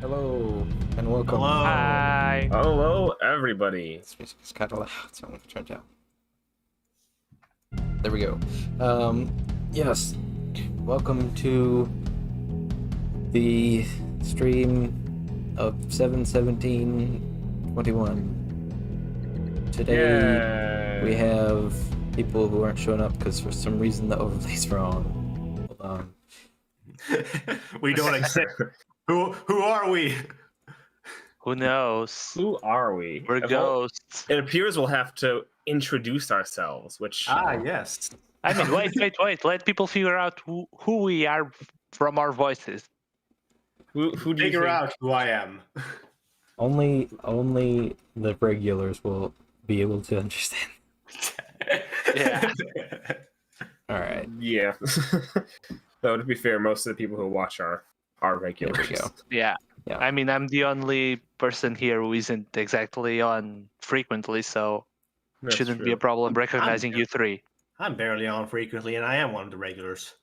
Hello and welcome. Hello. Hi. Hello, everybody. This music is kind of loud, so I'm gonna turn it down. There we go. Yes. Welcome to the stream of 7/17/21. Today we have people who aren't showing up because for some reason the overlay's wrong. Hold on. We don't accept. Who are we? Who knows? Who are we? We're ghosts. It appears we'll have to introduce ourselves, which... Yes. I mean, wait. Let people figure out who we are from our voices. Who do you Figure think? out who I am. Only the regulars will be able to understand. Yeah. All right. Yeah. Though, to be fair, most of the people who watch are regulars. There we go. Yeah. Yeah. I mean, I'm the only person here who isn't exactly on frequently, so That's shouldn't true. be a problem recognizing you three. I'm barely on frequently, and I am one of the regulars.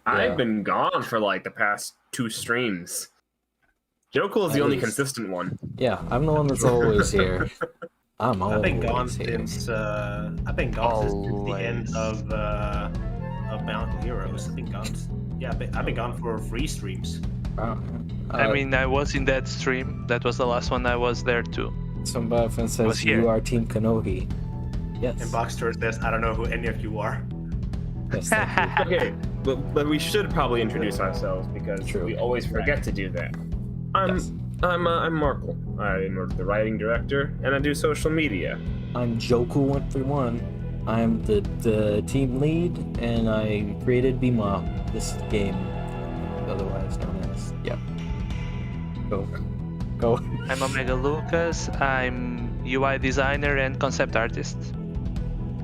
I've been gone for like the past 2 streams. Jokul is the At only least. consistent one. Yeah, I'm the one that's always here. I'm always I've been gone here. since the end of Bountiful Heroes. I've been gone. Yeah, I've been gone for 3 streams. Wow. I mean, I was in that stream. That was the last one I was there too. Somebody was says here. you are Team Kanohi. Yes. And Boxster says, I don't know who any of you are. Yes, thank you. Okay, but we should probably introduce ourselves because True. we always forget to do that. I'm Yes. I'm Markle. I'm the writing director, and I do social media. I'm Joku131. I'm the team lead, and I created Bima, this game, otherwise known as. Yep. Go. I'm Omega Lucas. I'm UI designer and concept artist.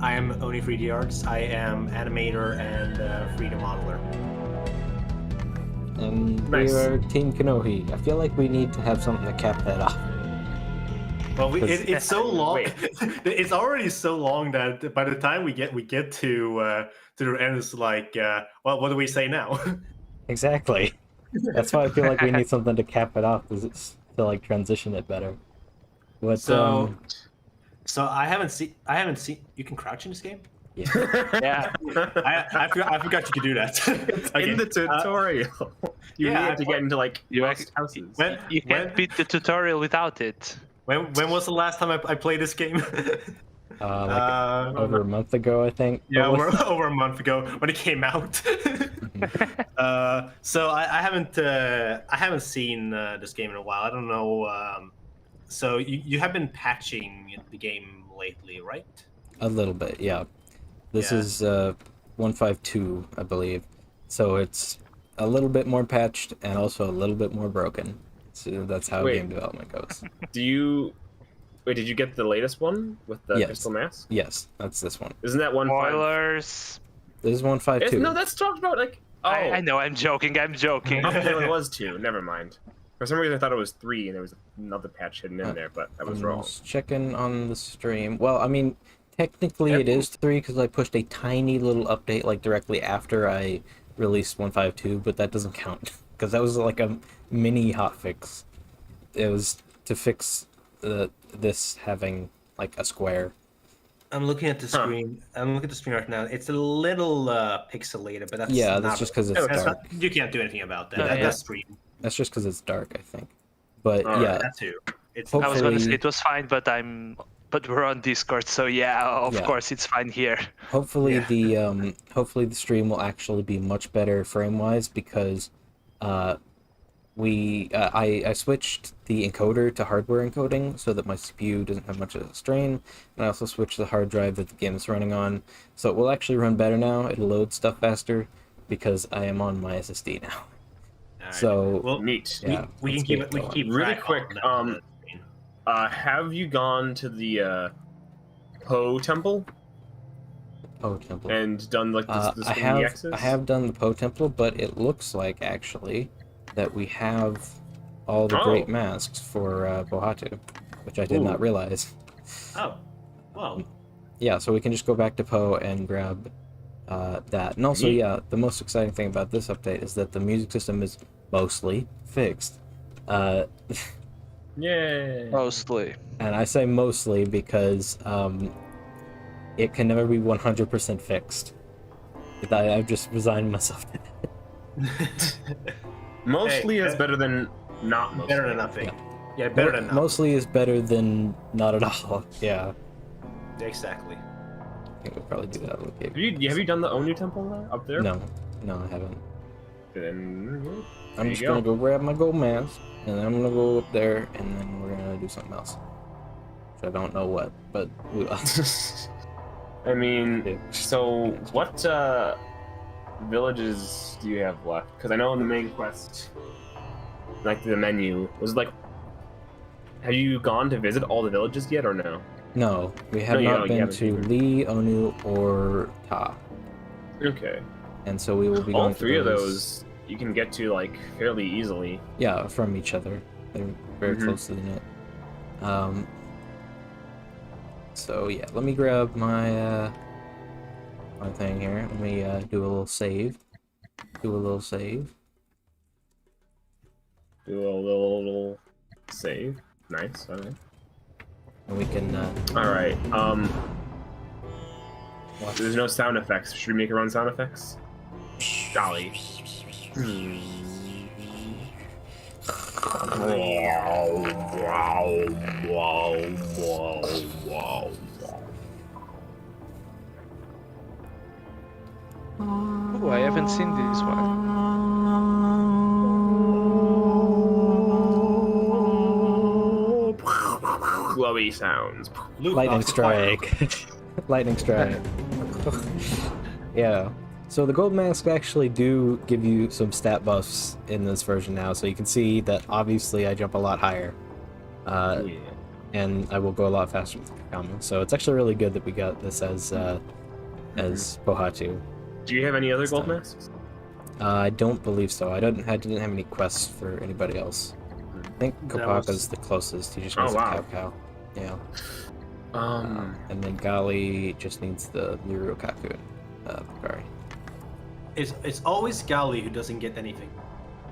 I am Oni 3D Arts. I am animator and 3D modeler. And Nice. we are Team Kanohi. I feel like we need to have something to cap that off. Well, it's so long. Wait. It's already so long that by the time we get to the end, it's like, well, what do we say now? Exactly. That's why I feel like we need something to cap it off, because it's to like transition it better. But So I haven't seen. You can crouch in this game. yeah. Yeah. I forgot you could do that. Okay, In the tutorial, you yeah, need to get into like You most act- houses. You can't beat the tutorial without it. When was the last time I played this game? Over a month ago, I think. Yeah, What was- over a month ago when it came out. So I haven't seen this game in a while. I don't know. So you have been patching the game lately, right? A little bit, yeah. This Yeah. is 152, I believe. So it's a little bit more patched and also a little bit more broken. So that's how Wait. game development goes. Did you get the latest one with the Yes. crystal mask? Yes, that's this one. Isn't that 1.5? Spoilers. This is 152. No, that's talked about like. Oh, I know. I'm joking. Okay, it was 2. Never mind. For some reason, I thought it was 3, and there was another patch hidden in there, but I was I'm wrong. just checking on the stream. Well, I mean, technically it is 3 because I pushed a tiny little update like directly after I released 152, but that doesn't count because that was like a mini hotfix. It was to fix this having like a square. I'm looking at the screen. I'm looking at the screen right now. It's a little pixelated, but that's Yeah, not that's just because it's that's dark. not- you can't do anything about that. No, That's yeah. stream. That's just because it's dark, I think. But Alright, yeah, That too. It's Hope- I was gonna say Hopefully- it was fine, but we're on Discord, so yeah, of Yeah. course it's fine here. hopefully Yeah. hopefully the stream will actually be much better frame wise because I switched the encoder to hardware encoding so that my CPU doesn't have much of a strain, and I also switched the hard drive that the game is running on, so it will actually run better now. It'll load stuff faster because I am on my SSD now. Alright. So well, Neat. yeah, we let's can keep get it. We can going. keep Really track quick, on the screen. Have you gone to the Poe Temple Poe Temple. and done like the I spinning have X's? I have done the Poe Temple, but it looks like actually that we have all the great masks for Bohatu, which I did Ooh. not realize. Oh, well. Yeah, so we can just go back to Poe and grab that. And also, Neat. yeah, the most exciting thing about this update is that the music system is mostly fixed. Uh, Yay. Mostly. and I say mostly because it can never be 100% fixed. I've just resigned myself to that. Mostly Hey, is better than not mostly. Better than nothing. Yeah. Yeah, better than nothing. Mostly is better than not at all. Yeah, Exactly. I think we'll probably do that. Okay. Have you done the Onu temple there, up there? No, I haven't. Then I'm there just you gonna go grab my gold mask, and then I'm gonna go up there, and then we're gonna do something else. Which I don't know what, but we will. I mean, Yeah. so what villages do you have left? Because I know in the main quest, like the menu, was it like, have you gone to visit all the villages yet or no? No, we have No, not you been haven't to either. Lee, Onu, or Ta, Okay. and so we will be All going three to of those you can get to like fairly easily. Yeah, from each other. They're very Mhm. closely knit. So yeah, let me grab my my thing here. Let me do a little save. Do a little save. Do a little save. Nice. Okay. And we can All right. watch. There's no sound effects. Should we make our own sound effects? Golly. Oh, I haven't seen this one. Glowy sounds. Luke Lightning off the fire. strike. Lightning strike. Yeah. So the gold masks actually do give you some stat buffs in this version now, so you can see that obviously I jump a lot higher. Yeah. And I will go a lot faster with the Kama. So it's actually really good that we got this as Pohatu. Do you have any other gold masks? I don't believe so. I didn't have any quests for anybody else. I think That was- Kopaka's the closest. He just Oh, needs wow. a cow. Yeah. And then Gali just needs the Miru Kaku. Bakari. It's always Gali who doesn't get anything.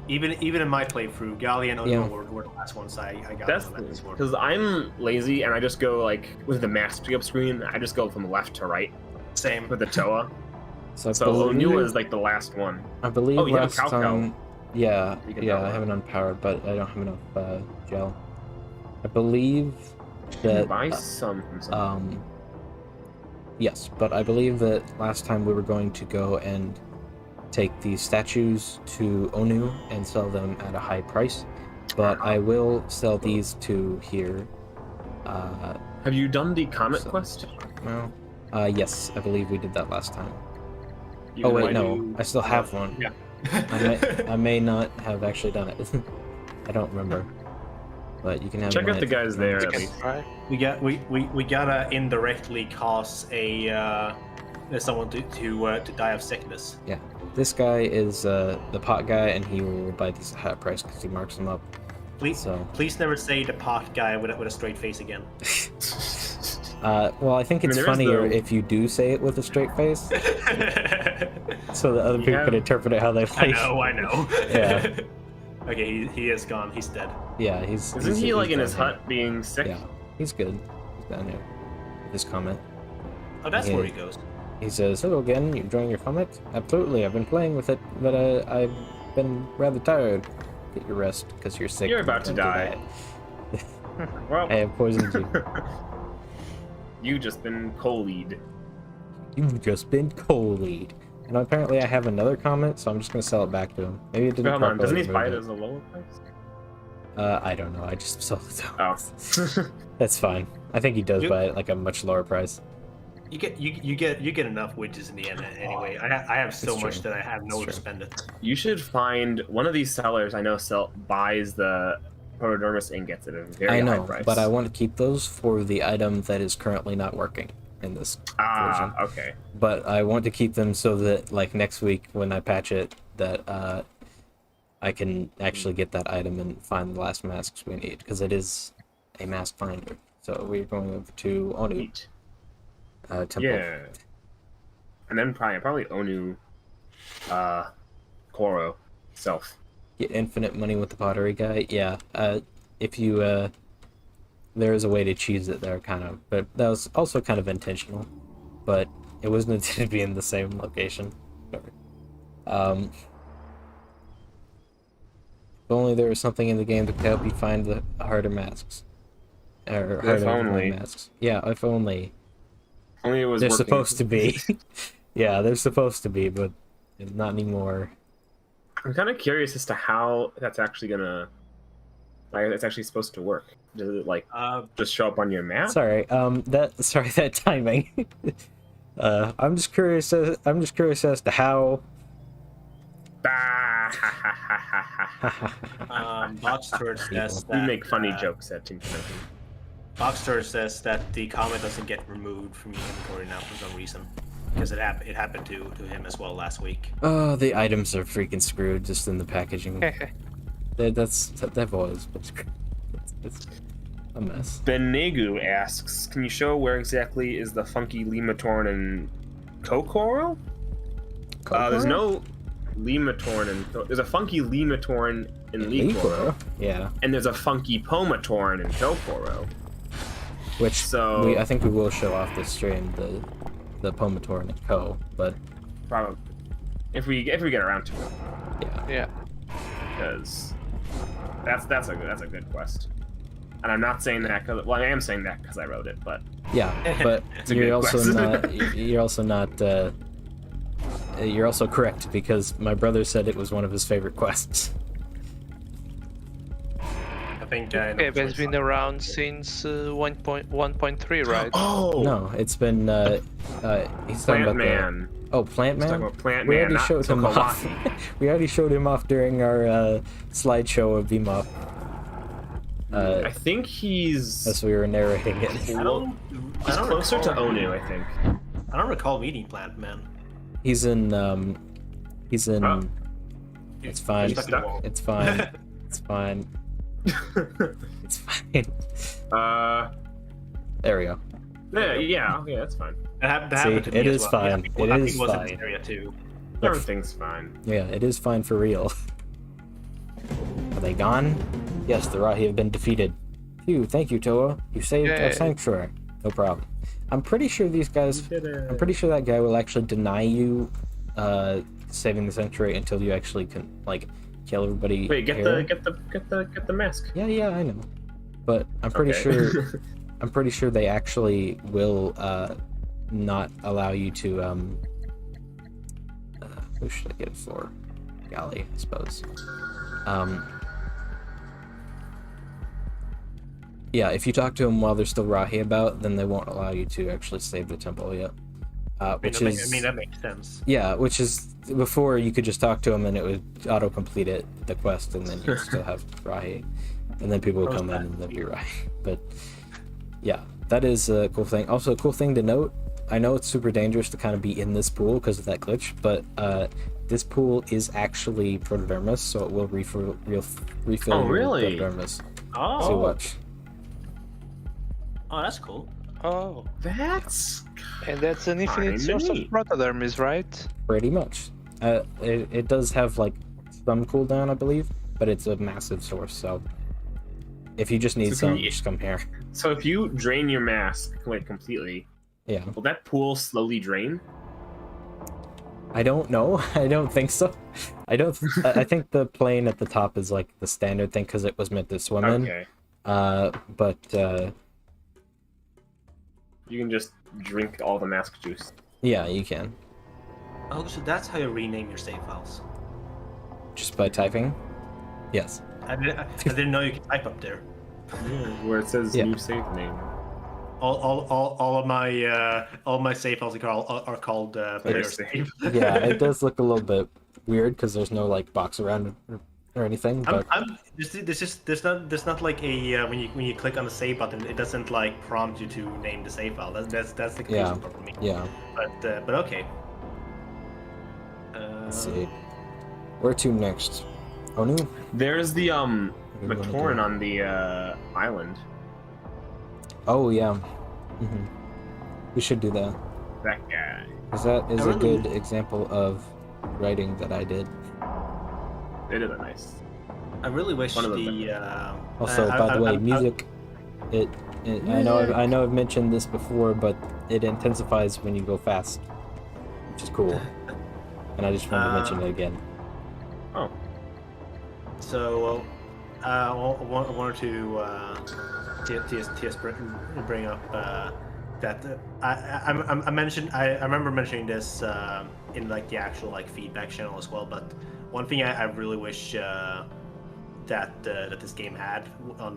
Even in my playthrough, Gali and Ono Yeah. were the last ones I got That's on that sword. because I'm lazy and I just go like with the mask up screen. I just go from left to right Same. with the Toa. So, So Onu is like the last one. I believe Oh, you have a last cow cow. time. Yeah, You can yeah, power I up. have it unpowered, but I don't have enough gel. I believe that Buy some from someone. yes, but I believe that last time we were going to go and take these statues to Onu and sell them at a high price, but I will sell these two here. Have you done the comet so- quest? Well, yes, I believe we did that last time. You Oh can wait, like- no, I still have one. Yeah. I may not have actually done it. I don't remember. But you can have Check mine out the if you guys want. there You at can least. try. we gotta indirectly cause someone to die of sickness. Yeah, this guy is the pot guy, and he will buy these at a high price because he marks them up. So, Please never say the pot guy with a straight face again. well, I think it's there is funnier the- if you do say it with a straight face, so that other people Yeah. can interpret it how they like. I know. Yeah. Okay, he is gone. He's dead. Yeah, he's. Isn't he like in his down hut being sick? here. Yeah, he's good. He's down here. This comment. Oh, that's Yeah. where he goes. He says, "Hello again. You enjoying your comet? Absolutely. I've been playing with it, but I've been rather tired. Get your rest, because you're sick. You're and about to don't do die. that. Well, I have poisoned you. you just been cold-ed. You've just been cold. And apparently I have another comment, so I'm just gonna sell it back to him. Maybe it didn't Hold on, doesn't he properly buy it remove as a lower price? I don't know. I just sold it to him. Oh. That's fine. I think he does You- buy it like a much lower price. You get enough widgets in the end anyway. I have so It's much true. that I have nowhere to It's true. spend it. You should find one of these sellers I know buys the protodermis ingots at a very I high know, price. but I want to keep those for the item that is currently not working in this version. Okay. But I want to keep them so that like next week when I patch it, that I can actually get that item and find the last masks we need, because it is a mask finder. So we're going over to Onu Neat. temple. Yeah. And then probably Onu, Koro, self. get infinite money with the pottery guy. Yeah. If you there is a way to cheese it there, kind of, but that was also kind of intentional. But it wasn't intended to be in the same location. If only there was something in the game that could help you find the harder masks. Or If harder to find only. masks. Yeah, if only. Only it was They're working. supposed to be. Yeah, they're supposed to be, but not anymore. I'm kind of curious as to how that's actually gonna, like, it's actually supposed to work. Does it like just show up on your map? Sorry, that timing. I'm just curious as to how. Boxster says We that make funny jokes at Team Boxster says that the comment doesn't get removed from your inventory now for some reason, because it happened to him as well last week. Oh, the items are freaking screwed just in the packaging. They've always been screwed. It's a mess. Ben Nagu asks, can you show where exactly is the funky Limatorn and Kokoro? There's no Limatorn and there's a funky Limatorn in Likoro, yeah, and there's a funky Pomatorn in Kokoro. Which So I think we will show off this stream, the Pomatorn and Co. But probably if we get around to it, Yeah. because that's a good quest. And I'm not saying that because, well, I am saying that because I wrote it, but yeah, but a you're good also quest. you're also correct, because my brother said it was one of his favorite quests. I think I know Okay, which but it's one's been around since 1.1.3, right? oh No, it's been he's talking Plant about Man. Plant He's Man. talking about Plant We Man, already not showed him off. Tokawashi. We already showed him off during our slideshow of Bebop. I think he's As we were narrating it. he's closer to Onu, I think. I don't recall meeting Plant Man. He's in Oh. It's fine. He's stuck in the wall. It's fine. It's fine. It's fine. There we go. yeah, okay, that's fine. That See, happened to me it as is well. fine. Yeah, It I is think was in fine. this area too. Everything's fine. Yeah, it is fine for real. Are they gone? Yes, the Rahi have been defeated. Phew, thank you, Toa. You saved our Yay. sanctuary. No problem. I'm pretty sure these guys... I'm pretty sure that guy will actually deny you saving the sanctuary until you actually can, like, kill everybody. Wait, get here. the mask. Yeah, I know. But I'm pretty Okay. sure they actually will not allow you to who should I get it for? Golly, I suppose. Yeah, if you talk to them while they're still Rahi about, then they won't allow you to actually save the temple yet. Which is, that makes sense. yeah, which is before you could just talk to them and it would auto-complete it, the quest, and then you'd still have Rahi. And then people would come in and then be Rahi. But yeah, that is a cool thing. Also, a cool thing to note, I know it's super dangerous to kind of be in this pool because of that glitch, but this pool is actually Protodermis, so it will refill Oh, your really? Protodermis. Oh, So watch. oh, that's cool. Oh, That's and that's an infinite Kinda source of neat. protodermis, right? Pretty much. It does have like some cooldown, I believe, but it's a massive source, so if you just need So can some, you- just come here. so. If you drain your mask like completely, Yeah. will that pool slowly drain? I don't know. I don't think so. I think the plane at the top is like the standard thing because it was meant to swim in. Okay, But you can just drink all the mask juice. yeah, you can Oh, so that's how you rename your save files. just by typing. Yes. I didn't know you could type up there. Where it says Yeah. new save name. All of my save files are called player save. save. Yeah, it does look a little bit weird because there's no like box around it or anything. But There's not like a when you click on the save button, it doesn't like prompt you to name the save file. That's the confusing Yeah. part for me. yeah, But okay. let's see. Where to next? Oh no. There's the What do we wanna Matoran do? on the island. Oh yeah. hmm We should do that. That guy. Because that is I a really- good example of writing that I did. It is a nice. I really wish One of the the. Also, by the way, music. I know I've mentioned this before, but it intensifies when you go fast, which is cool. And I just wanted to mention it again. Oh. So, I wanted to bring up that I mentioned. I remember mentioning this in like the actual like feedback channel as well. But one thing I really wish that this game had on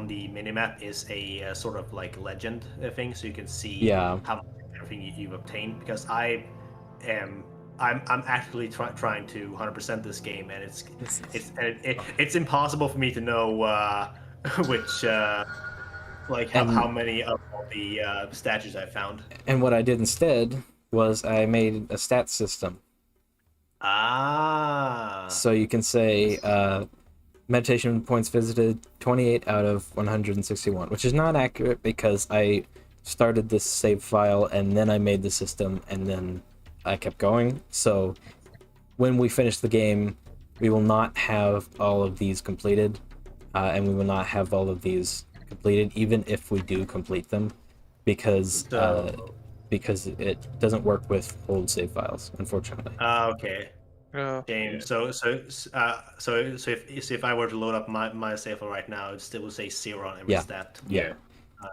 the minimap is a sort of like legend thing, so you can see how much everything you've obtained. Because I'm actively trying to 100% this game, and it's impossible for me to know which how many of all the statues I found. And what I did instead was I made a stat system. So you can say meditation points visited 28 out of 161, which is not accurate because I started this save file and then I made the system and then I kept going. So when we finish the game, we will not have all of these completed, and we will not have all of these completed even if we do complete them, because it doesn't work with old save files, unfortunately. Okay. Yeah. So if I were to load up my save file right now, it still would say 0 on every stat. Yeah.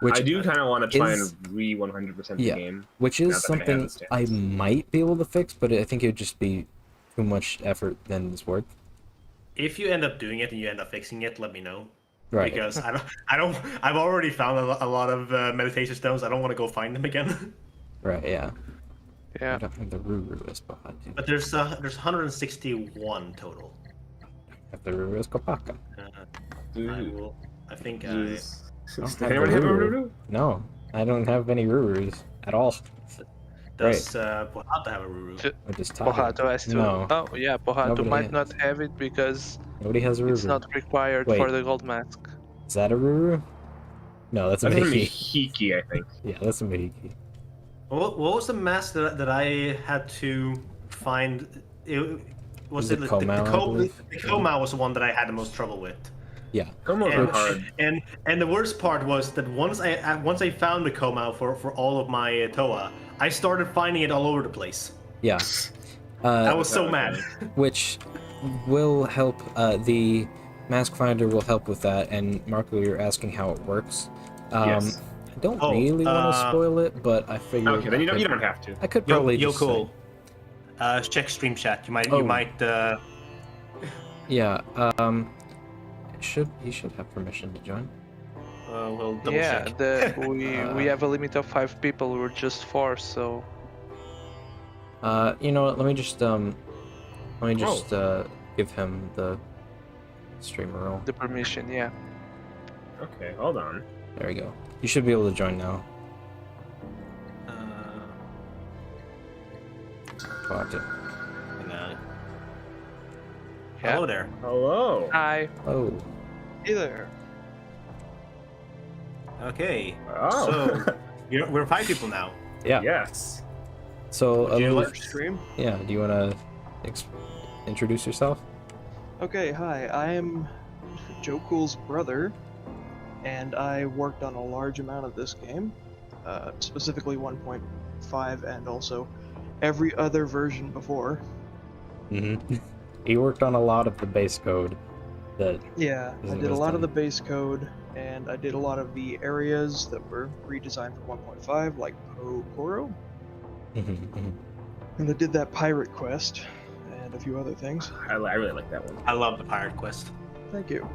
Which I do kind of want to try is- and re 100% the game. Which now is that I have something the stats. I might be able to fix, but I think it would just be too much effort than it's worth. If you end up doing it and you end up fixing it, let me know. Right. Because I've already found a lot of meditation stones. I don't want to go find them again. Right, yeah. I Yeah. don't have the Ruru spot. But there's 161 total. I have the Ruru Escopaka. I think I. Jeez. I Does don't have anyone the have a Ruru. Ruru? No, I don't have any Rurus at all. Does Pohata have a Ruru? I just taught Pohato has to. No. Oh yeah, Pohato Nobody might has. not have it because Nobody has a Ruru. it's not required Wait. for the gold mask. Is that a Ruru? No, that's a That's a Mihiki. Mihiki, I think. Yeah, that's a Mihiki. What was the mask that I had to find? Was it the Komau, I believe? The Komau was the one that I had the most trouble with. Yeah. Komo's are hard. And the worst part was that once I found the Komau for all of my Toa, I started finding it all over the place. Yeah. I was so mad. Which will help. The mask finder will help with that. And Marco, you're asking how it works. Yes. I don't really want to spoil it, but I figured. Okay, then you don't have to. I could probably Yo, just cool. Check stream chat. You might. Yeah. He should have permission to join. We'll double Yeah, check. we have a limit of 5 people. We're just 4, so You know what? Let me just give him the streamer role. the permission. Yeah. Okay, hold on. There we go. You should be able to join now. Got it. Hello there. Hello. Hi. Oh. Hey there. Okay. Oh. So we're 5 people now. Yeah. Yes. So, Would you Live like- stream. yeah. Do you want to introduce yourself? Okay, hi. I am Joe Cool's brother, and I worked on a large amount of this game, specifically 1.5 and also every other version before. Mm-hmm. He worked on a lot of the base code. That. Yeah, I Isn't did a this lot of done? the base code, and I did a lot of the areas that were redesigned for 1.5, like Koro, Mhm. and I did that pirate quest, and a few other things. I really like that one. I love the pirate quest. Thank you.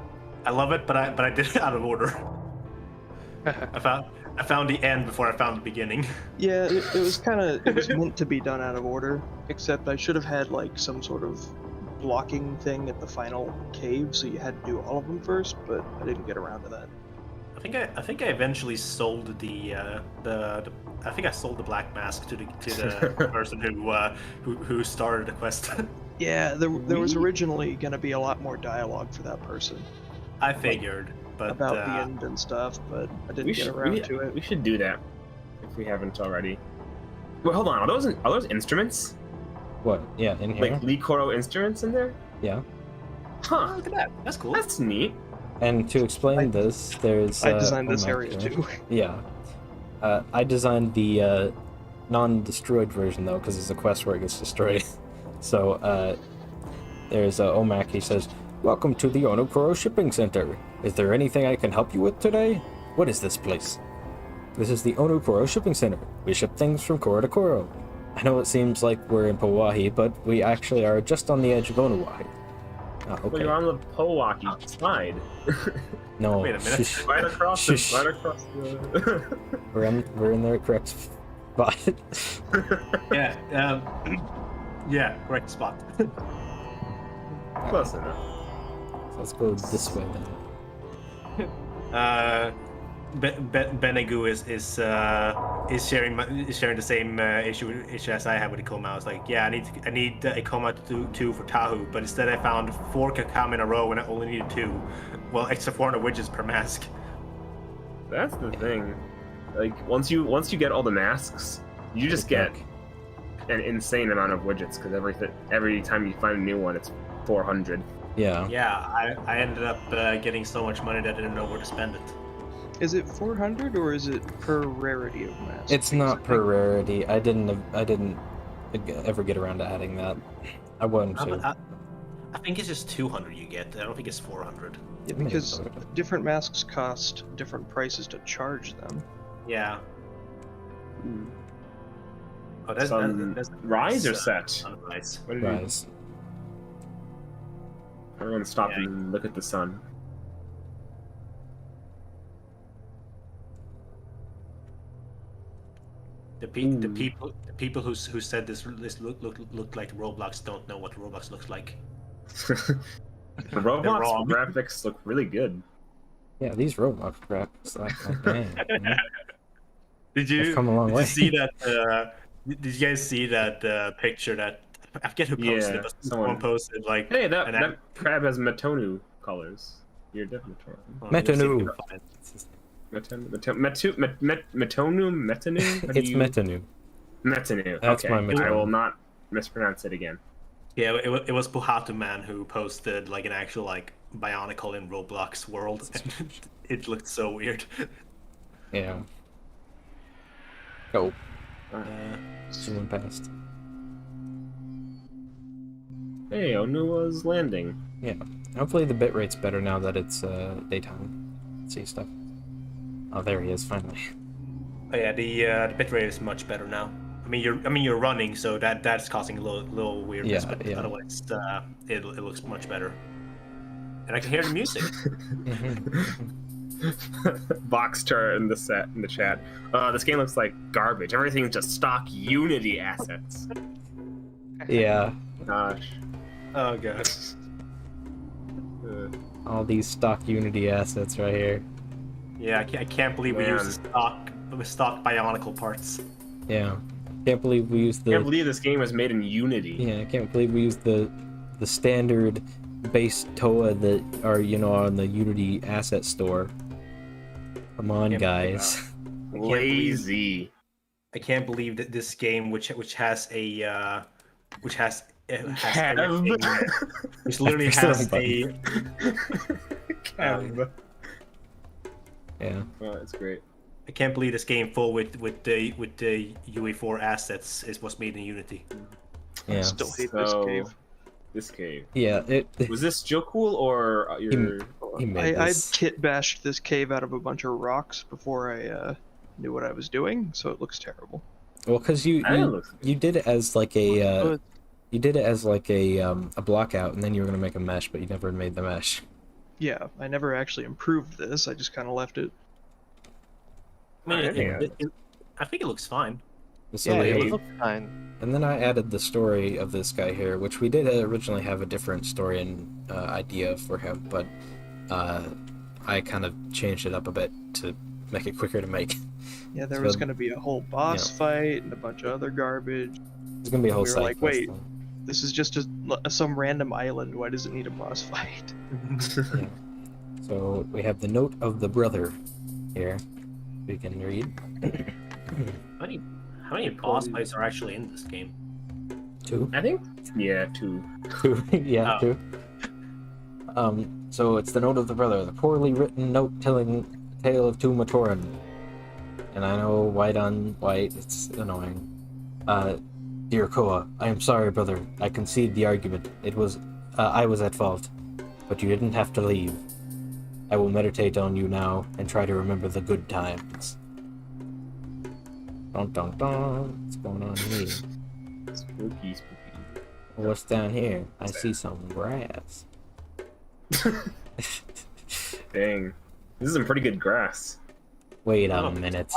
I love it, but I did it out of order. I found the end before I found the beginning. Yeah, it was it was meant to be done out of order, except I should have had like some sort of blocking thing at the final cave, so you had to do all of them first, but I didn't get around to that. I think I eventually sold I think I sold the black mask to the person who started the quest. Yeah, there was originally going to be a lot more dialogue for that person I figured, but about the end and stuff, but I didn't get around to it. We should do that if we haven't already. Wait, hold on. Are those instruments? What? Yeah, in here. Like Lee Koro instruments in there? Yeah. Huh. Look at that. That's cool. That's neat. And to explain this, there's I designed this Omak area here. too. Yeah. I designed the non-destroyed version though, because it's a quest where it gets destroyed. So there's Omak. He says, "Welcome to the Onokoro Shipping Center. Is there anything I can help you with today? What is this place?" "This is the Onokoro Shipping Center. We ship things from Koro to Koro. I know it seems like we're in Pawahi, but we actually are just on the edge of Onawahi." Well, Okay. you're on the Powaki side. No. Wait a minute. Shush. Right across Shush. the. Right across the. We're in the correct spot. Yeah. Yeah. Correct spot. Close enough. So let's go this way then. Benegu is sharing the same issue as I have with the Koma. I was like, yeah, I need a Koma two for Tahu, but instead I found 4 Kakam in a row and I only needed 2. Well, extra 400 widgets per mask. That's the thing. Like once you get all the masks, you just get an insane amount of widgets because every time you find a new one, it's 400. Yeah. Yeah, I ended up getting so much money that I didn't know where to spend it. Is it 400 or is it per rarity of masks? It's not per rarity. I didn't ever get around to adding that. I wanted to. I think it's just 200 you get. I don't think it's 400. Yeah, because different masks cost different prices to charge them. Yeah. Hmm. Oh, that's rise or set? Rise. What did you- Rise. Everyone stop Yeah. and look at the sun. The people who said this looked like Roblox don't know what Roblox looks like. The Roblox wrong. graphics look really good. Yeah, these Roblox graphics, like dang. Did They've come a long did way. you see that? Did you guys see that picture that I forget who posted Yeah, it, but someone- someone posted like. Hey, that an that crab has Metonu colors. You're definitely Oh, Metanu. Metonu? It's Metanu. Metanu. That's Okay, my I Metonu. will not mispronounce it again. Yeah, it was Puhatu Man who posted like an actual like Bionicle in Roblox world. And it looked so weird. Yeah. Oh, Uh, someone passed. hey, Onua's landing. Yeah. Hopefully the bitrate's better now that it's daytime. See stuff. Oh, there he is finally. Oh yeah, the bitrate is much better now. I mean you're running, so that's causing a little weirdness, Yeah, but yeah. otherwise it looks much better. And I can hear the music. Boxster in the chat. This game looks like garbage. Everything's just stock Unity assets. Yeah. Gosh. Oh god. All these stock Unity assets right here. Yeah, I can't believe we Man. use the stock Bionicle parts. Yeah. Can't believe we used I can't the. believe this game was made in Unity. Yeah, I can't believe we used the standard base TOA that are on the Unity asset store. Come on, Can't believe guys. Lazy. I can't believe that this game, which has Kev. everything, which literally Press the has wrong a. Kev. Yeah. Oh, that's great. I can't believe this game full with the UE4 assets was made in Unity. Yeah. Still hate this So, cave. This cave. Yeah. Was this Joe Cool or your? He made I this. kit bashed this cave out of a bunch of rocks before I knew what I was doing, so it looks terrible. Well, because you did it as like a But you did it as like a block out, and then you were gonna make a mesh, but you never made the mesh. yeah, I never actually improved this. I just kind of left it. I mean, Yeah. I think it looks fine. So Yeah, they- it looks fine. and then I added the story of this guy here, which we did originally have a different story and idea for him, but I kind of changed it up a bit to make it quicker to make. Yeah, there So- was going to be a whole boss fight and a bunch of other garbage. It's gonna be a whole We were side like, quest, wait. though. This is just some random island. Why does it need a boss fight? Yeah. So we have the note of the brother here. We can read. How many boss fights are actually in this game? 2. I think. Yeah, 2. 2. Yeah, Oh. 2. So it's the note of the brother, the poorly written note telling a tale of two Matoran. And I know white on white, it's annoying. Dear Koa, I am sorry, brother. I concede the argument. I was at fault. But you didn't have to leave. I will meditate on you now and try to remember the good times. Dun dun dun. What's going on here? Spooky. What's down here? I see some grass. Dang. This is some pretty good grass. Wait a Oh, minute.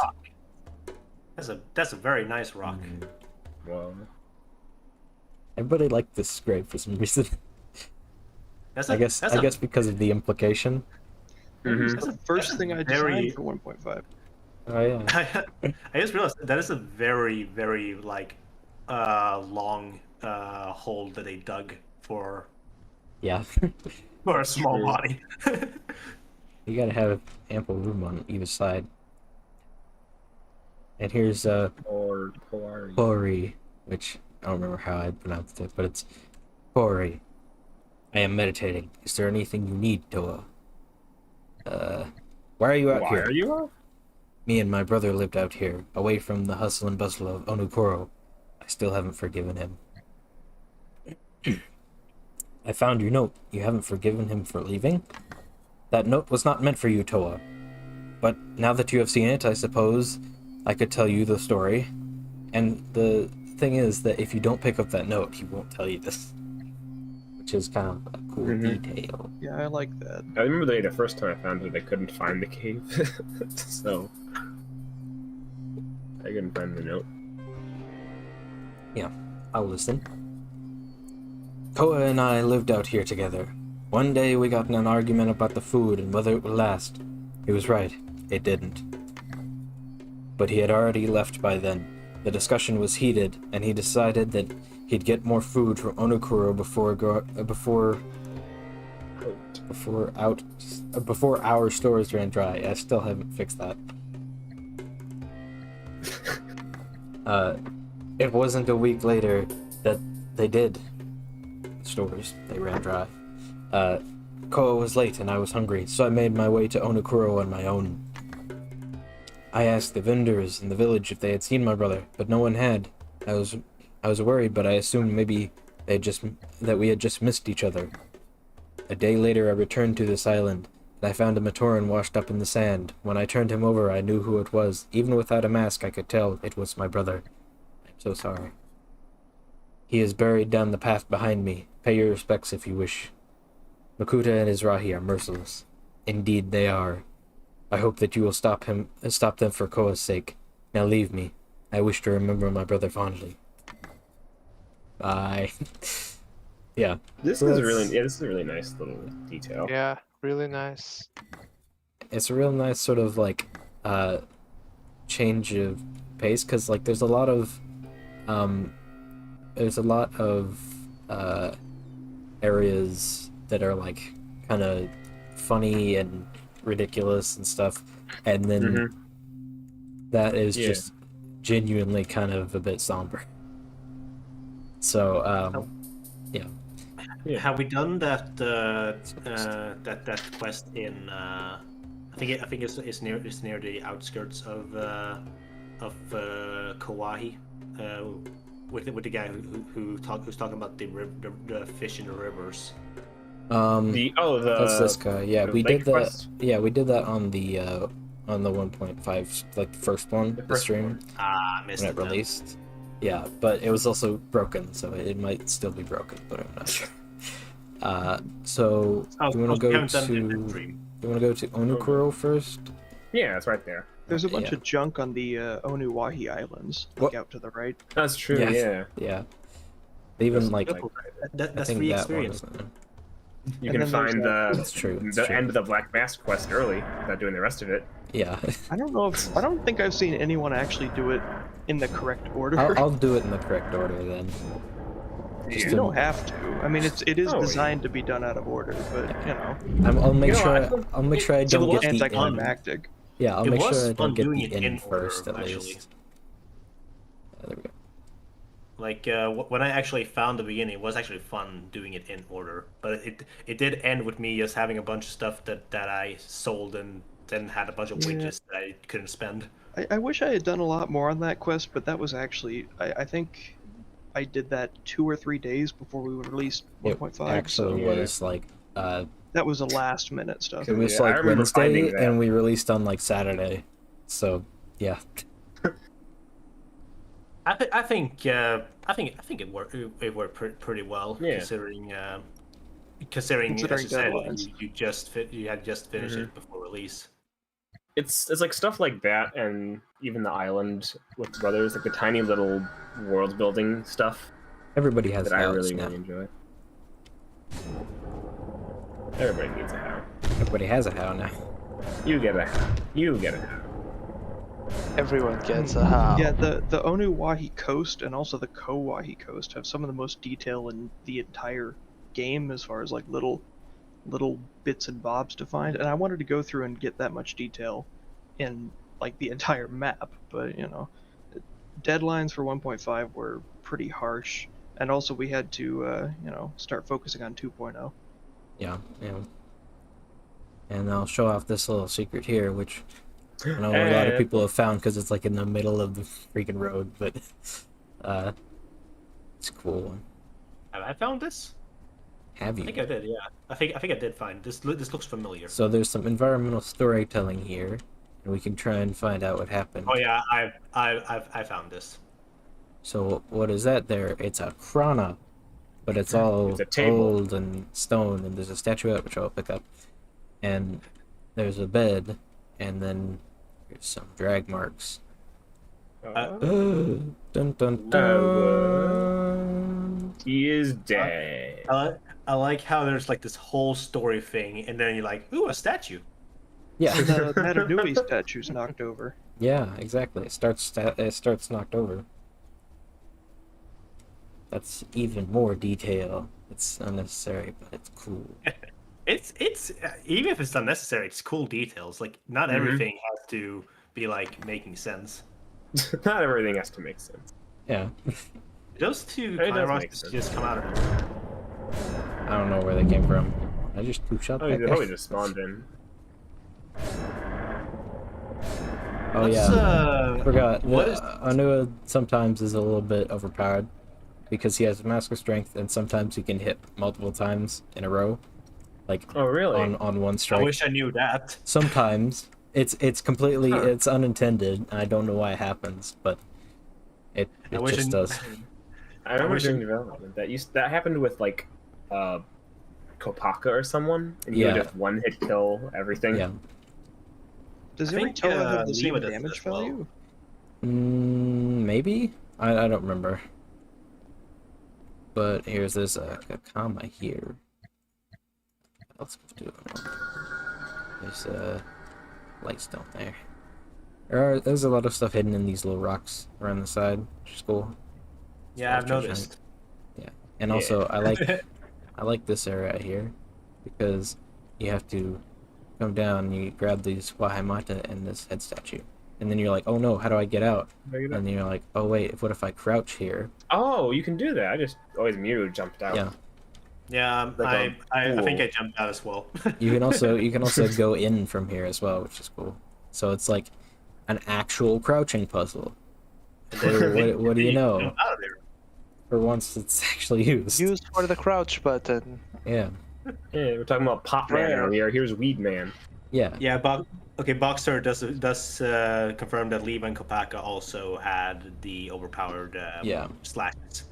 That's a very nice rock. Well, Everybody liked this scrape for some reason. That's I guess because of the implication. That's the first thing I very- designed for 1.5. Oh yeah. I just realized that is a very, very like long hole that they dug for Yeah. a small True. body. You gotta have ample room on either side. And here's or Polari. Pori, which I don't remember how I pronounced it, but it's Pori. I am meditating. Is there anything you need, Toa? Why are you out Why here? are you up? Me and my brother lived out here, away from the hustle and bustle of Onukoro. I still haven't forgiven him. I found your note. You haven't forgiven him for leaving? That note was not meant for you, Toa. But now that you have seen it, I suppose I could tell you the story. And the thing is that if you don't pick up that note, he won't tell you this. Which is kind of a cool detail. Yeah, I like that. I remember the first time I found it, I couldn't find the cave. So I couldn't find the note. Yeah, I'll listen. Koa and I lived out here together. One day we got in an argument about the food and whether it would last. He was right, it didn't. But he had already left by then. The discussion was heated, and he decided that he'd get more food from Onokuro before our stores ran dry. I still haven't fixed that. It wasn't a week later that they did. Stores, they ran dry. Koa was late and I was hungry, so I made my way to Onokuro on my own. I asked the vendors in the village if they had seen my brother, but no one had. I was worried, but I assumed maybe that we had just missed each other. A day later I returned to this island, and I found a Matoran washed up in the sand. When I turned him over, I knew who it was. Even without a mask, I could tell it was my brother. I'm so sorry. He is buried down the path behind me. Pay your respects if you wish. Makuta and Izrahi are merciless. Indeed they are. I hope that you will stop them for Koa's sake. Now leave me. I wish to remember my brother fondly. Bye. Yeah. This is a really nice little detail. Yeah, really nice. It's a real nice sort of like change of pace, because like there's a lot of areas that are like kind of funny and ridiculous and stuff, and then that is just genuinely kind of a bit somber. So yeah. Have we done that that quest in? I think it's near the outskirts of Kauai, with the guy who's talking about the fish in the rivers. That's this guy. Yeah, the we lake did that. quest? Yeah, we did that on the 1.5, like the first one, the stream Ah, I missed when it it then. released. Yeah, but it was also broken, so it might still be broken, but I'm not sure. So Oh, do you want we to go haven't done it in the to stream. Onukuro first? Yeah, it's right there. There's a bunch Yeah. of junk on the Onuwahi Islands, What? like out to the right. That's true. Yes. Yeah. Yeah. Even like I That's think free that one experience. is. You And can then there's find That's true. That's the true. end of the Black Mask quest early without doing the rest of it. Yeah. I don't think I've seen anyone actually do it in the correct order. I'll do it in the correct order then. Just You don't have to. I mean, it is Oh, designed to be done out of order, but you know, I'll make You know, sure. I think I'll make sure I don't was get the end. anticlimactic. Yeah, I'll It make was sure I fun don't get doing the it in end order, first at actually. least. There we go. Like when I actually found the beginning, it was actually fun doing it in order. But it did end with me just having a bunch of stuff that I sold and then had a bunch of Yeah. wages that I couldn't spend. I wish I had done a lot more on that quest, but that was actually I think I did that 2 or 3 days before we released It 1.5. actually So was like that was a last minute stuff. it was Yeah, I like remember finding Wednesday, that. and we released on like Saturday. So yeah, I think it worked pretty well Yeah. considering as Considering you said deadlines. you had just finished Mhm. it before release. It's like stuff like that, and even the island with the brothers, like the tiny little world building stuff everybody has that I house really now. really enjoy. Everybody needs a how. Everybody has a how now. You get a how. You get a how. Everyone gets a how. Yeah, the Onuwahi Coast and also the Kowahi Coast have some of the most detail in the entire game as far as like little bits and bobs to find, and I wanted to go through and get that much detail in like the entire map, but deadlines for 1.5 were pretty harsh, and also we had to start focusing on 2.0. Yeah. And I'll show off this little secret here, which I know a lot of people have found because it's like in the middle of the freaking road, but it's a cool one. Have I found this? Have I you? think I did. Yeah, I think I did find this. This looks familiar. So there's some environmental storytelling here, and we can try and find out what happened. Oh yeah, I found this. So what is that there? It's a krana, but it's all It's a table. old and stone, and there's a statuette which I'll pick up, and there's a bed, and then there's some drag marks. Dun dun dun. He is dead. I like how there's like this whole story thing, and then you're like, ooh, a statue. Yeah, The Matanui statue's knocked over. yeah, exactly. It starts knocked over. That's even more detail. It's unnecessary, but it's cool. It's even if it's unnecessary, it's cool details. Like not everything has to be like making sense. Not everything has to make sense. Yeah, Those two It does Kairos make sense. just come out of nowhere. I don't know where they came from. I just two shot Oh, that they guy. probably just spawned in. Oh Let's, yeah, forgot. what is- Anua sometimes is a little bit overpowered because he has master strength, and sometimes he can hit multiple times in a row, like Oh, really? on one I strike. wish I knew that. Sometimes it's completely Huh. it's unintended. I don't know why it happens, but it I wish just I does. I remember wish during it- development that happened with like Kopaka or someone, and you would Yeah. just one hit kill everything. Yeah. Does I every think, Toa have the same Lima does damage as well. value? Maybe I don't remember. But here's this Kakama here. What else can we do? There's lightstone there. There's a lot of stuff hidden in these little rocks around the side, which is cool. Yeah, I've Treasure hunt. noticed. And also I like this area here because you have to come down and you grab these Wahaimata and this head statue. And then you're like, oh no, how do I get out? And then you're like, oh wait, what if I crouch here? Oh, you can do that. I just always Miru jumped out. Yeah. Yeah, Like I think pool. I jumped out as well. You can also go in from here as well, which is cool. So it's like an actual crouching puzzle. What do you know? Jump out of there. For once, it's actually used. Used for the crouch button. Yeah, Yeah, we're talking about Pop Man Rare. earlier. Here's Weed Man. yeah, Yeah, Boxer does confirm that Leva and Kopaka also had the overpowered Yeah. slashes.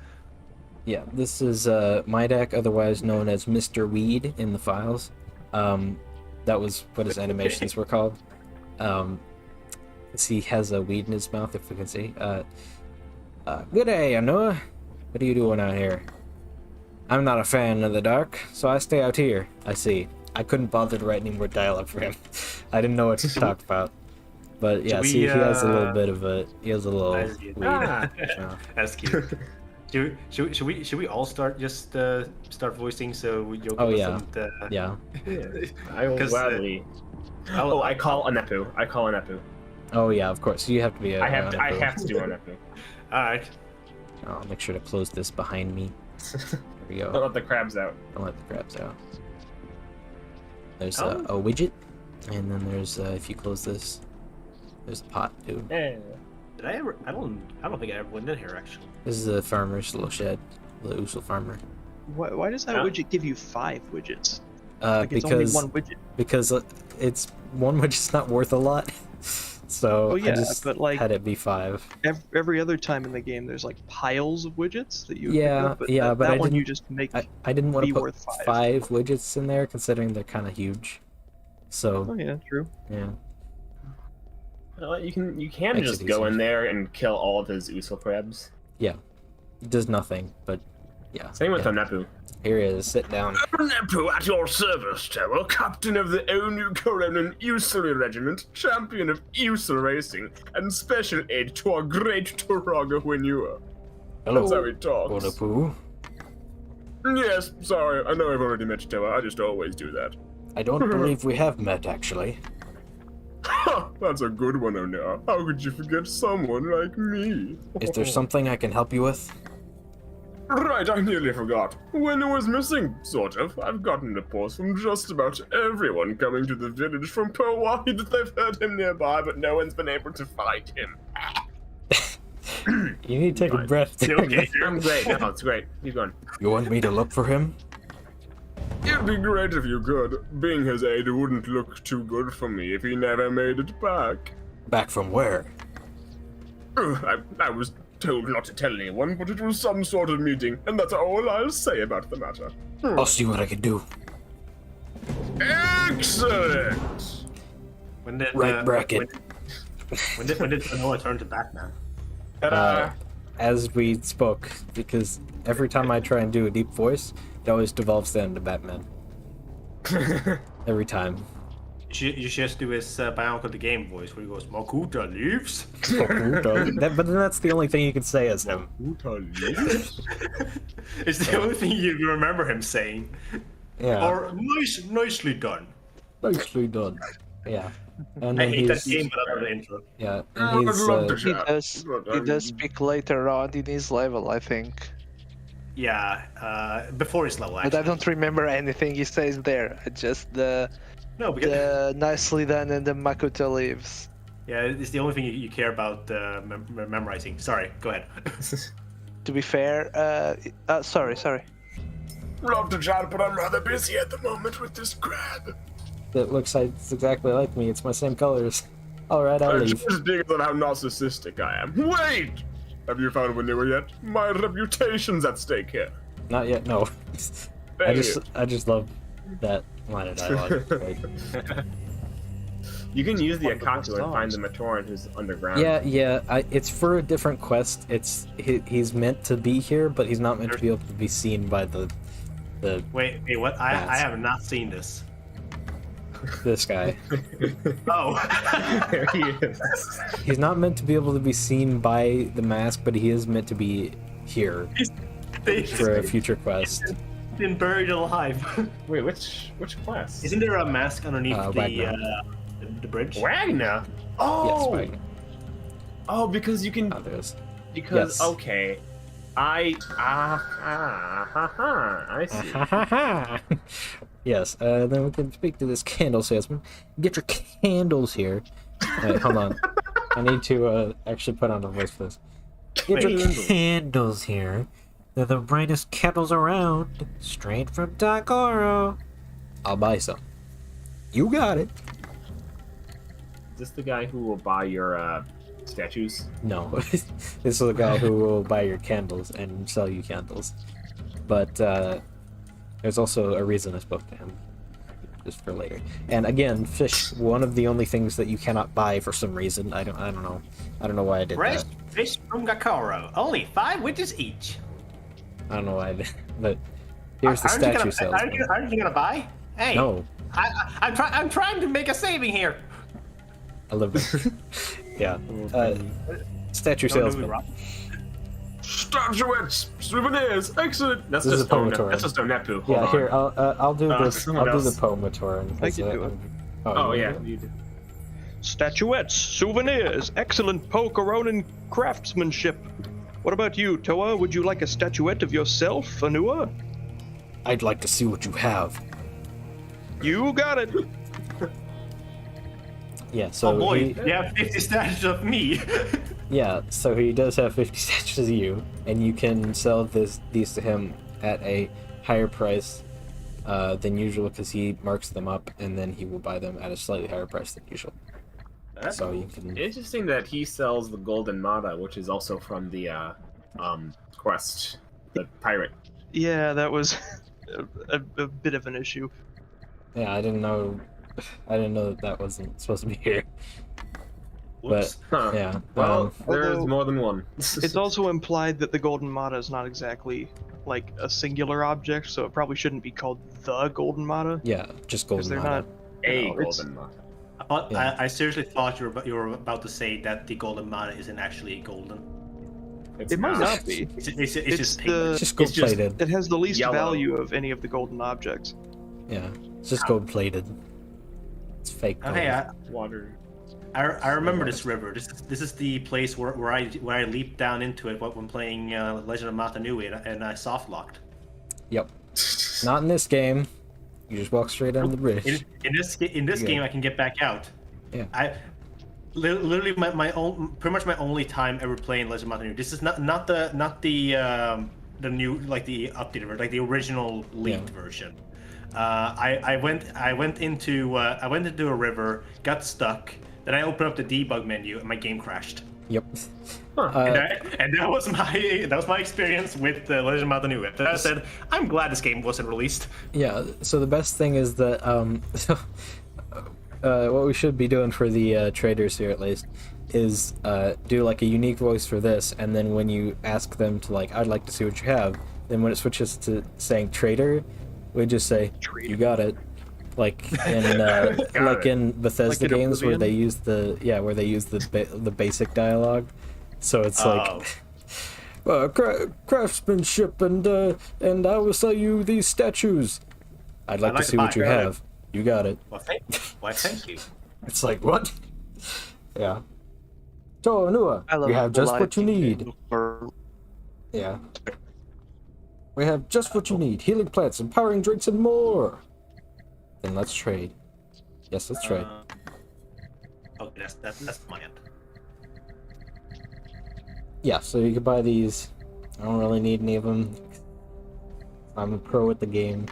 yeah. This is my deck, otherwise known as Mr. Weed in the files. That was what his animations were called. He has a weed in his mouth, if we can see. Good day, Anoa. What are you doing out here? I'm not a fan of the dark, so I stay out here. I see. I couldn't bother to write any more dialogue for him. I didn't know what to talk about. But yeah, we, see, he has a little bit of a... He has a little As you- weed. Ah. mouth. That's cute. Should we all start start voicing so Yoko Oh, yeah. doesn't? Yeah. I will 'Cause, gladly. I'll- I call Anepu. I call Anepu. Oh yeah, of course. You have to be a... I have to do Anepu. All right. I'll make sure to close this behind me. There we Don't go. let the crabs out. Don't let the crabs out. There's Oh. a widget, and then there's if you close this, there's a pot too. Yeah. Did I ever? I don't think I ever went in here actually. This is the farmer's little shed, the Usul farmer. Why does that Yeah. widget give you 5 widgets? Like it's only Because one widget. because it's one widget's not worth a lot, so Oh, yeah, I just but, like, had it be 5. Every other time in the game, there's like piles of widgets that you would Yeah, pick up, but yeah, that, but that I one you didn't- just make. I didn't want be to put worth 5. 5 widgets in there, considering they're kind of huge. So Oh yeah, true. yeah, You can Makes just it go easier. in there and kill all of his Usul crabs. it does nothing, but yeah. Same with yeah. Onepu. Here he is. Sit down. Onepu at your service, Tower, captain of the Onu Koronan Usul Regiment, champion of Usul racing, and special aid to our great Turaga Winua. That's how he talks. Odapu. Yes, sorry, I know I've already met Tower, I just always do that. I don't believe we have met, actually. Ha! That's a good one, Ona. How could you forget someone like me? Is there something I can help you with? Right, I nearly forgot. Winnie was missing, sort of. I've gotten reports from just about everyone coming to the village from Powai that they've heard him nearby, but no one's been able to find him. You need to take a Fine. breath. Okay, I'm great. No, it's great. Keep going. You want me to look for him? It'd be great if you could. Being his aide wouldn't look too good for me if he never made it back. Back from where? I was told not to tell anyone, but it was some sort of meeting, and that's all I'll say about the matter. I'll see what I can do. Excellent! When did Right bracket. When did Kanohi turn to Batman? As we spoke, because every time I try and do a deep voice, it always devolves down to Batman. Every time. You should just do his Bionicle the Game voice where he goes, Makuta leaves. But then that's the only thing you can say as him. It's the only thing you remember him saying. Yeah. Or nicely done. Nicely done. Yeah. And I then hate that he's game, but I love the intro. yeah, I and would he's love to He chat, does. but He I'm- does speak later on in his level, I think. Yeah, before his level, But actually. I don't remember anything he says there. Just the No, because nicely done and the Makuta leaves. yeah, it's the only thing you care about memorizing. Sorry, go ahead. To be fair, sorry. Love to chat, but I'm rather busy at the moment with this crab. that looks like it's exactly like me. It's my same colors. Alright, I'll leave. Just because of how narcissistic I am. Wait! Have you found Winnie yet? My reputation's at stake here. Not yet, no. I just love that line of dialogue. Like, You can use the one of the best Akaku and find songs. the Matoran who's underground. yeah. It's for a different quest. He's meant to be here, but he's not meant to be able to be seen by the Wait, what? I Yes. have not seen this. this guy. Oh. There he is. He's not meant to be able to be seen by the mask, but he is meant to be here He's for a future quest. been buried alive. Wait, which class? Isn't there a mask underneath Wagner. the bridge? Wagner? Yes, Oh! Wagner. Oh, because you can... Oh, there is. Because, Yes. okay. I see. Yes, then we can speak to this candle salesman. Get your candles here. Wait, hold on. I need to actually put on a voice for this. Get your Candles. candles here. They're the brightest candles around. Straight from Takoro. I'll buy some. You got it. Is this the guy who will buy your statues? No, this is the guy who will buy your candles and sell you candles. But there's also a reason I spoke to him, just for later. And again, fish, one of the only things that you cannot buy for some reason. I don't know. I don't know why I did Fresh that. fish from Gakoro. Only 5 witches each. I don't know why I did. But here's the statue salesman. Aren't you gonna buy? Hey. No, I'm trying to make a saving here. I live there. Yeah. Statue Don't do me salesman. wrong. Statuettes, souvenirs, excellent. That's This is just a Pomatoran. That's just Onepu. Hold Yeah, on. here I'll do this. someone I'll do the else. Pomatoran. I can do it. Oh you yeah. do it? You do. Statuettes, souvenirs, excellent Pokeronin craftsmanship. What about you, Toa? Would you like a statuette of yourself, Anua? I'd like to see what you have. You got it. Yeah, so Oh boy, he, you have 50 statues of me. yeah, so he does have 50 statues of you, and you can sell these to him at a higher price than usual because he marks them up, and then he will buy them at a slightly higher price than usual. That's So you can. Interesting that he sells the golden mata, which is also from the quest, the pirate. Yeah, that was a bit of an issue. Yeah, I didn't know. I didn't know that wasn't supposed to be here. Whoops. But Huh. yeah, Well, there's Although- more than one. It's also implied that the golden mata is not exactly like a singular object, so it probably shouldn't be called the golden mata. yeah, just Because golden they're mata. not. a No, it's- golden mata. Yeah. I seriously thought you were about to say that the golden mata isn't actually golden. It's It might not be. It's It's just the- pigment. It's just gold It's just- plated. It has the least Yellow. value of any of the golden objects. Yeah, it's just gold plated. It's fake gold. Okay, Water. I remember this river. This is the place where I leaped down into it when playing Legend of Mata Nui, and I soft locked. Yep. Not in this game. You just walk straight under the bridge. In this Yeah. game, I can get back out. Yeah. Literally pretty much my only time ever playing Legend of Mata Nui. This is not the new, like the updated version, like the original leaked version. I went into a river, got stuck. Then I opened up the debug menu and my game crashed. Yep. Huh. And that was my experience with Legend of Mata Nui. That said, I'm glad this game wasn't released. Yeah, so the best thing is that what we should be doing for the traders here at least is do like a unique voice for this, and then when you ask them to like, I'd like to see what you have, then when it switches to saying trader, we just say, Trader. you got it. Like in like in Bethesda Like in games where Oblivion? they use the basic dialogue, so it's Oh. like craftsmanship and I will sell you these statues. I'd like like to to see what buy. you have. You got it. Well, thank you. It's like what? Yeah. So Nua, I love you have just life what you need. for- Yeah. We have just what you need. Healing plants, empowering drinks, and more. Then let's trade. Yes, let's trade. Okay, that's my end. Yeah, so you can buy these. I don't really need any of them. I'm a pro at the game,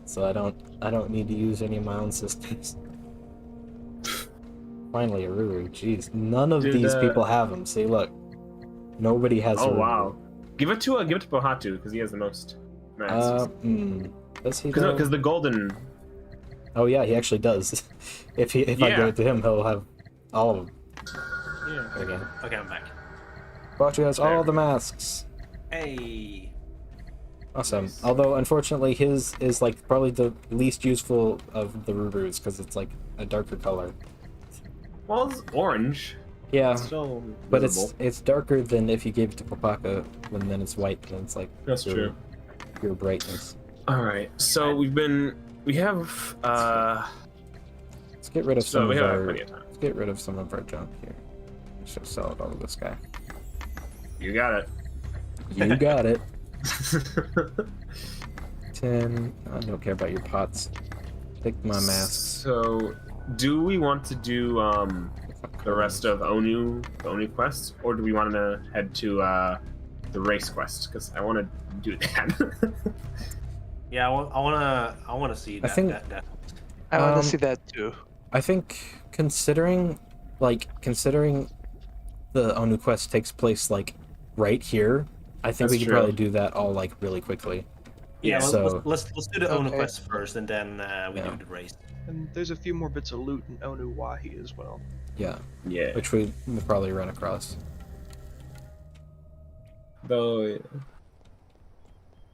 so I don't need to use any of my own systems. Finally, a Ruru. Jeez, none of Dude, these people have them. See, look, nobody has. Oh a Ruru. wow. Give it to Pohatu because he has the most. Does he? though? Because the golden. Oh yeah, he actually does. if I Yeah. give it to him, he'll have all of them. Yeah. Again. Okay, I'm back. Bachi has There. all the masks. Hey. Awesome. Nice. Although unfortunately his is like probably the least useful of the Rurus because it's like a darker color. Well, it's orange. Yeah, It's still but visible. it's darker than if you gave it to Kopaka, when then it's white and it's like That's pure, true. pure brightness. All right. So we have Let's get rid of so some we of have our plenty of time. let's get rid of some of our junk here. Let's just sell it all to this guy. You got it. You got it. 10. I don't care about your pots. Take my masks. So, do we want to do the rest of the Onu quest, or do we want to head to the race quest? Because I want to do that. Yeah, I wanna see that. think- that. I want Um, to see that too. I think considering the Onu quest takes place like right here, I think That's we could true. probably do that all like really quickly. Yeah, so- let's do the Onu Okay. quest first, and then we Yeah. do the race. And there's a few more bits of loot in Onu Wahi as well. Yeah, Yeah. which we will probably run across. Though, yeah.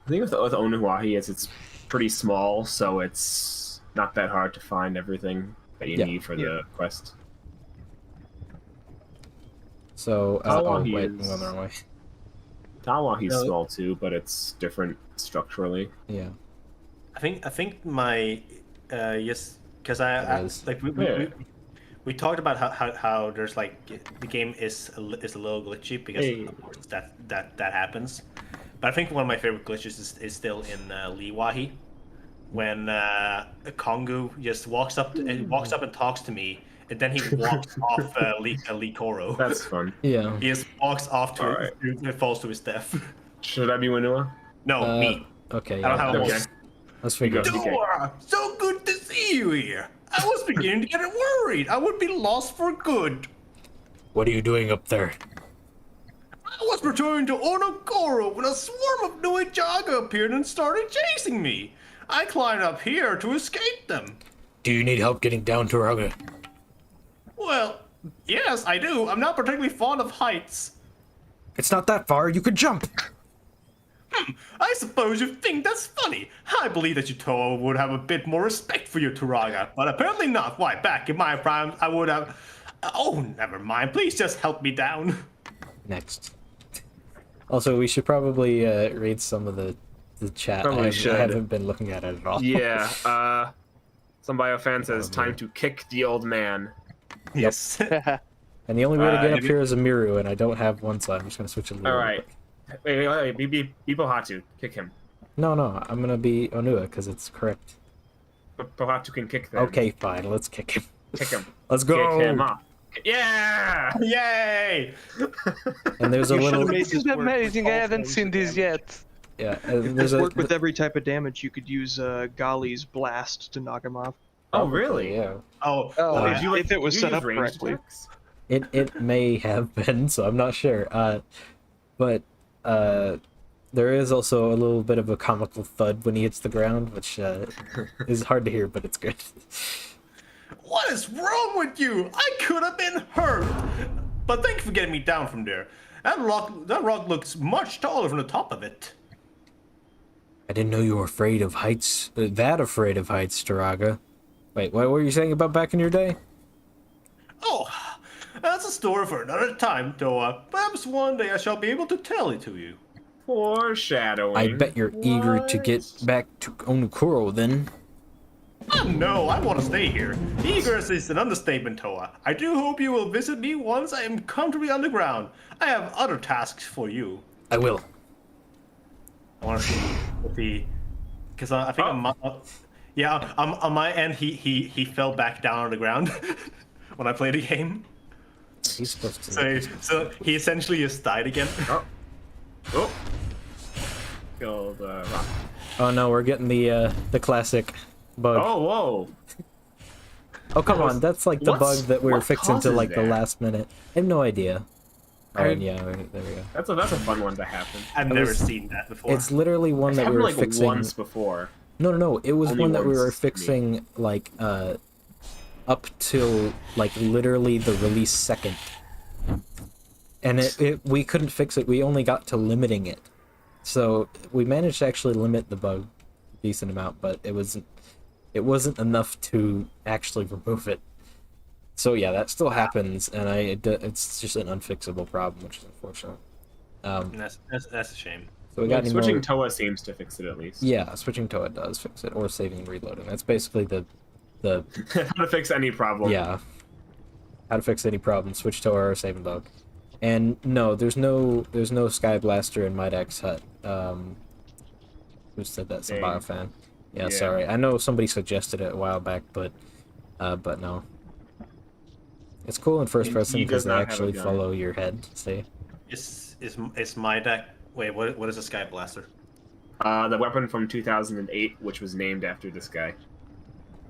I think with Onuwahi is it's pretty small, so it's not that hard to find everything that you Yeah. need for the quest. So, Tawahi wait, I'm is- going the wrong way. Tawahi's No. small too, but it's different structurally. Yeah, I think my yes, because It is. like we talked about how there's like the game is is a little glitchy because Hey. of course that happens. But I think one of my favorite glitches is still in Liwahi, when Kongu just walks up and talks to me, and then he walks off Likoro. That's fun. Yeah. He just walks off to Alright. it falls to his death. Should I be Winua? No, me. Okay. I don't Yeah. have a Okay. voice. Let's figure it You out. go. Dora, so good to see you here. I was beginning to get worried. I would be lost for good. What are you doing up there? I was returning to Onogoro when a swarm of Nuijaga appeared and started chasing me. I climbed up here to escape them. Do you need help getting down to Raga? Well, yes, I do. I'm not particularly fond of heights. It's not that far. You could jump. I suppose you think that's funny. I believe that Yutoa would have a bit more respect for you, Turaga, but apparently not. Why, back in my prime, I would have... Oh, never mind. Please just help me down. Next. Also, we should probably read some of the chat. Probably should. I haven't been looking at it at all. Yeah. Some bio fan says, Oh, "Time man. to kick the old man." Yes. And the only way to get up maybe- here is a Miru, and I don't have one, so I'm just gonna switch a little. All right. Wait. Be Pohatu. Kick him. No, I'm gonna be Onua because it's correct. Pohatu can kick them. Okay, fine. Let's kick him. Kick him. Let's go. Kick him off. Yeah. Yay! And there's a You should've little. made This is work with amazing. I all haven't forms seen of this damage. yet. Yeah, there's a. Work with every type of damage. You could use Gali's blast to knock him off. Oh, really? Yeah. Oh, Oh, oh, Did you, if it was did you set use up ranged correctly. attacks? It may have been, so I'm not sure. But there is also a little bit of a comical thud when he hits the ground, which is hard to hear, but it's good. what is wrong with you? I could have been hurt. But thank you for getting me down from there. That rock looks much taller from the top of it. I didn't know you were afraid of heights. That afraid of heights, Taraga. Wait, what were you saying about back in your day? Oh, that's a story for another time, Toa. Perhaps one day I shall be able to tell it to you. Foreshadowing. I bet you're eager to get back to Onukuro then. Oh, no, I want to stay here. Eager is an understatement, Toa. I do hope you will visit me once I am comfortably underground. I have other tasks for you. I will. I want to see if he, because I think on my end he fell back down on the ground when I played the game. He's supposed to. So he essentially just died again. Oh. Killed rock. Oh no, we're getting the classic bug. Oh, whoa. Oh come on, that's like the bug What's- that we were what fixing to causes like the that? last minute. I have no idea. Oh, I- and yeah, there we go. That's a fun one to happen. I've It never was- seen that before. It's literally one It's that we happened were like fixing. once before. No, it was Only one that we once were to me. fixing like up till like literally the release second. And we couldn't fix it. We only got to limiting it. So we managed to actually limit the bug a decent amount, but it wasn't enough to actually remove it. So yeah, that still happens, and it's just an unfixable problem, which is unfortunate. And that's a shame. So we got any Switching more... Toa seems to fix it at least. Yeah, switching to it does fix it, or saving and reloading. That's basically the How to fix any problem. yeah. How to fix any problem, switch to or save and bug. And no, there's no Sky Blaster in Midax Hut. Who said that? Some Dang. biofan. Yeah, Yeah. sorry. I know somebody suggested it a while back, but no. It's cool in first He person does because they not have a actually gun. follow your head. See? Is my deck? Wait, what is a Sky Blaster? The weapon from 2008, which was named after this guy.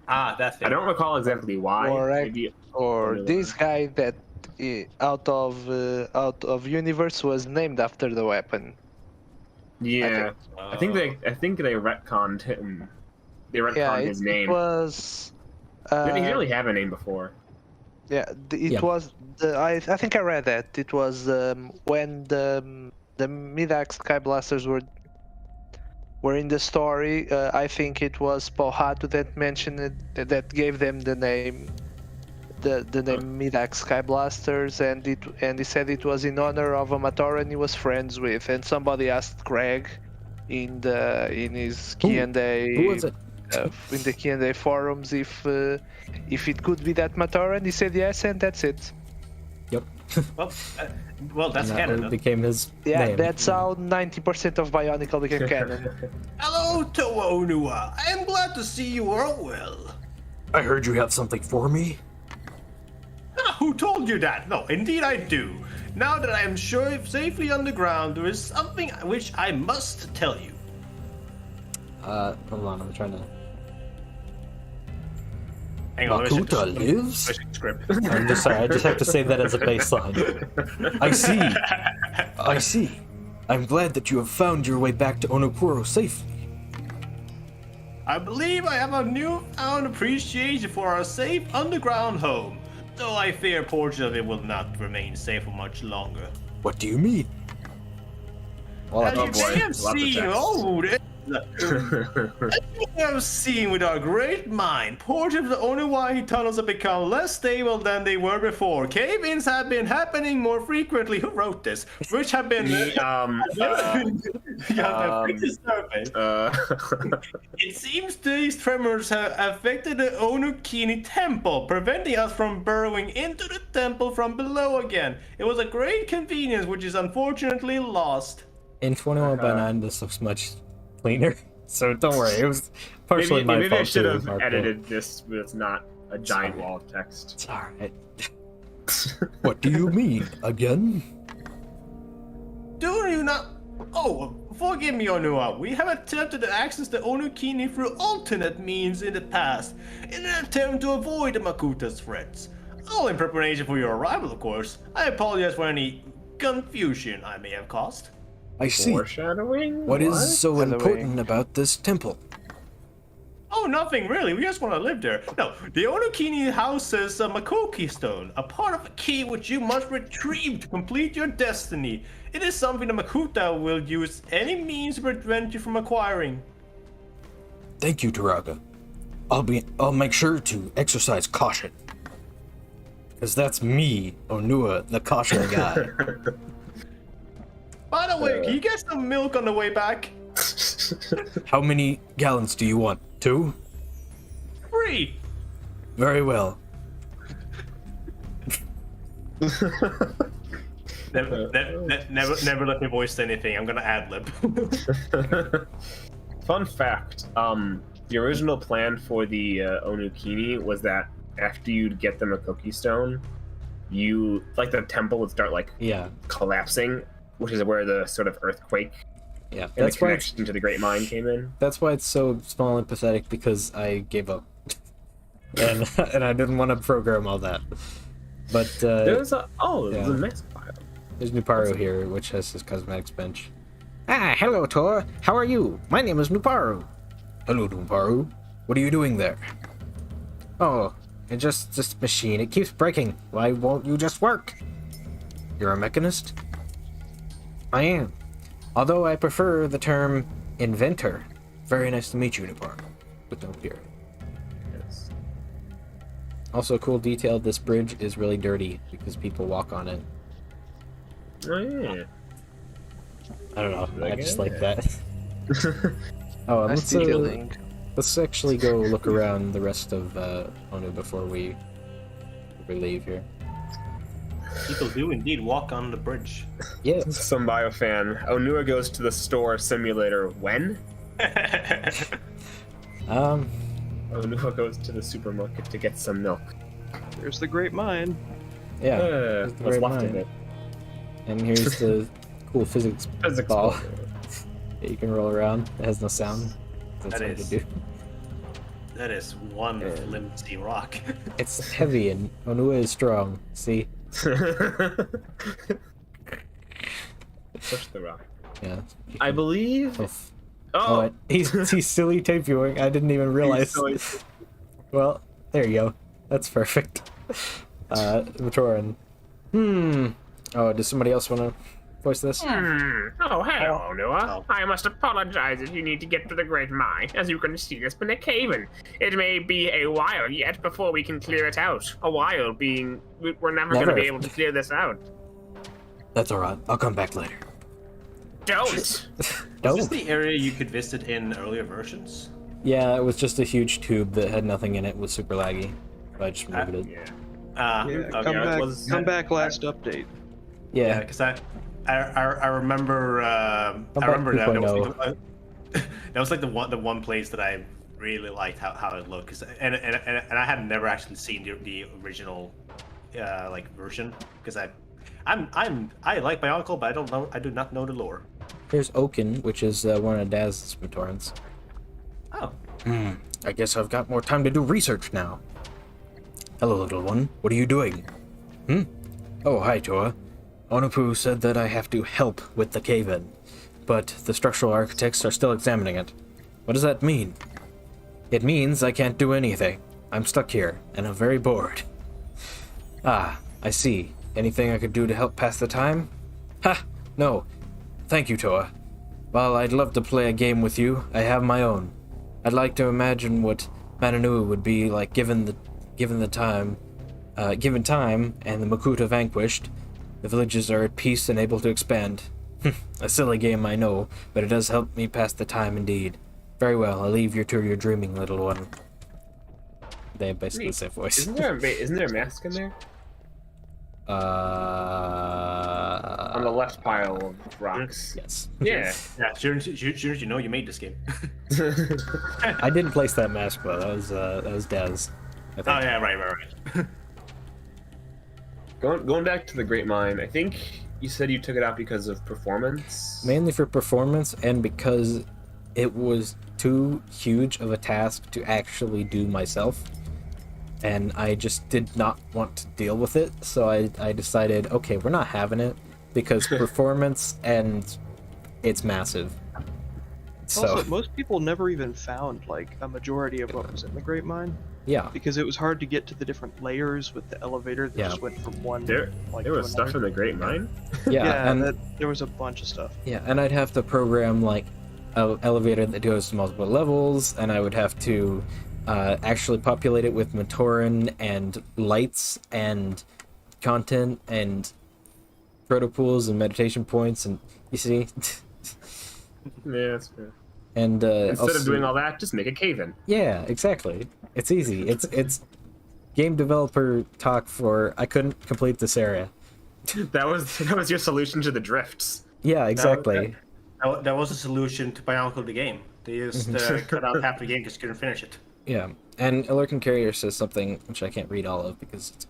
Ah, that thing. I don't recall exactly why. Correct. Maybe Or Vanilla. this guy that out of universe was named after the weapon. yeah. I think they retconned him. They retconned Yeah, his it name. was. He didn't really have a name before. Yeah, it Yeah. was. I think I read that it was when the Midax Sky Blasters were in the story. I think it was Pohatu that mentioned it, that gave them the name, the name Midax Sky Blasters, and he said it was in honor of a Matoran he was friends with, and somebody asked Greg in his Q&A. Who was it? in the Q&A forums if it could be that Matoran. He said yes, and that's it. Yep. Well, that's And that canon. became his Yeah, name. that's how 90% of Bionicle became canon. Hello, Toa Onua. I am glad to see you are well. I heard you have something for me. Who told you that? No, indeed I do. Now that I am sure safely underground, there is something which I must tell you. Hold on, I'm trying to... Hang on, Makuta lives? Script. I'm just sorry, I just have to say that as a baseline. I see. I'm glad that you have found your way back to Onokuro safely. I believe I have a newfound appreciation for our safe underground home, though I fear a portion of it will not remain safe for much longer. What do you mean? Well, As you may have Lots of seen, text. as you may have seen with our great mind, portions of the Onuwahi tunnels have become less stable than they were before. Cave-ins have been happening more frequently. Who wrote this? Which have been It seems these tremors have affected the Onukini temple, preventing us from burrowing into the temple from below again. It was a great convenience which is unfortunately lost. In 21 by 9, this looks much cleaner. So don't worry, it was partially my maybe fault I should too, have Marco. edited this with not a giant Sorry. wall of text. It's alright. What do you mean, again? Do you not? Oh, forgive me, Onua. We have attempted to access the Onukini through alternate means in the past, in an attempt to avoid the Makuta's threats. All in preparation for your arrival, of course. I apologize for any confusion I may have caused. I see. Foreshadowing? What is so By the way- important about this temple? Oh, nothing really. We just want to live there. No, the Onukini houses a Makoki stone, a part of a key which you must retrieve to complete your destiny. It is something the Makuta will use any means to prevent you from acquiring. Thank you, Taraga. I'll make sure to exercise caution. Because that's me, Onua, the caution guy. By the way, can you get some milk on the way back? How many gallons do you want? 2? 3. Very well. Never let me voice anything. I'm gonna ad lib. Fun fact, the original plan for the Onukini was that after you'd get the Makoki stone, the temple would start Yeah, collapsing, which is where the sort of earthquake yeah. and That's the why it's, connection to the Great Mine came in. that's why it's so small and pathetic, because I gave up. And I didn't want to program all that. But There's a yeah. next file. there's Nuparu here, which has his cosmetics bench. Ah, hello, Tor. How are you? My name is Nuparu. Hello, Nuparu. What are you doing there? Oh, it's just this machine. It keeps breaking. Why won't you just work? You're a mechanist? I am. Although I prefer the term inventor. Very nice to meet you, Nuparu. But don't fear. Yes. Also, cool detail, this bridge is really dirty because people walk on it. Oh yeah. I don't know. I just like Yeah. that. Oh, and Nice let's detailing. let's actually go look around the rest of Onu before we leave here. People do indeed walk on the bridge. Yes. Some bio fan. Onua goes to the store simulator when? Onua goes to the supermarket to get some milk. There's the Great Mine. Yeah. here's the What's Great left of Mine. it? And here's the cool physics Physics ball ball. that you can roll around. It has no sound. That's That hard is- to do. That is one flimsy rock. It's heavy and Onua is strong. See? Push the rock. Yeah. I believe. Oof. Oh, Oh, he's silly tape viewing. I didn't even realize. silly. Well, there you go. That's perfect. Matoran. Oh, does somebody else want to voice this? Oh, hello, Onua. Oh. I must apologize if you need to get to the Great Mine. As you can see, there's been a cave-in. It may be a while yet before we can clear it out. A while being, we're never going to Never. be able to clear this out. That's alright. I'll come back later. Don't! Is this Don't. the area you could visit in earlier versions? Yeah, it was just a huge tube that had nothing in it. Was super laggy. So I just removed it. Yeah. Yeah, okay, come back last update. Yeah, Yeah. because I remember I back remember that 2.0. that was like the one place that I really liked how it looked. 'Cause- and I had never actually seen the original like version because I like Bionicle, but I do not know the lore. Here's Oaken, which is one of Daz's Matorans. Oh, I guess I've got more time to do research now. Hello, little one. What are you doing? Oh, hi, Toa. Onupu said that I have to help with the cave-in, but the structural architects are still examining it. What does that mean? It means I can't do anything. I'm stuck here, and I'm very bored. Ah, I see. Anything I could do to help pass the time? Ha! No. Thank you, Toa. While I'd love to play a game with you, I have my own. I'd like to imagine what Mananua would be like given time and the Makuta vanquished. The villages are at peace and able to expand. A silly game, I know, but it does help me pass the time indeed. Very well, I'll leave you to your dreaming, little one. They have basically the same voice. Isn't there a mask in there? On the left pile of rocks. Yes. Yeah. yeah. Shouldn't you know you made this game? I didn't place that mask, though. That was Daz. I think. Oh yeah, right. Going back to the Great Mine, I think you said you took it out because of performance. Mainly for performance and because it was too huge of a task to actually do myself. And I just did not want to deal with it, so I decided, okay, we're not having it, because performance and it's massive. So, Also, most people never even found like a majority of what was in the Great Mine yeah. because it was hard to get to the different layers with the elevator that Yeah. just went from one. There to was stuff another. in the Great Mine. Yeah, and there was a bunch of stuff. yeah, and I'd have to program like an elevator that goes to multiple levels, and I would have to actually populate it with Matoran and lights and content and protopools and meditation points, and you see. Yeah, that's fair. And Instead also, of doing all that, just make a cave-in. yeah, exactly. It's easy. It's game developer talk for I couldn't complete this area. That was your solution to the drifts. Yeah, exactly. That was a solution to Bionicle the game. They just cut out half the game because couldn't finish it. Yeah, and Lurking Carrier says something which I can't read all of because it's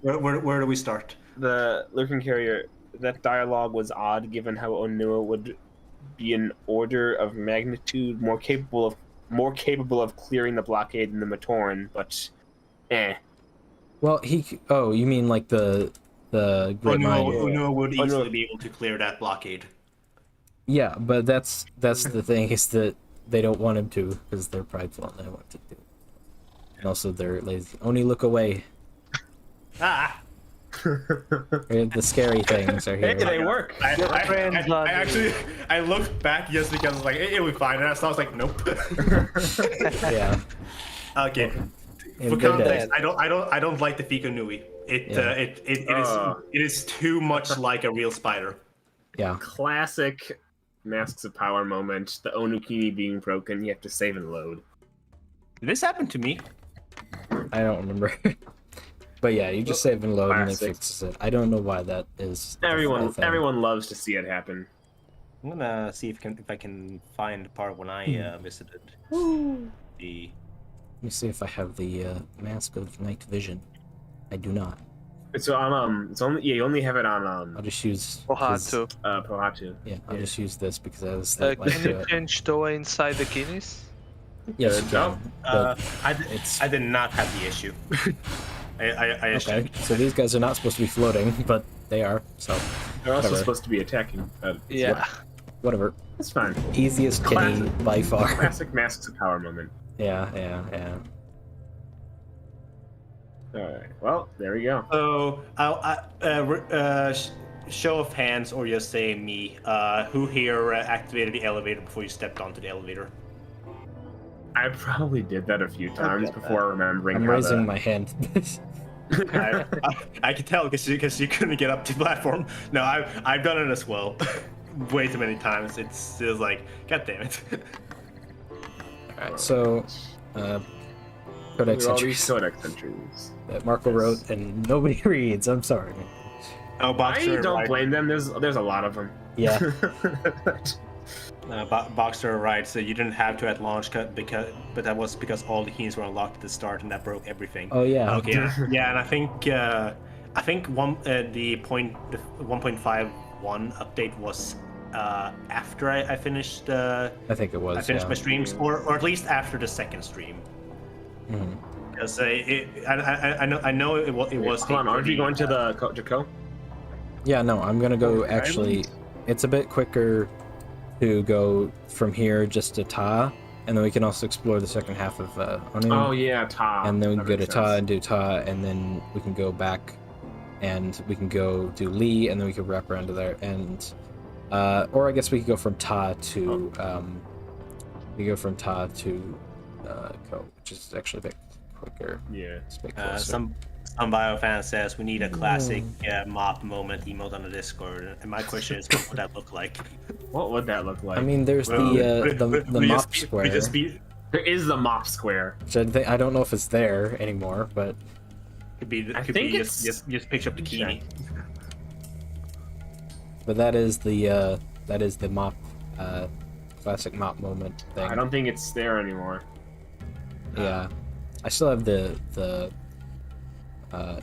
Where do we start? The Lurking Carrier, that dialogue was odd given how Onua would be an order of magnitude more capable of clearing the blockade than the Matoran, but Well, oh, you mean like the Great Mine? Onua would easily be able to clear that blockade. Yeah, but that's the thing is that they don't want him to because they're prideful and they want to do. And also they're lazy. Only look away. Ah! The scary things are here. Hey, they work. I looked back just because I was like, it was fine, and I was like, nope. Yeah. Okay. And For they're context, dead. I don't like the Fika Nui. It is too much like a real spider. Yeah. Classic Masks of Power moment. The Onukini being broken, you have to save and load. Did this happen to me? I don't remember. But yeah, you just save and load and it Classic. fixes it. I don't know why that is. a thing. Everyone loves to see it happen. I'm gonna see if I can find the part when I visited the. Let me see if I have the Mask of Night Vision. I do not. It's on you only have it on I'll just use Ohatu. Pohatu. Yeah, I'll just use this because I was Can like you change Toa inside the Guinness? yes, you no. can. But I did not have the issue. I okay, so these guys are not supposed to be floating, but they are. So They're also Whatever. supposed to be attacking. Yeah. whatever. It's fine. Easiest kitty Classic. by far. Classic Masks of Power moment. Yeah. Alright, well, there we go. So, show of hands, or just say me. Who here activated the elevator before you stepped onto the elevator? I probably did that a few times before remembering I'm how raising my hand. I can tell because you couldn't get up to the platform. No, I've done it as well, way too many times. It's like, god damn it. Alright, so Codex All these entries codex entries. that Marco wrote and nobody reads. I'm sorry. Oh, I Boxer, don't right. blame them. There's a lot of them. Yeah. Boxer writes, so you didn't have to at launch cut but that was because all the keys were unlocked at the start and that broke everything. Oh yeah. Okay. Yeah, and I think the 1.51 update was after I finished. I think it was. I finished yeah. my streams, or at least after the second stream. Mhm. Because I know it was. Hold on, aren't you going to the Jaco? Yeah, no, I'm gonna go actually. It's a bit quicker to go from here just to Ta, and then we can also explore the second half of Onu. Oh yeah, Ta. And then we That can go to makes Ta sense. and do Ta, and then we can go back, and we can go do Lee, and then we can wrap around to there, and or I guess we could go from Ta to we go from Ta to Ko, which is actually a bit quicker. Yeah. It's a bit closer. Some biofan says we need a classic mop moment emote on the Discord, and my question is, what would that look like? What would that look like? I mean, there's the mop square. there is the mop square. Which I don't know if it's there anymore, but Could be I think it's just pick up the key. that is the mop classic mop moment thing. I don't think it's there anymore. Yeah, I still have the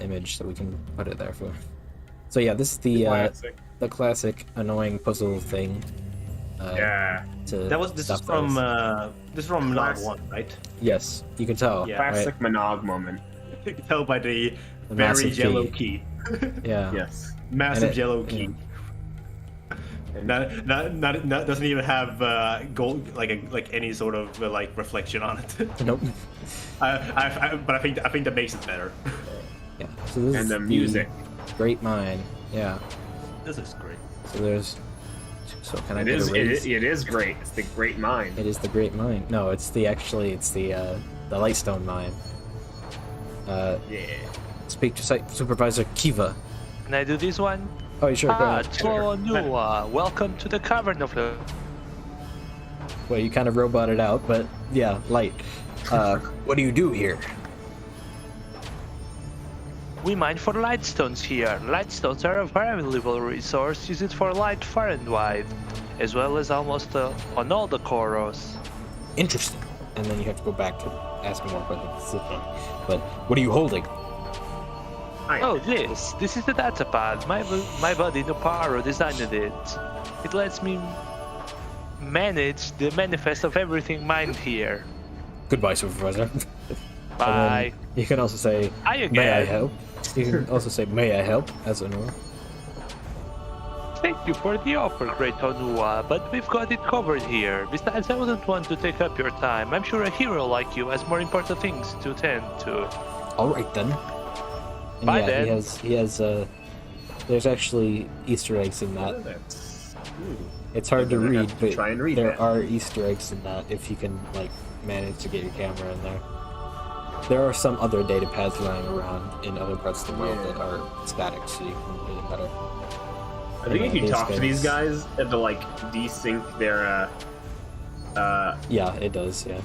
image, so we can put it there for. So yeah, this is the classic annoying puzzle thing. Yeah. To This is stop from those. Nod Classic. 1, right? Yes, you can tell. Yeah. Classic Right? Minogue moment. You can tell by the The very massive yellow key. key. Yeah. Yes. Massive And it- yellow key. Not doesn't even have gold like any sort of like reflection on it. Nope. But I think that makes it better. Yeah. So this And is the music. Great Mine. Yeah. This is great. So there's. So can I It get is, a it raise? is. It is great. It's the great mind. It is the Great Mine. No, it's the Lightstone Mine. Yeah. Speak to Site Supervisor Kiva. Can I do this one? Oh, sure. Go Ah, ahead. Tonua, welcome to the Cavern of the... Well, you kind of roboted out, but yeah, Light. What do you do here? We mine for lightstones here. Lightstones are a valuable resource used for light far and wide, as well as almost on all the Koros. Interesting. And then you have to go back to asking more questions. But what are you holding? Oh, this is the datapad. My buddy Noparo designed it. It lets me manage the manifest of everything mined here. Goodbye, Supervisor. Bye. You can also say, Hi may I again. help? You can also say, may I help? As a no. Thank you for the offer, Great Tonua, but we've got it covered here. Besides, I wouldn't want to take up your time. I'm sure a hero like you has more important things to tend to. All right then. And Bye, yeah, then. He has. There's actually Easter eggs in that. It's hard to I'm gonna read, have to but try and read there that. are Easter eggs in that if you can like manage to get your camera in there. There are some other data pads lying around in other parts of the world that are static, so you can read it better. I think if you These talk to these guys- guys, to like desync their Yeah, it does. Yeah.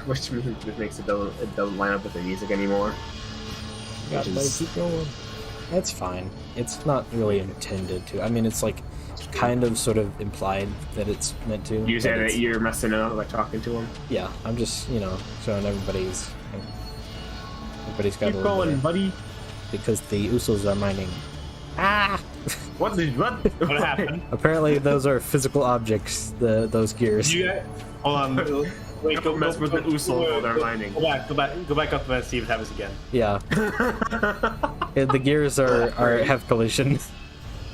which makes it don't line up with the music anymore. Gotta let it keep going. That's fine. It's not really intended to. I mean, it's like kind of sort of implied that it's meant to. You but said it's- that you're messing up by talking to them. Yeah, I'm just showing everybody's got Keep a little going, bit buddy. because the Usos are mining. What? What happened? Apparently, those are physical objects. Those gears. Hold on. Wait, Don't mess with the Usul while they're mining. Go back up and see if it happens again. Yeah. Yeah, the gears have collision.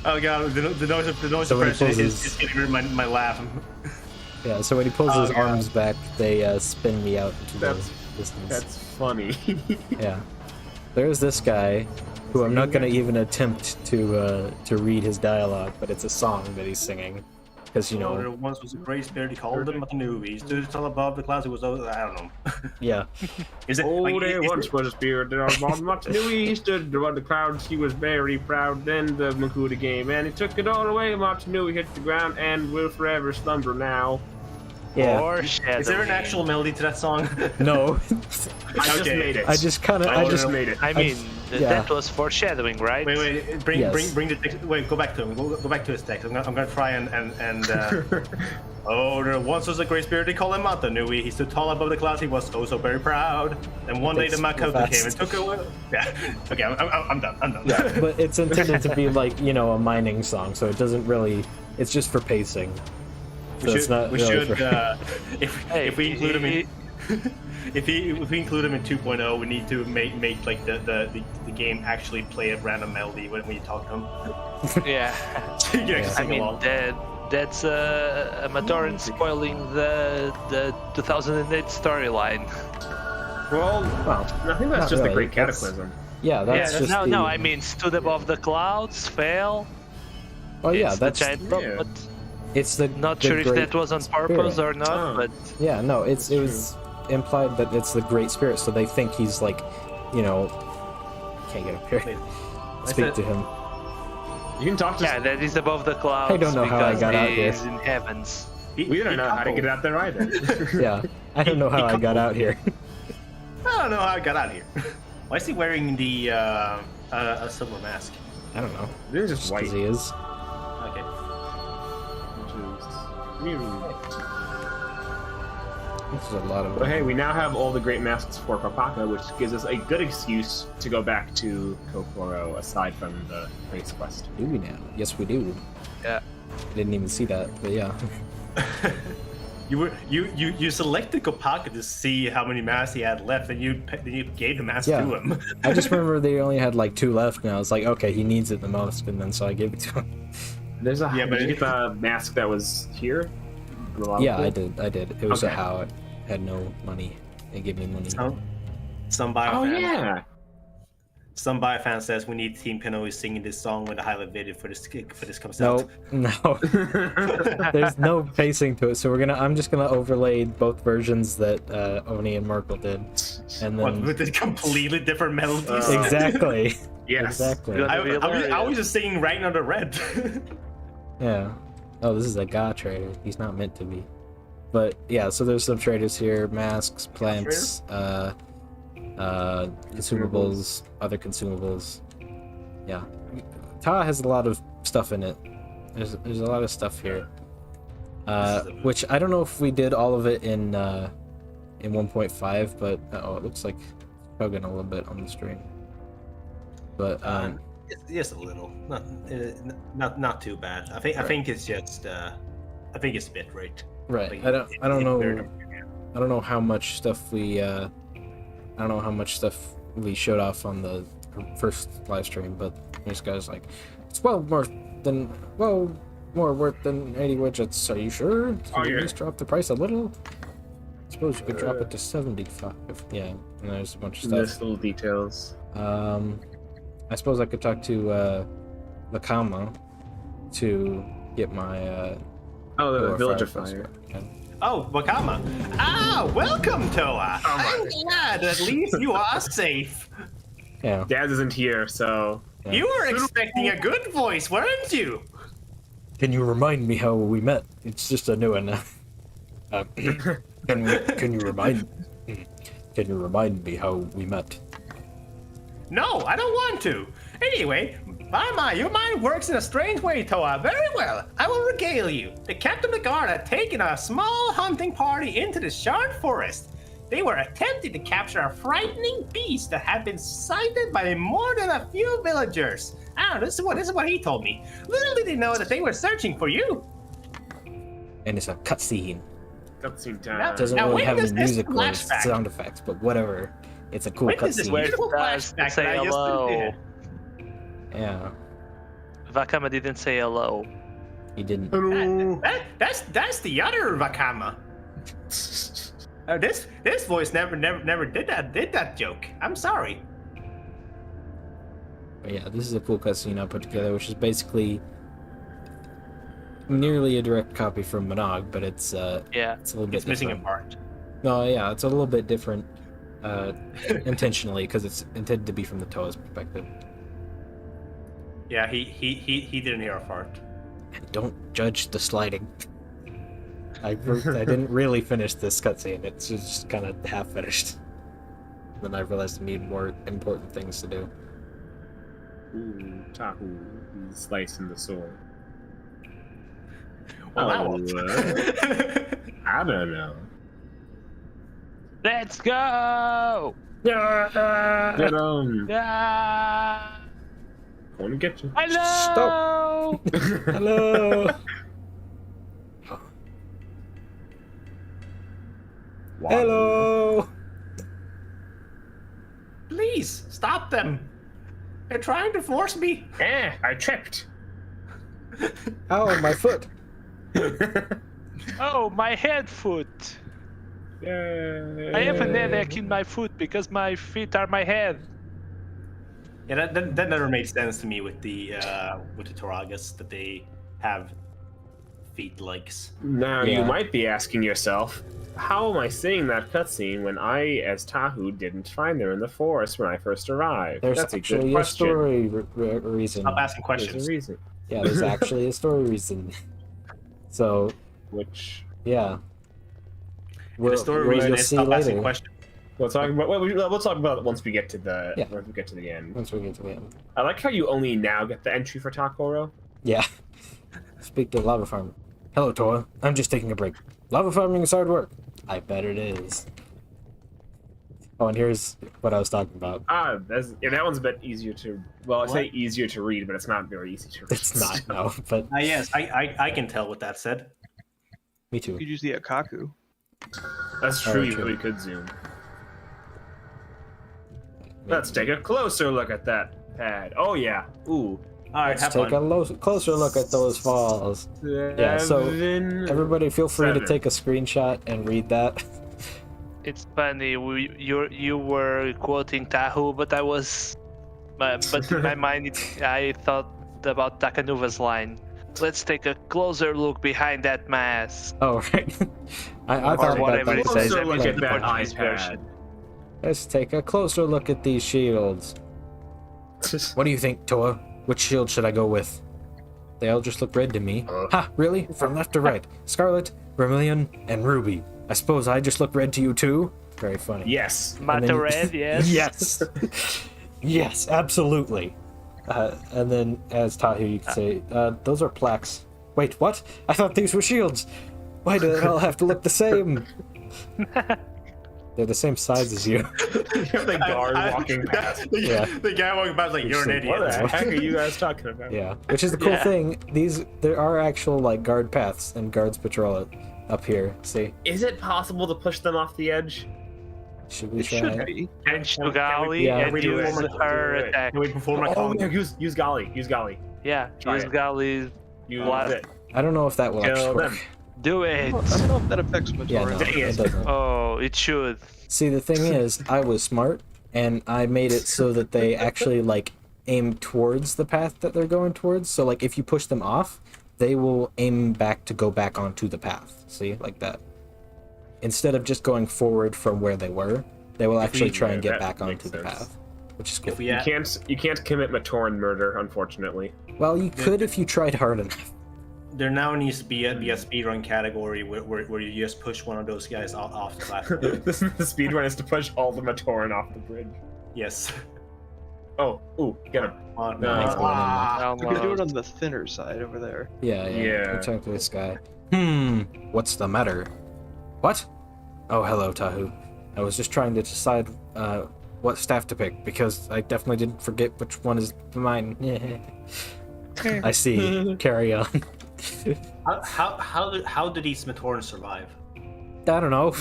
Oh god, the noise So when he suppression pulls is his- getting rid of my laugh. Yeah. So when he pulls Oh, his God. arms back, they spin me out into That's- the distance. That's funny. Yeah. There's this guy, who I'm not gonna even attempt to read his dialogue, but it's a song that he's singing, because There once was a great spirit, he called them Kanohi. Stood tall above the clouds, it was, I don't know. yeah. Is it Oh, like, there is once it- was a spirit that was born much knew he stood above the clouds. He was very proud. Then the Makuta came and he took it all away. Much knew he hit the ground and will forever slumber now. Yeah. Foreshadowing. Is there an actual melody to that song? No. I just Okay. made it. I just kind of. I I just just. made it. I mean, yeah. that was foreshadowing, right? Wait, bring Yes. the text. Wait, go back to him. Go back to his text. I'm gonna try and oh, there once was a great spirit. They call him Matanui. He stood tall above the clouds. He was oh so very proud. And one day the Thanks, Makoto fast. came and took away. Yeah. Okay, I'm done. I'm done. Yeah, but it's intended to be like a mining song, so it doesn't really. It's just for pacing. So it's not we really should for- if we include him in if we include him in 2.0, we need to make like the game actually play a random melody when we talk to him. Yeah. So you can actually I sing mean, along. that's a Matoran spoiling the 2008 storyline. Well, Well, I think that's not just the really. Great That's- Cataclysm. yeah, that's Yeah, just no, the, no, I mean, stood above the clouds, fell. Oh yeah, it's that's the giant rock, yeah. but it's the. not the sure if great that was on purpose spirit. or not. Oh. But Yeah, no, it was implied that it's the great spirit, so they think he's like, can't get up here. Wait, Speak to him. You can talk to. yeah, that is above the clouds. I don't know how I because got out here. he's in heavens. We don't know how to get out there either. Yeah, I don't know how I got out here. I don't know how I got out of here. Why is he wearing the a silver mask? I don't know. They're just Just white. because he is. Okay. This is a lot of. But hey, we now have all the great masks for Kopaka, which gives us a good excuse to go back to Kokoro, aside from the race quest. Do we now? Yes, we do. Yeah. I didn't even see that, but yeah. You selected Kopaka to see how many masks he had left, and you gave the mask Yeah. to him. I just remember they only had like 2 left, and I was like, okay, he needs it the most, and then so I gave it to him. There's a Yeah, but did you get the mask that was here? On the lava Yeah, pool? I did. It was Okay. a how I had no money. They gave me money. Some bio Oh fan, yeah. some bio fan says we need Team Kanohi singing this song when the highlight video for this comes out. No, there's no pacing to it, so I'm just gonna overlay both versions that Oni and Merkel did, and What, then with the completely different melodies. exactly, Yes. exactly, Yeah. I was just singing right under red. yeah. Oh, this is a Ga trader. He's not meant to be, but yeah. So there's some traders here: masks, plants, consumables, other consumables. Yeah, Ta has a lot of stuff in it. There's a lot of stuff here. Which I don't know if we did all of it in 1.5, but it looks like chugging a little bit on the stream. But Just a little, not too bad. I think it's just I think it's bit rate. right, I don't know how much stuff we showed off on the first live stream, but this guy's like, it's more worth than 80 widgets. Are you sure? Can Oh, you yeah. just drop the price a little? I suppose you could drop it to 75. Yeah, and there's a bunch of stuff. Just little details. I suppose I could talk to Lakama to get my Oh, the Toa villager Fire fire. Yeah. Oh, Wakama. welcome, Toa. I'm glad at least you are safe. Yeah. Daz isn't here, so Yeah. You were expecting a good voice, weren't you? Can you remind me how we met? It's just a new one. Can you remind me how we met? No, I don't want to. Anyway, your mind works in a strange way, Toa. Very well, I will regale you. The captain of the guard had taken a small hunting party into the Shard Forest. They were attempting to capture a frightening beast that had been sighted by more than a few villagers. This is what he told me. Little did they know that they were searching for you. And it's a cutscene. cutscene It time. doesn't Now, really when have any does this music or flashback- sound effects, but whatever. It's a cool When does this cutscene. beautiful Does flashback say that I just hello. did? Yeah, Vakama didn't say hello. he didn't. That's the other Vakama. This voice never did that joke. I'm sorry. But yeah, this is a cool cutscene I put together, which is basically nearly a direct copy from Monog, but it's Yeah. it's a little bit It's missing a different. part. No, yeah, it's a little bit different intentionally because it's intended to be from the Toa's perspective. Yeah, he didn't hear a fart. And don't judge the sliding. I didn't really finish this cutscene. It's just kind of half finished. Then I realized I need more important things to do. Ooh, Tahu, he's slicing the sword. Well, that Oh, worked. I don't know. Let's go! Get him. Ah! Gonna get you. Hello! Hello. Hello. Please stop them. They're trying to force me. I tripped. Ow, my foot. Oh, my head foot. Yay. I have an headache in my foot because my feet are my head. Yeah, that never made sense to me with the Toragas that they have feet legs. Now Yeah. you might be asking yourself, how am I seeing that cutscene when I, as Tahu, didn't find them in the forest when I first arrived? There's That's a good actually a question. story reason. Stop asking There's questions. a reason. Yeah, there's actually a story reason. So, Which yeah. The story reason you'll is see stop asking later. questions. we'll talk about. We'll talk about it once we get to the. Yeah. Once we get to the end. Once we get to the end. I like how you only now get the entry for Takoro. Yeah. Speak to Lava Farm. Hello, Tora. I'm just taking a break. Lava farming is hard work. I bet it is. Oh, and here's what I was talking about. That one's a bit easier to. Well, I say easier to read, but it's not very easy to read. It's not, no, but Yes, I can tell what that said. me You too. could use the Akaku. That's true. Very You true. really could zoom. Let's take a closer look at that pad. Oh yeah. Ooh. All right, Let's have take fun. a closer look at those falls. Yeah, so everybody feel free to Seven. take a screenshot and read that. It's funny. You were quoting Tahu, but I was, but in my mind I thought about Takanuva's line. Let's take a closer look behind that mask. Oh, right. I Or thought about whatever that. it the says. same Closer look thing. at that Portuguese iPad. version. Let's take a closer look at these shields. What do you think, Toa? Which shield should I go with? They all just look red to me. Ha, really? From left to right. Scarlet, Vermilion, and Ruby. I suppose I just look red to you too? Very funny. Yes. And then Mata you- red, yes. Yes. Yes, absolutely. And then, as Tahu, you could say, those are plaques. Wait, what? I thought these were shields. Why do they all have to look the same? They're the same size as you. You have the guard walking past. Yeah. The guy walking past like, you're an Just idiot. What the heck are you guys talking about? Yeah, which is the cool Yeah. thing. There are actual like guard paths and guards patrol it up here. See, Is it possible to push them off the edge? should we It try? should be. And Shugali Yeah. and We do use it. her Do it. attack. Can we perform a Oh, call? yeah, use Gali. Use Gali. Yeah, Try use it. Gali. Use What? it. I don't know if that will Kill actually work. them. Do it. I don't know if that affects Yeah, no, Matora. Dang it it. doesn't. Oh, it should. See, the thing is, I was smart, and I made it so that they actually like aim towards the path that they're going towards. So like, if you push them off, they will aim back to go back onto the path. See, like that. Instead of just going forward from where they were, they will actually try and get that back makes onto the sense. path, which is cool. If we You can't commit Matoran murder, unfortunately. Well, you could if you tried hard enough. There now needs to be a speedrun category where you just push one of those guys off the platform. The speedrun is to push all the Matoran off the bridge. Yes. Oh, ooh, get him. Nice. We could do it on the thinner side over there. Yeah. Yeah. We'll talk to this guy. What's the matter? What? Oh, hello, Tahu. I was just trying to decide what staff to pick because I definitely didn't forget which one is mine. I see. Carry on. How did these Matorans survive? I don't know.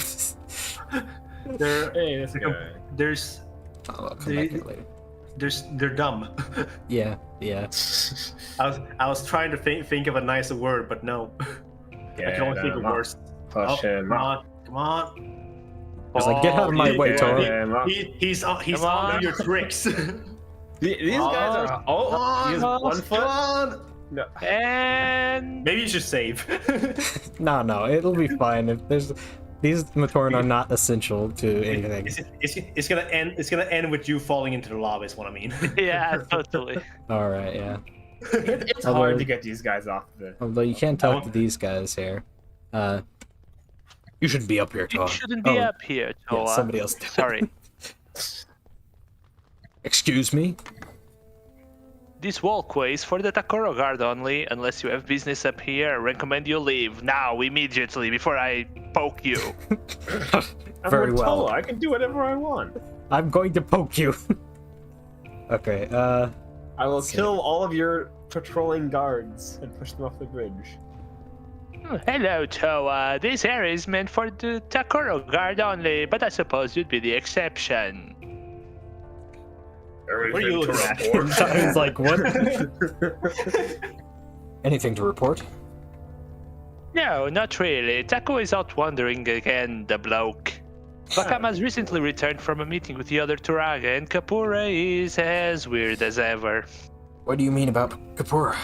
Hey, this guy. There's I'll come back to it later. they're dumb. Yeah. I was trying to think of a nicer word, but no. I can only think of worse. Push him come up. on. I was like, get out of my way, Get Tora. him up. He's Come on on. your tricks. These guys are. Oh, he's 1 foot. on. No. And Maybe you should save. No, it'll be fine. If there's these Matoran are not essential to anything. It's gonna end. It's gonna end with you falling into the lava. Is what I mean. yeah, totally. All right, yeah. It's hard to get these guys off the. Although you can talk to these guys here. You shouldn't be up here, You Toa. shouldn't be up here, Toa. Yeah, somebody else did. Sorry. Excuse me? This walkway is for the Takoro Guard only. Unless you have business up here, I recommend you leave now, immediately, before I poke you. Very I'm well. Toa. I can do whatever I want. I'm going to poke you. Okay, I will So- kill all of your patrolling guards and push them off the bridge. Hello, Toa. This area is meant for the Takoro Guard only, but I suppose you'd be the exception. What are you looking at? He's like, what? Anything to report? No, not really. Taco is out wandering again, the bloke. Bakam has recently returned from a meeting with the other Turaga, and Kapura is as weird as ever. What do you mean about Kapura?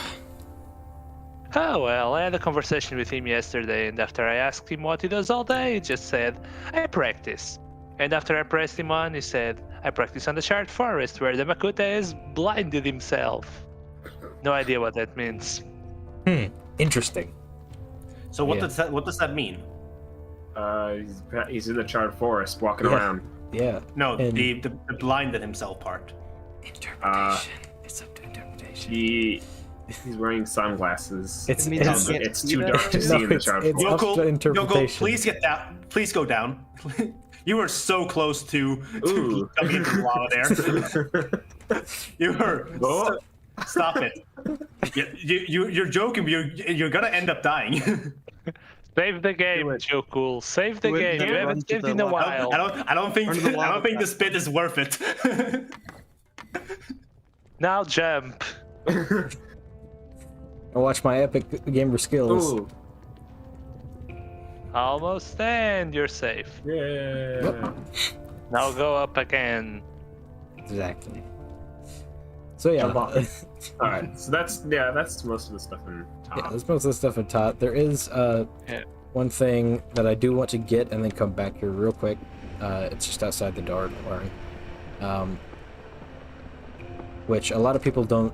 Oh well, I had a conversation with him yesterday, and after I asked him what he does all day, he just said, I practice. And after I pressed him on, he said, I practice on the Shard Forest, where the Makuta has blinded himself. No idea what that means. Interesting. So what Yeah. does that mean? He's in the charred forest, walking Yeah. around. Yeah. No, And- the blinded himself part. Interpretation. It's up to interpretation. He's wearing sunglasses. It's It means it's, you it's, can't it's see too that? dark to No, see in the it's- charred it's- forest. up to interpretation. Please get down. Please go down. You were so close to Ooh. jumping into the lava there. You were. Oh. Stop it. You're joking. You're gonna end up dying. Save the game, Do it. Joe Cool. Save the Do it, game. don't You run haven't to saved the in a lava. while. I don't think Turn to the I don't lava think path. this bit is worth it. Now jump. I watch my epic gamer skills. Ooh. Almost there, and you're safe. Yeah. Now go up again. Exactly. So yeah, Jump off. All right. So that's most of the stuff in top. yeah, there's most of the stuff in Tot. There is Yeah. one thing that I do want to get and then come back here real quick. It's just outside the door, don't worry. Which a lot of people don't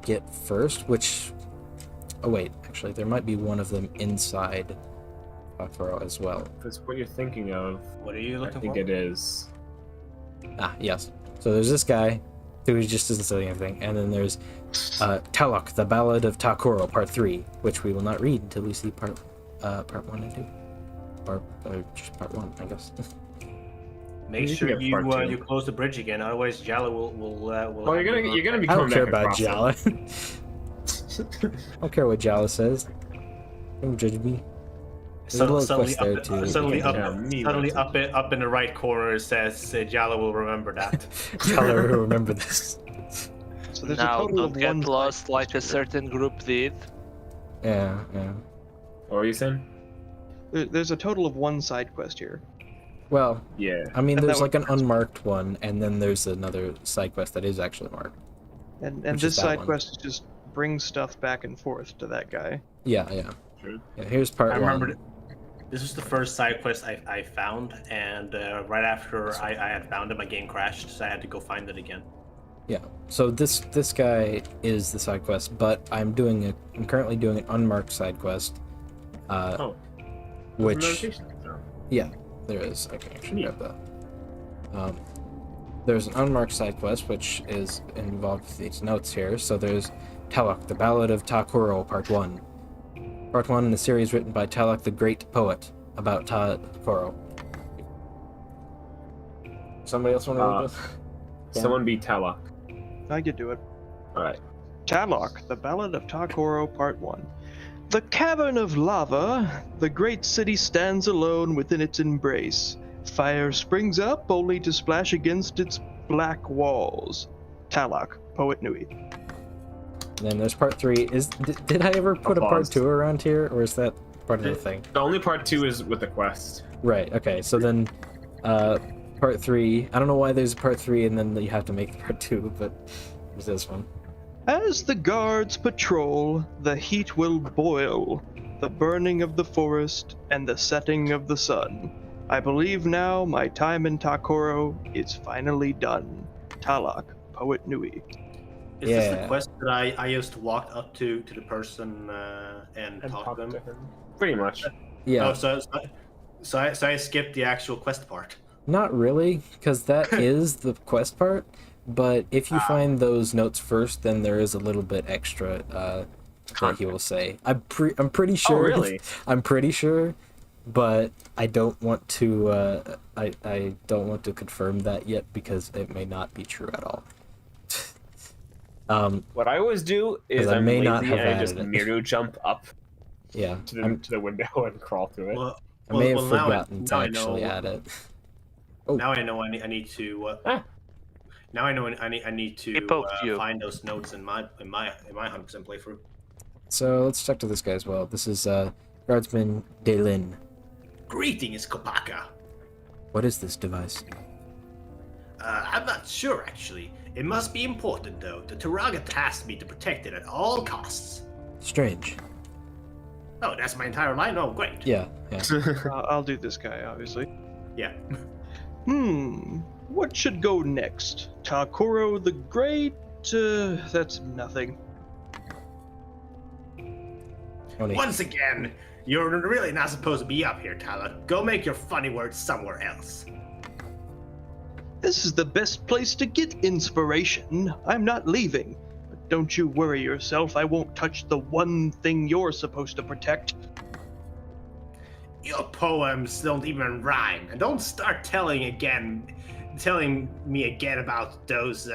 get first, which... Oh wait, actually there might be one of them inside Bakuro as well. If that's what you're thinking of, What are you I looking think for? it is. Ah, yes. So there's this guy who just doesn't say anything, and then there's Talok, the Ballad of Takuro, Part 3, which we will not read until we see Part 1 and 2. Or just Part 1, I guess. Make You sure can get part two. you close the bridge again, otherwise Jala will. Well, you're gonna be I coming don't care back about across it. Jala. I don't care what Jala says. Don't judge me. There's a little Suddenly, quest there too. suddenly, Yeah, me suddenly too. up in the right corner it says Jala will remember that. Jala will remember this. So there's Now, a total don't of get one lost side like a quest here. certain group did. Yeah, yeah. What were you saying? There's a total of one side quest here. Well, Yeah. I mean, And there's that like an was- unmarked one, and then there's another side quest that is actually marked. And Which is this that side one. quest just brings stuff back and forth to that guy. Yeah, yeah. Sure. Yeah, here's part I one. remember this was the first side quest I found, and right after I had found it, my game crashed, so I had to go find it again. Yeah. So this guy is the side quest, but I'm currently doing an unmarked side quest. Oh. Which Notification zone. yeah, there is. I can actually Neat. grab that. There's an unmarked side quest which is involved with these notes here. So there's Talok, the Ballad of Takuro, Part 1. Part 1 in the series written by Talok, the great poet, about Takuro. Somebody else want to read this? Yeah. Someone be Talok. I could do it. Alright. Talok, the Ballad of Takoro, Part 1. The cavern of lava, the great city stands alone within its embrace. Fire springs up only to splash against its black walls. Talok, Poet Nui. And then there's part 3. Did I ever put a part Paused. 2 around here, or is that part of the thing? The only part 2 is with the quest. Right, okay, so then part 3, I don't know why there's a part 3 and then you have to make the part 2, but there's this one. As the guards patrol, the heat will boil, the burning of the forest and the setting of the sun. I believe now my time in Takoro is finally done. Talok, Poet Nui. Is this the Yeah. quest that I just walked up to the person and And talked talk to them? to him. Pretty much. Yeah, Oh, so So I skipped the actual quest part. Not really, because that is the quest part. But if you find those notes first, then there is a little bit extra that he will say. I'm pretty sure. Oh, really? I'm pretty sure, but I don't want to. I don't want to confirm that yet because it may not be true at all. What I always do is I I'm may lazy not have and I just added it. Miru jump up Yeah, to the window and crawl through it. Well, I may have well, now forgotten to now I actually know. add it. Now I know I need to. Now I know I need He to poked you. find those notes in my 100% playthrough. So let's talk to this guy as well. This is Guardsman Delin. Greetings, Kopaka. What is this device? I'm not sure actually. It must be important though. The Turaga tasked me to protect it at all costs. Strange. Oh, that's my entire line. Oh, great. Yeah, yeah. I'll do this guy, obviously. Yeah. What should go next? Takuro the Great? That's nothing. Only- Once again, you're really not supposed to be up here, Tyler. Go make your funny words somewhere else. This is the best place to get inspiration. I'm not leaving. But don't you worry yourself, I won't touch the one thing you're supposed to protect. Your poems don't even rhyme, and don't start telling me again about those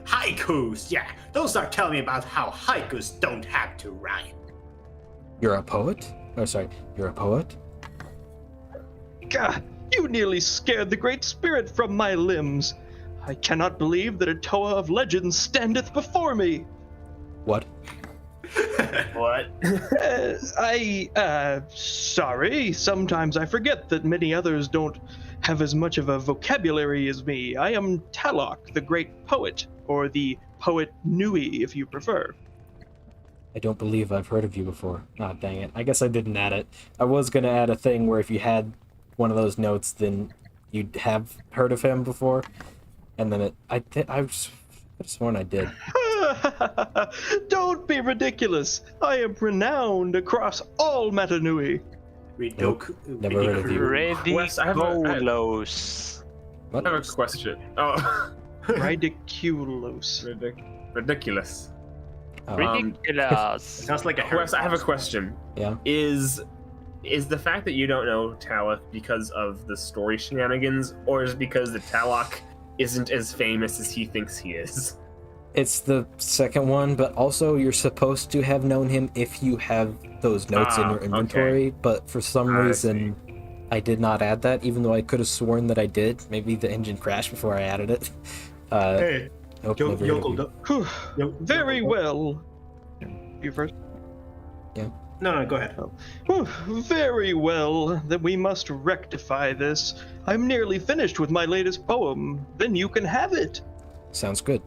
haikus. Yeah, don't start telling me about how haikus don't have to rhyme. You're a poet? Oh, sorry. You're a poet? Gah, you nearly scared the Great Spirit from my limbs. I cannot believe that a Toa of legends standeth before me. What? What? Sorry. Sometimes I forget that many others don't have as much of a vocabulary as me. I am Talok, the great poet, or the poet Nui, if you prefer. I don't believe I've heard of you before. Ah, dang it. I guess I didn't add it. I was gonna add a thing where if you had one of those notes, then you'd have heard of him before. And then I could have sworn I did. Don't be ridiculous. I am renowned across all Matanui. Never heard of you. Ready, Wes, I have a- Golos. What? I have a question. Oh, Ridiculous. ridiculous. Oh, Ridiculous. Sounds like a Harry Wes, I have a Potter. question. yeah. Is the fact that you don't know Talok because of the story shenanigans, or is it because the Talok isn't as famous as he thinks he is? It's the second one, but also you're supposed to have known him if you have those notes in your okay. inventory, but for some I see. I did not add that, even though I could have sworn that I did. Maybe the engine crashed before I added it. Hey, Nope, never heard of you. Whew, Very Yoko. well. You first? No, go ahead. Whew, Very well. Then we must rectify this. I'm nearly finished with my latest poem. Then you can have it. Sounds good.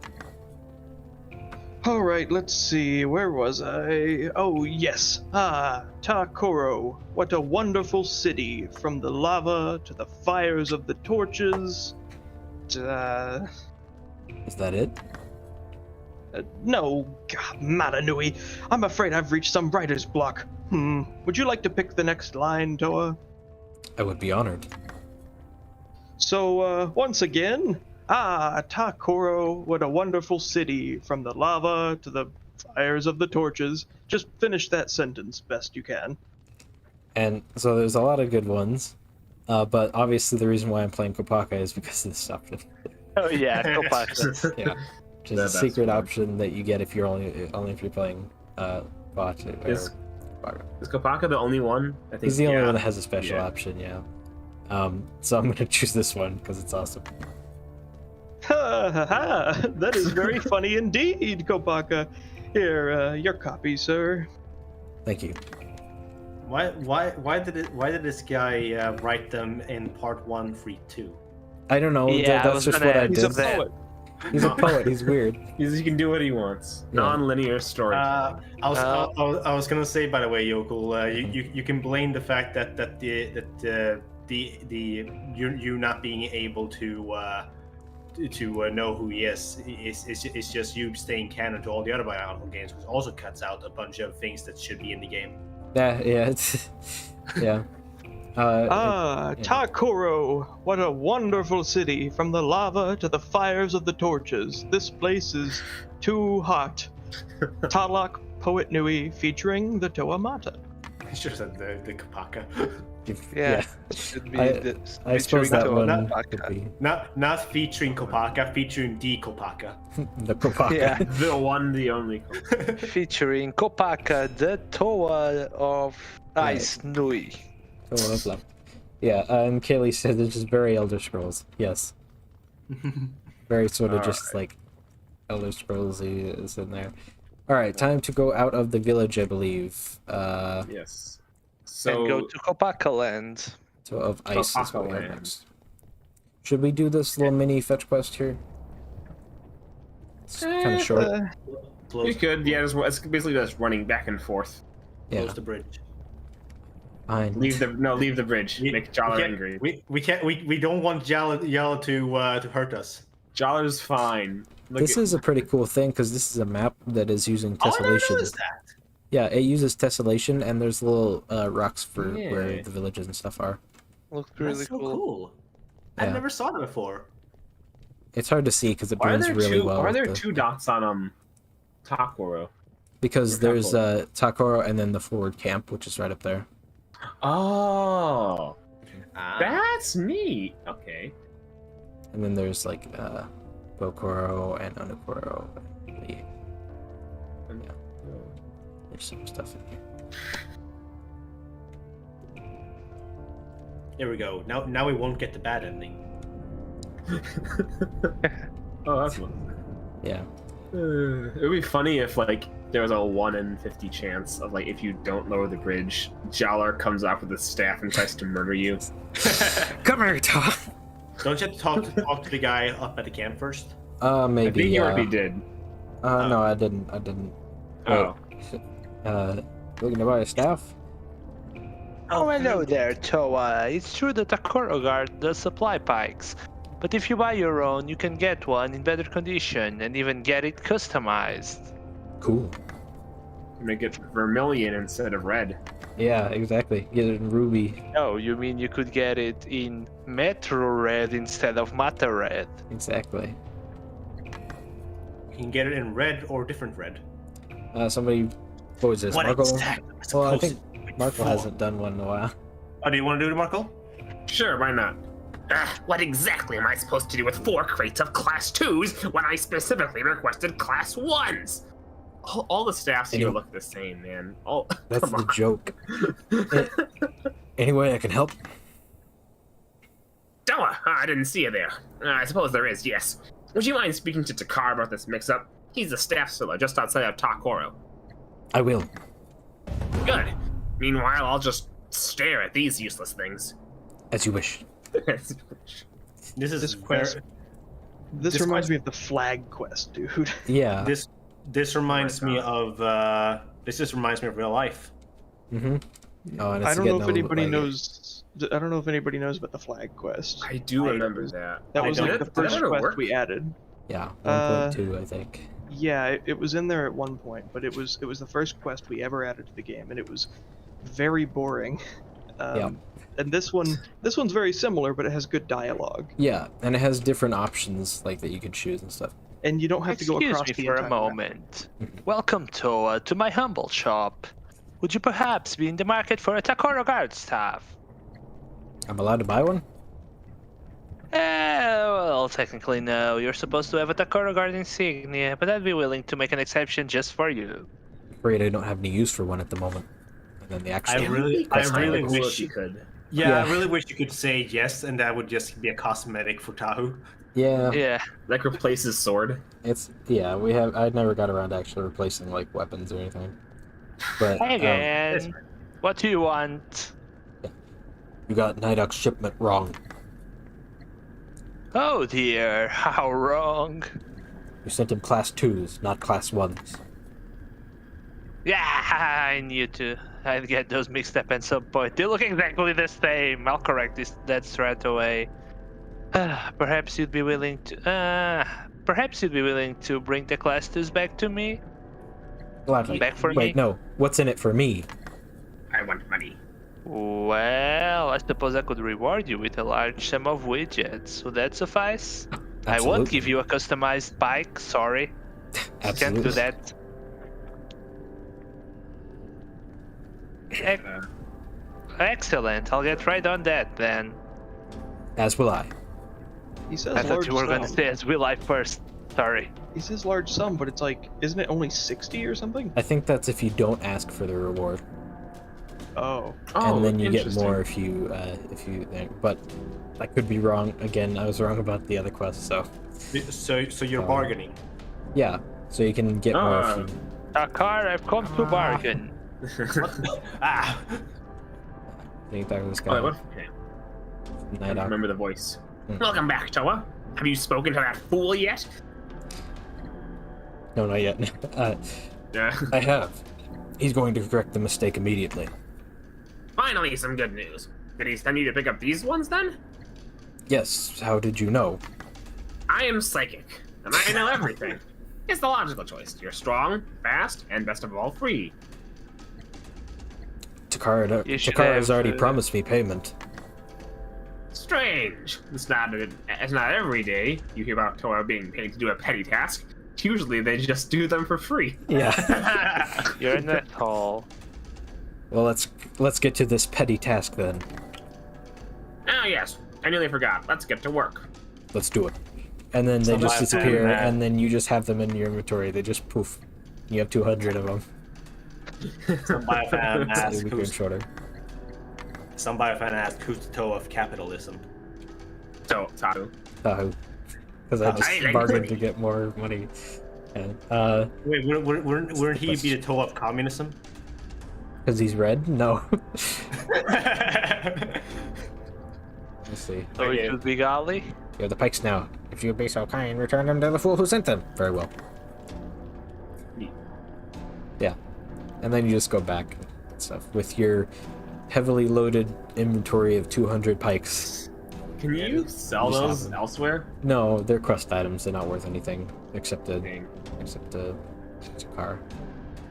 All right, let's see. Where was I? Oh, yes. Takoro. What a wonderful city. From the lava to the fires of the torches. Is that it? No, God, Matanui. I'm afraid I've reached some writer's block. Would you like to pick the next line, Toa? I would be honored. So, once again, Takoro, what a wonderful city. From the lava to the fires of the torches. Just finish that sentence best you can. And so there's a lot of good ones, but obviously the reason why I'm playing Kopaka is because of this option. Oh yeah, Kopaka. Yeah, which is a That's secret fine. option that you get if you're only if you're playing bot. Is Kopaka the only one? I think He's the only yeah. one that has a special Yeah. option. Yeah. So I'm gonna choose this one because it's awesome. Ha ha ha! That is very funny indeed, Kopaka. Here, your copy, sir. Thank you. Why did this guy write them in part 1, free 2? I don't know. Yeah, I that's was just gonna what I He's a did. that. poet. He's a poet. He's weird. He can do what he wants. Yeah. Non-linear story. I was gonna say, by the way, Yokel, you can blame the fact that you not being able to know who he is. It's just you staying canon to all the other Bionicle games, which also cuts out a bunch of things that should be in the game. Yeah. It's yeah. Ah, yeah. Takoro! What a wonderful city! From the lava to the fires of the torches, this place is too hot. Talak Poet Nui featuring the Toa Mata. I should have said the Kapaka. Yeah, should be I- this, I suppose featuring that Toa one Mata. could be Not featuring Kopaka, featuring the Kopaka. the Kopaka. Yeah, The one, the only. featuring Kopaka, the Toa of Ice Nui. Oh, that's love. Yeah, Kaylee said it's just very Elder Scrolls. Yes. Very sort of just like Elder Scrolls is in there. Alright, time to go out of the village, I believe. Yes. And go So to Kopaka Land. So of ice is what we have Land. next. Should we do this little mini fetch quest here? It's kind of short. you Close, could, yeah. It's basically just running back and forth. Yeah, close the bridge. fine. Leave the bridge. Make Jollar angry. We don't want Yellow to hurt us. Jollar's fine. Look This at- is a pretty cool thing because this is a map that is using Oh, I never tessellation. noticed that. Yeah, it uses tessellation, and there's little rocks for where Yeah. the villages and stuff are. Looks That's really so cool. cool. I Yeah. never saw that before. It's hard to see because it Why are blends there really two? well. Why are with there the- two dots on Takoro? Because or there's Takoro? Takoro and then the forward camp, which is right up there. Oh, Ah. that's neat. Okay. And then there's like Bokoro and Onokoro. Yeah, there's some stuff in here. There we go. Now we won't get the bad ending. Oh, that's one. Yeah. It would be funny if like there was a 1 in 50 chance of like if you don't lower the bridge, Jollar comes up with a staff and tries to murder you. Come here, Ta. Don't you have to talk to the guy up at the camp first? I Maybe. think you Yeah. already did. No, I didn't. I didn't. Oh. Looking to buy a staff? Oh, hello there, Toa. It's true that Takoro Guard does supply pikes. But if you buy your own, you can get one in better condition and even get it customized. Cool. Make it vermilion instead of red. Yeah, exactly. Get it in ruby. Oh, you mean you could get it in Metro Red instead of Mata Red? Exactly. You can get it in red or different red. Somebody. What was this? What Marco? exactly? Well, I think Marco hasn't done one in a while. Oh, do you want to do it, Marco? Sure, why not? What exactly am I supposed to do with 4 crates of Class 2s when I specifically requested Class 1s? All the staffs here Anyway. look the same, man. Oh, That's come the on. joke. Anyway, I can help. Doa, I didn't see you there. I suppose there is, yes. Would you mind speaking to Takar about this mix-up? He's the staff seller just outside of Takoro. I will. Good. Meanwhile, I'll just stare at these useless things. As you wish. This is This quest. This This reminds quest- me of the flag quest, dude. Yeah. This reminds me of this just reminds me of real life. Mm-hmm. Oh, and it's I don't know getting if a little anybody bit laggy. knows. I don't know if anybody knows about the flag quest. I do I- remember that. That I was don't- like the Did that first ever quest work? we added. Yeah, Uh, 1.2, I think. Yeah, it was in there at one point, but it was the first quest we ever added to the game, and it was very boring. Yeah. And this one's very similar, but it has good dialogue, Yeah, and it has different options like that you could choose and stuff. and you don't have to go Excuse across me the for a entire map. moment. Welcome, Toa, to my humble shop. Would you perhaps be in the market for a Takoro Guard staff? I'm allowed to buy one? Well, technically no. You're supposed to have a Takoro Guard insignia, but I'd be willing to make an exception just for you. Afraid I don't have any use for one at the moment. And then the I actual really Cool wish if you could. Yeah, I Yeah. really wish you could say yes, and that would just be a cosmetic for Tahu. Yeah, Yeah. Like replace his sword. I never got around to actually replacing like weapons or anything. But Hey again. What do you want? you got Nidok's shipment wrong. Oh dear, how wrong. You sent him class 2s, not class 1s. Yeah, I knew to. I'd get those mixed up at some point. They look exactly the same. I'll correct that straight away. Perhaps you'd be willing to bring the class 2s back to me? Gladly. Back for Wait, me? no. What's in it for me? I want money. Well, I suppose I could reward you with a large sum of widgets. Would that suffice? I won't give you a customized bike, sorry. Can't do that. Excellent, I'll get right on that then. As will I. He says I thought large you were gonna sum. say as will I first. Sorry. He says large sum, but it's like, isn't it only 60 or something? I think that's if you don't ask for the reward, Oh. and then you get interesting. more if you But I could be wrong. Again, I was wrong about the other quest. So So you're bargaining. yeah, so you can get more if you. Takar, I've come to bargain. Ah, Think back to this Oh, guy. wait, what? Okay. I Night don't Owl. remember the voice. Welcome back, Toa. Have you spoken to that fool yet? No, not yet. Yeah. I have. He's going to correct the mistake immediately. Finally, some good news. Did he send you to pick up these ones then? Yes. How did you know? I am psychic, and I know everything. It's the logical choice. You're strong, fast, and best of all, free. You should Takara has have, already promised me payment. Strange. It's not every day you hear about Toa being paid to do a petty task. Usually they just do them for free. Yeah. You're in that hole. Well, let's get to this petty task then. Ah, yes. I nearly forgot. Let's get to work. Let's do it. And then they Some just last disappear, time, and then you just have them in your inventory. They just poof. You have 200 of them. some biofan So asked they become who's shorter. the toe of capitalism. So, Tahu. Tahu. Because I just I like bargained money. to get more money. And, Wait, wouldn't he be the toe of communism? because he's red? No. Let's see. So it should be Gali? You have the pikes now. If you'd be so kind, return them to the fool who sent them. Very well. Yeah. And then you just go back and stuff with your heavily loaded inventory of 200 pikes. Can you sell Just have those them. elsewhere? No, they're crust items. They're not worth anything except the Dang. car.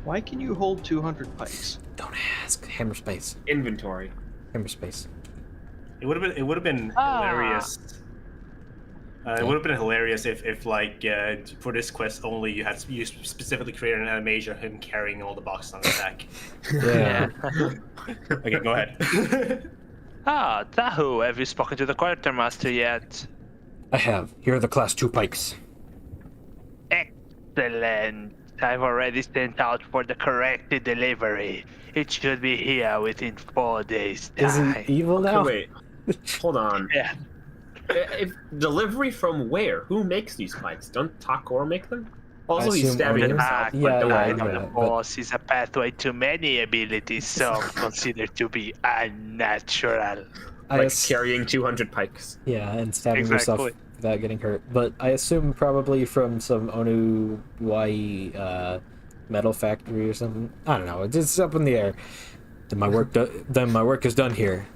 Why can you hold 200 pikes? Don't ask. Hammer space. Inventory. Hammer space. It would have been hilarious. It would have been hilarious if like for this quest only you specifically created an animation of him carrying all the boxes on his back. Yeah. Okay, go ahead. Ah, Tahu, have you spoken to the quartermaster yet? I have. Here are the class 2 pikes. Excellent. I've already sent out for the corrected delivery. It should be here within 4 days' Is time. he evil now? Wait. Hold on. Yeah. If delivery from where? Who makes these pikes? Don't Takor make them? Also, I he's assume stabbing Oni? himself. Ah, but Yeah, don't yeah, worry I about know yeah. the it. boss is a pathway to many abilities, some considered to be unnatural. Like carrying 200 pikes. Yeah, and stabbing Exactly. yourself without getting hurt. But I assume probably from some Onu metal factory or something. I don't know. It's just up in the air. Then my work is done here.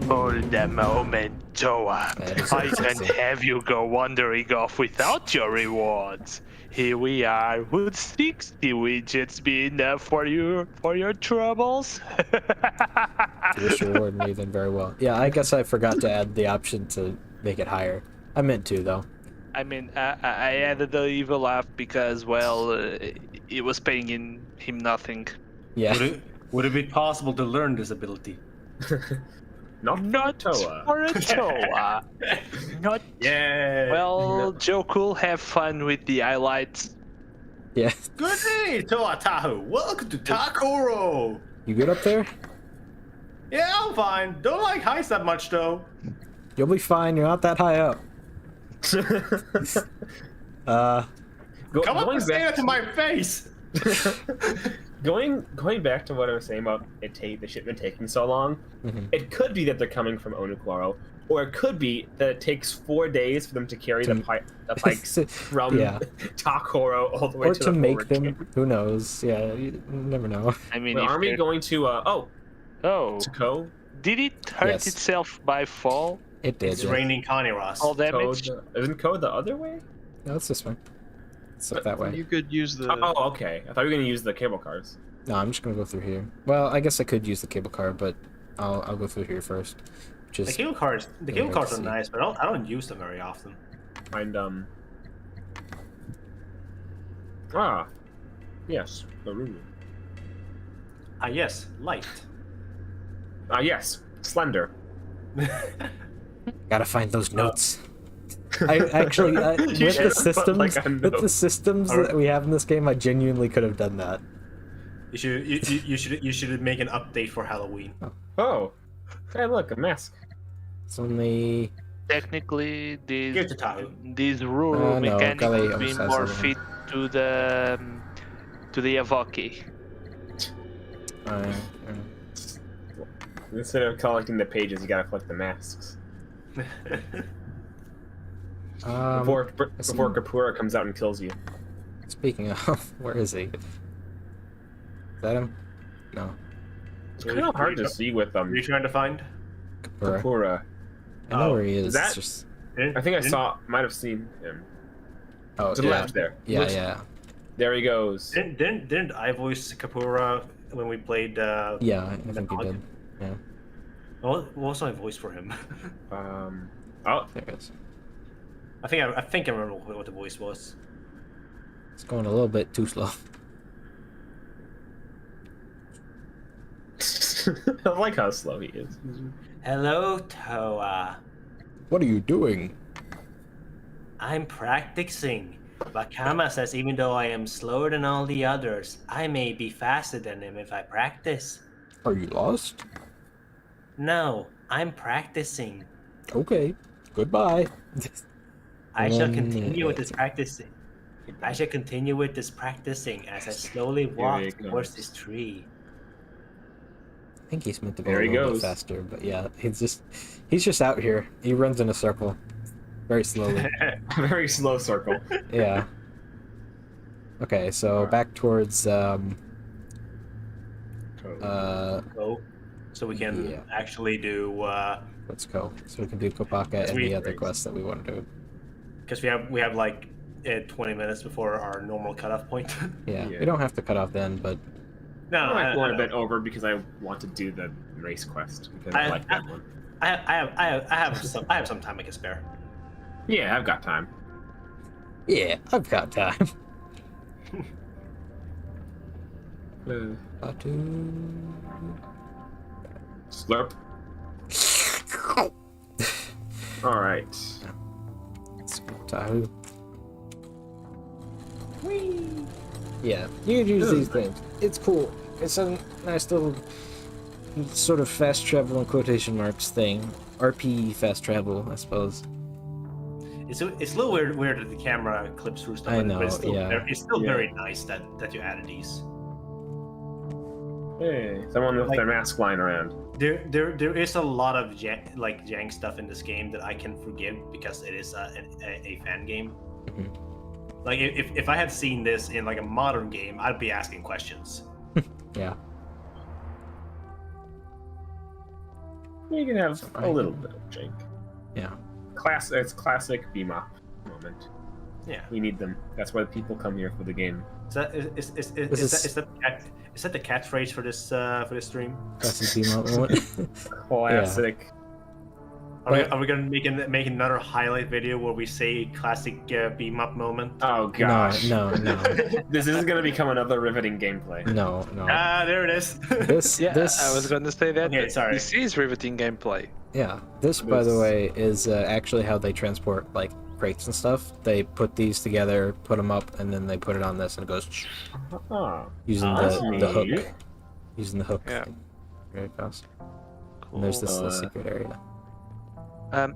Hold a moment, Toa. That is I what it can't says. have you go wandering off without your rewards. Here we are. Would 60 widgets be enough for your troubles? You wish you reward me then very well. Yeah, I guess I forgot to add the option to make it higher. I meant to though. I mean, I added the evil laugh because, well, it was paying him nothing. Yeah. Would it be possible to learn this ability? Not Toa. for a Toa. Not. Yeah. Well, Joe Cool, have fun with the highlights. Yeah. Good day, Toa Tahu. Welcome to Takoro. You good up there? Yeah, I'm fine. Don't like heights that much though. You'll be fine. You're not that high up. Come up Going and say back that to my face. Going back to what I was saying about the shipment taking so long, it could be that they're coming from Onukoro, or it could be that it takes 4 days for them to carry the pikes from Yeah. Takoro all the way Or to to the make forward them. camp. Who knows? Yeah, you never know. I mean, The if army they're- going to Oh, to Ko? did it hurt Yes. itself by fall? It did. It's Yeah. raining Kaniras. All damage? Isn't Ko the other way? No, it's this way. It's up that way. You could use the. Oh, okay. I thought you were gonna use the cable cars. No, I'm just gonna go through here. Well, I guess I could use the cable car, but I'll go through here first. The Just cable cars, the really cable hard cars to are see. nice, but I don't use them very often. Find Ah, yes, the room. Ah, yes, light. Ah, yes, slender. Gotta find those notes. I actually with should the have put, systems like, a with the note. systems that we have in this game, I genuinely could have done that. You should make an update for Halloween. Oh, hey, look, a mask. It's only Technically, Give it to Tahu. these rural no, mechanics Kali would be almost has more that one. fit to the Avoki. uh, Instead of collecting the pages, you gotta collect the masks. Before Kapura comes out and kills you. speaking of, where is he? Is that him? No, It's kind of hard to see with What are you trying to find? Kapura. Kapura. I know Oh, where he is. is that- It's just I think I might have seen him. oh To the yeah, left there. yeah, Looks- yeah, There he goes. Didn't I voice Kapura when we played? yeah. I think he did. Yeah, What was my voice for him? Oh, there it is. I think I remember what the voice was. It's going a little bit too slow. I like how slow he is. Hello, Toa. What are you doing? I'm practicing. Bakama says even though I am slower than all the others, I may be faster than him if I practice. Are you lost? No, I'm practicing. Okay, goodbye. I shall 1 continue with minute. this practicing. I shall continue with this practicing as I slowly walk he towards goes. this tree. I think he's meant to go There a he little bit goes. faster, but yeah, he's just out here. He runs in a circle, very slowly. Very slow circle. Yeah. Okay, so Alright. back towards Go. So we can Yeah. actually do let's go. So we can do Kopaka and Sweet. the other quests that we want to do. because we have like 20 minutes before our normal cutoff point. Yeah, Yeah. we don't have to cut off then, but No, I'm going a know. bit over because I want to do the race quest because I like that one. I have some time I can spare. Yeah, I've got time. yeah, I've got time. Slurp. All right. Let's go, Tahu. Yeah, you can use these things. It's cool. It's a nice little sort of fast travel in quotation marks thing. RP fast travel, I suppose. It's a little weird that the camera clips through stuff. I but know, it's still, yeah. it's still Yeah. very nice that you added these. Hey, someone with their mask flying around. There is a lot of jank stuff in this game that I can forgive because it is a fan game. Mhm. Like if I had seen this in like a modern game, I'd be asking questions. Yeah. You can have a Alright. little bit of jank. Yeah. It's classic beam up moment. Yeah. We need them. That's why people come here for the game. Is that the catchphrase for this stream? Classic beam up moment. Classic. Are we gonna make another highlight video where we say classic beam up moment? Oh gosh. No. This is gonna become another riveting gameplay. No. Ah, there it is. This Yeah, this I was going to say that. Okay, sorry. This is riveting gameplay. Yeah, this by the This- way is actually how they transport like crates and stuff. They put these together, put them up, and then they put it on this, and it goes Oh. using That's the hook. neat. Using the hook. Yeah. Thing. Very fast. Cool. And there's this little Uh, secret area.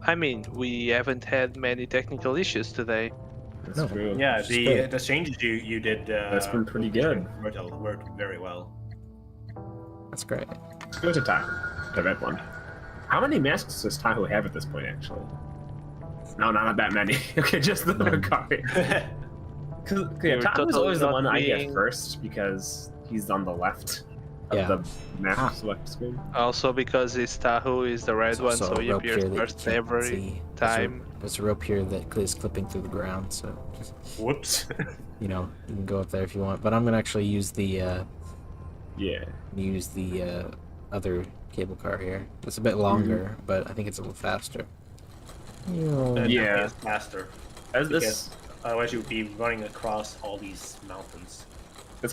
I mean, we haven't had many technical issues today. That's No. true. Yeah, Just the great. the changes you did. That's been pretty good. Worked very well. That's great. Let's go to Tahu, the red one. How many masks does Tahu have at this point, actually? No, not that many. Okay, just the None. copy. Because You're Tahu's totally always the not one I get being- first because he's on the left of Yeah. the map select screen. Also, because it's Tahu is the red There's one, also so a he rope appears here that you first can't every see. time. There's a rope here that is clipping through the ground, so just, Whoops. you can go up there if you want. But I'm gonna actually use the Yeah. use the other cable car here. It's a bit longer, but I think it's a little faster. Definitely Yeah. is faster. As Because this, otherwise you'd be running across all these mountains. this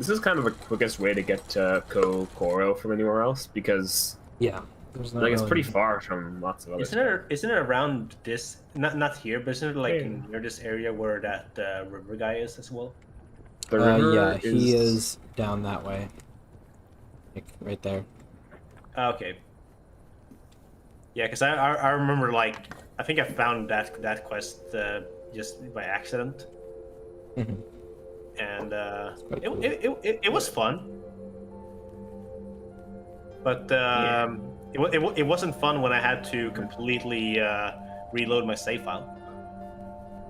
is kind of the quickest way to get to Kokoro from anywhere else because Yeah, there's not like it's really- pretty far from lots of other. Isn't it around this? Not here, but isn't it like Yeah. near this area where that river guy is as well? The river yeah, he is down that way, like right there. Okay. Yeah, because I remember like I think I found that quest just by accident, Mhm. and quite it, cool. it was fun, but it wasn't fun when I had to completely reload my save file.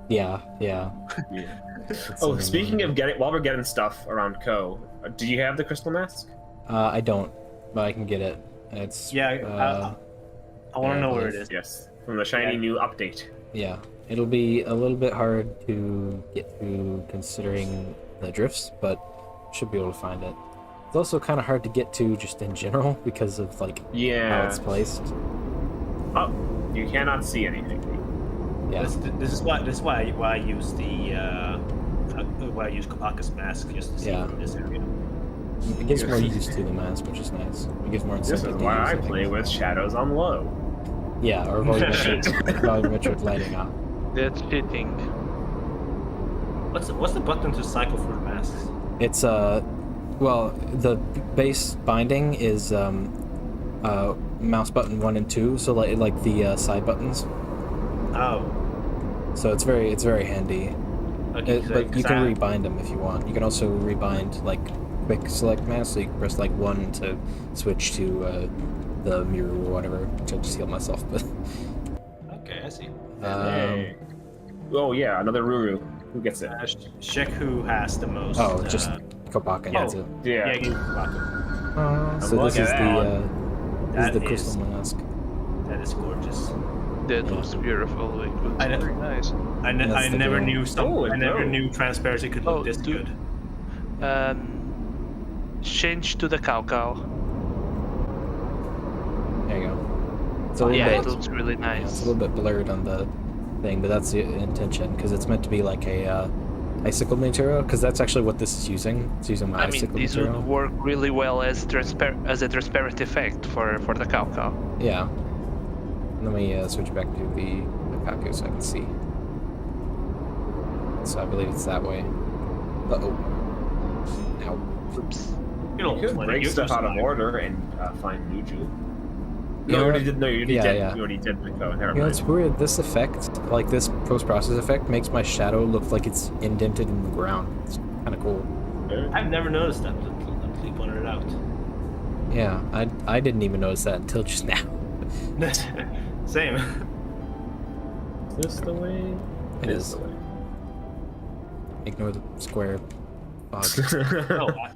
Yeah, yeah. Yeah. It's, Oh, speaking of while we're getting stuff around Ko, do you have the crystal mask? I don't, but I can get it. It's Yeah, I want to yeah, know I where it believe- is. Yes, from the shiny Yeah. new update. yeah. It'll be a little bit hard to get to considering the drifts, but should be able to find it. It's also kind of hard to get to just in general because of like how Yeah. it's placed. Oh, you cannot see anything. Yeah, This is why I use the why I use Kopaka's mask just to see Yeah. from this area. it gives more use to the mask, which is nice. It gives more This incentive is to why use I it, play guess. with shadows on low. Yeah, or volumetric lighting up. That's cheating. What's the button to cycle through the masks? It's well, the base binding is mouse button 1 and 2, so like the side buttons. Oh, So it's very handy. okay. But you can rebind them if you want. You can also rebind like quick select mask, so you can press like 1 to switch to the mirror or whatever, which I just healed myself. But Okay, I see. Hey. Oh yeah, another Ruru. Who gets it? Check who has the most. oh, just Kopaka has it. yeah, Yeah. give Kopaka. So look this is at this is the That crystal mask. That is gorgeous. That was beautiful. It was I know. very nice. I That's the never deal. knew Oh, I never no. knew transparency could look Oh, this dude. good. Change to the cow. There you go. It's a little Yeah, bit, it looks really yeah, it's nice. a little bit blurred on the thing, but that's the intention because it's meant to be like a icicle material. Because that's actually what this is using. It's using my I mean, icicle this material. would work really well as a transparent effect for the cow. Yeah. Let me switch back to the Kaku so I can see. So I believe it's that way. Uh-oh. Ow. Oops. You know, You could when break you stuff out of survive. order and find Nuju. You No, know you already what? did. No, you already Yeah, did. yeah. You already did the code. Never You know, mind. it's weird. This effect, like this post-process effect, makes my shadow look like it's indented in the ground. It's kind of cool. I've never noticed that until you pointed it out. Yeah, I didn't even notice that until just now. Same. Is this the way? It is. the way. Ignore the square fog.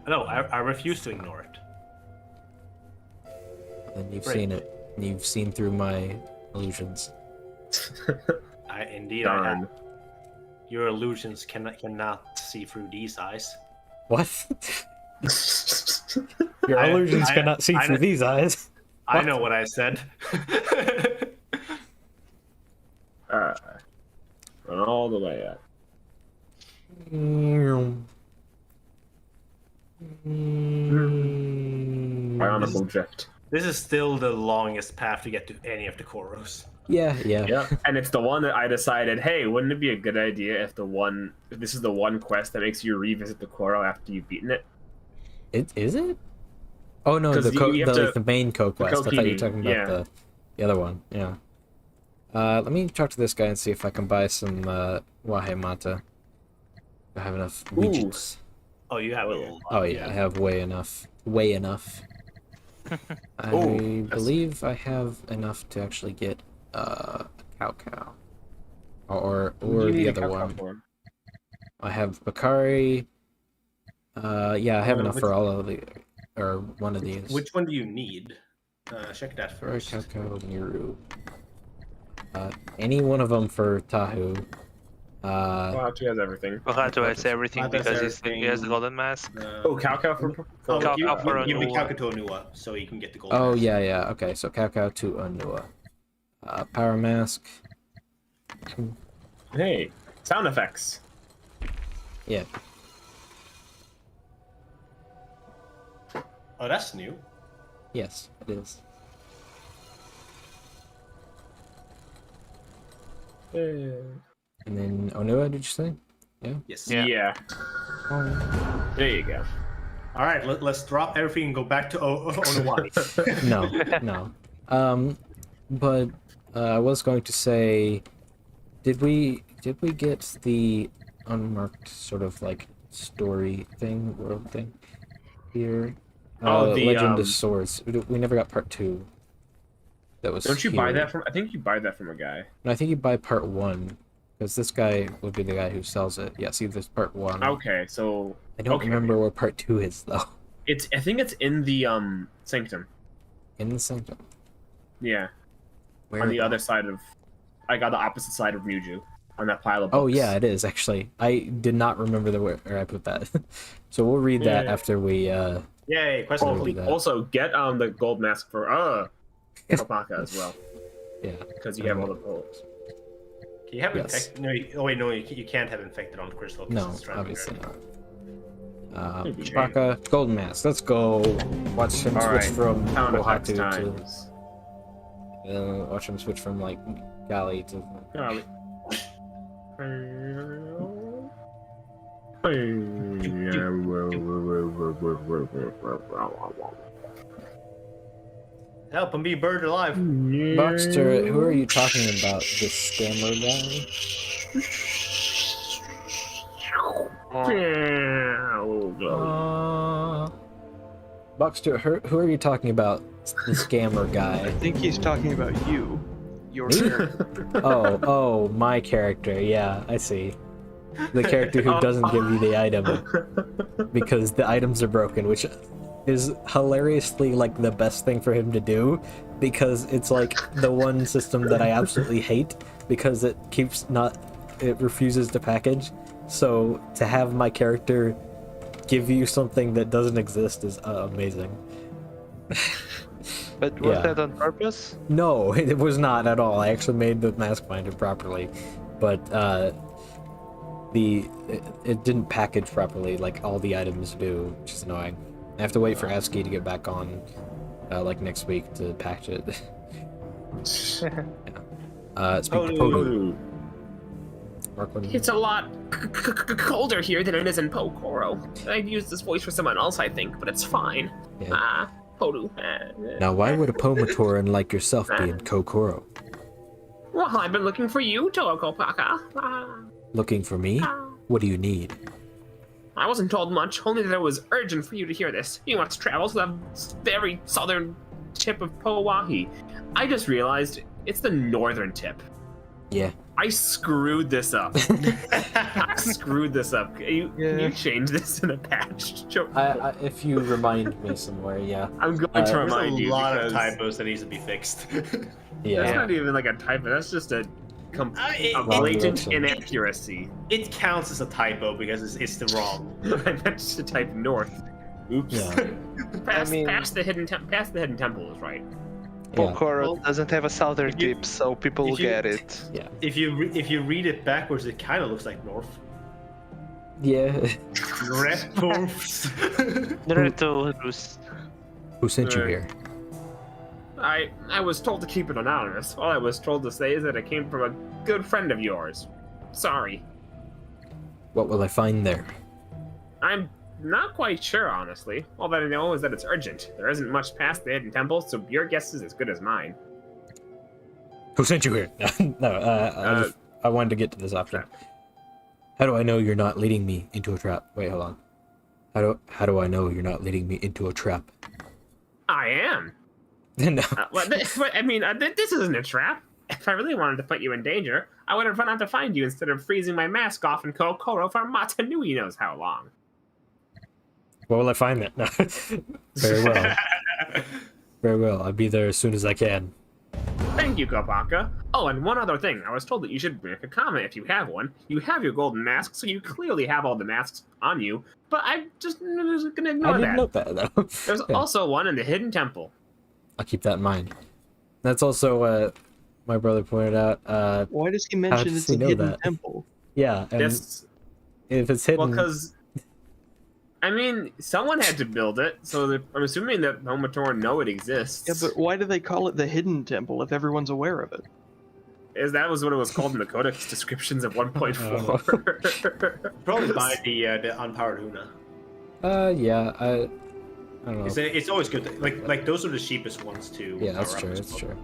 No, I refuse to ignore it. And you've Great. seen it. You've seen through my illusions. Indeed, I Darn. have. Your illusions cannot see through these eyes. What? Your I- illusions I- cannot see I- through these eyes. I What? know what I said. Run all the way up. Bionicle drift. This is still the longest path to get to any of the Koros. Yeah, yeah. Yeah, and it's the one that I decided, hey, wouldn't it be a good idea if this is the one quest that makes you revisit the Koro after you've beaten it? Is it? Oh no, 'Cause you have to- the main quest. I thought you were Kokini, talking about yeah. the other one. Yeah. Let me talk to this guy and see if I can buy some Wahe Mata. I have enough Ooh. regions. Oh, you have a lot. Oh yeah, I have way enough. Way enough. I Ooh, that's- believe I have enough to actually get cow, or You need the a other cow one. form. I have Bakari. Yeah, I have enough which- for all of the, or one of these. Which one do you need? Check that Bakari, first. Cow, Miru. Any one of them for Tahu. Pohatu has everything. Pohatu has everything Pohatu has because he has the everything. golden mask. Oh, Calco for Oh, Cal- give, Cal for give me Anua. Calco to Anua so he can get the gold. Oh mask. yeah. Okay, so Cao to Anua. Power mask. Hey, sound effects. Yeah. Oh, that's new. Yes, it is. And then Onua, did you say? Yes. Yeah. Yeah. Oh. There you go. All right, let's drop everything and go back to Onua. No. But I was going to say, did we get the unmarked sort of like story thing, world thing here? Oh, the, Legend of Swords. We never got part 2. That was. Don't you buy here. that from? I think you buy that from a guy. No, I think you buy part 1, because this guy would be the guy who sells it. Yeah, see, there's part 1. Okay, so I don't okay. remember where part 2 is though. I think it's in the sanctum. In the sanctum. Yeah, Where? on the other side of. I got the opposite side of Muju, on that pile of books. Oh yeah, it is actually. I did not remember where I put that. So we'll read that Yeah. after we. Yay! Question Oh, complete. that. Also, get the gold mask for Alpaca as well, Yeah. because you have all the poles. Can you have Yes. infected? No, oh wait, no, you can't have infected on Crystal. 'cause No, it's trapping obviously her. not. Maybe. Chewbacca, Golden Mask. Let's go. Watch him All switch right. from Sound effects Pohatu times. to. Watch him switch from like Gali to. Golly. Help him be burned alive. Boxster, who are you talking about? This scammer guy? Boxster, who are you talking about? The scammer I guy. think he's talking about you. Your Me? character. Oh, my character. Yeah, I see. The character who doesn't give you the item because the items are broken, which is hilariously like the best thing for him to do, because it's like the one system that I absolutely hate because it refuses to package. So to have my character give you something that doesn't exist is amazing. But was Yeah. that on purpose? No, it was not at all. I actually made the mask binder properly, but it didn't package properly like all the items do, which is annoying. I have to wait for ASCII to get back on, like next week to package it. Speak to Podu. Markland. It's a lot colder here than it is in Pokoro. I'd use this voice for someone else, I think, but it's fine. Yeah. Podu. Now, why would a Pomatoran like yourself be in Kokoro? Well, I've been looking for you, Tookopaka. Looking for me? What do you need? I wasn't told much, only that it was urgent for you to hear this. You must travel to the very southern tip of Powahi. I just realized it's the northern tip. Yeah. I screwed this up. I screwed this up. Can you change this in a patch? If you remind me somewhere, yeah. I'm going to There's remind a you. lot of because typos that needs to be fixed. That's Yeah. not even like a typo. That's just a it- blatant it- inaccuracy. It counts as a typo because it's the wrong. I meant to type north. Oops. Yeah. Past the hidden temple is right. Yeah. Kokoro Well, doesn't have a southern if you- tip, so people will if you- get it. If you read it backwards, it kind of looks like north. Yeah. North. Returus. Who sent you Right. here? I was told to keep it anonymous. All I was told to say is that it came from a good friend of yours. Sorry. What will I find there? I'm not quite sure, honestly. All that I know is that it's urgent. There isn't much past the hidden temple, so your guess is as good as mine. Who sent you here? No, I wanted to get to this option. How do I know you're not leading me into a trap? Wait, hold on. How do I know you're not leading me into a trap? I am. No. This isn't a trap. If I really wanted to put you in danger, I would have run out to find you instead of freezing my mask off in Kokoro for Matanui knows how long. Where will I find that? No. Very well. Very well. I'll be there as soon as I can. Thank you, Kopaka. Oh, and one other thing. I was told that you should make a comment if you have one. You have your golden mask, so you clearly have all the masks on you. But I'm just gonna ignore I that. didn't note that though. There's Yeah. also one in the hidden temple. I'll keep that in mind. That's also my brother pointed out. Why does he How mention does it's he a know hidden that? temple? Yeah, and That's if it's well, hidden, because I mean, someone had to build it, so I'm assuming that Homator know it exists. Yeah, but why do they call it the hidden temple if everyone's aware of it? That was what it was called in the Codex descriptions of 1.4. Probably by the unpowered Una. yeah, I don't know. It's always good. Like those are the cheapest ones to. Yeah, that's power true. up as That's well. true.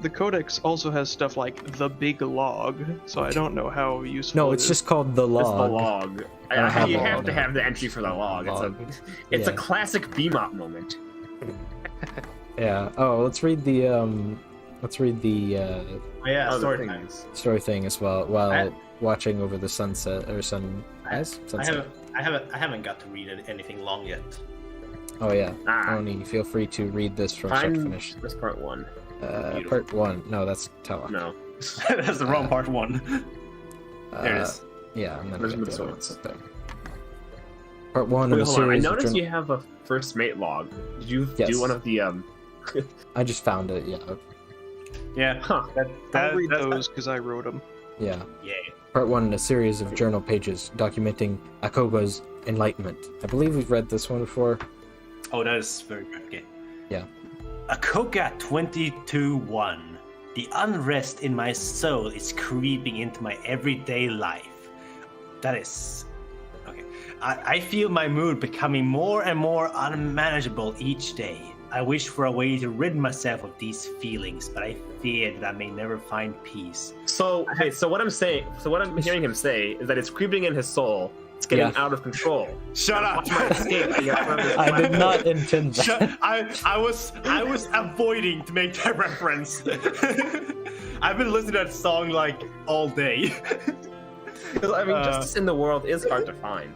The Codex also has stuff like the big log, so I don't know how useful. No, it it's is. just called the It's log. the log. I don't have You the have log. to have the entry for the log. Log. It's a Yeah. classic BMOP moment. Yeah. Oh, let's read the Oh, yeah, Other story time. things. story thing as well while I- watching over the sunset or sunrise. Sunset. I haven't got to read anything long yet. Oh yeah. Ah, Oni, feel free to read this from start to find finish. this part one. Beautiful. Part 1. No, that's Tala. No. That's the wrong part one. There it is. Yeah, I'm gonna There's get the the other swords. ones up there. Part 1 of Wait, a hold on. I series of noticed journal- you have a first mate log. Did you Yes. do one of the I just found it. Yeah. Yeah. Huh. I'll read that's those because I wrote them. Yeah. Yeah. Part 1 in a series of journal pages documenting Akoga's enlightenment. I believe we've read this one before. Oh, that is very good. Okay. Yeah. Akoga 22-1. The unrest in my soul is creeping into my everyday life. That is... Okay. I feel my mood becoming more and more unmanageable each day. I wish for a way to rid myself of these feelings, but I fear that I may never find peace. So okay, so what I'm hearing him say is that it's creeping in his soul. It's getting Yeah. out of control. Shut up! My escape. I did not intend that. Shut, I was avoiding to make that reference. I've been listening to that song like all day. Because I mean, justice in the world is hard to find.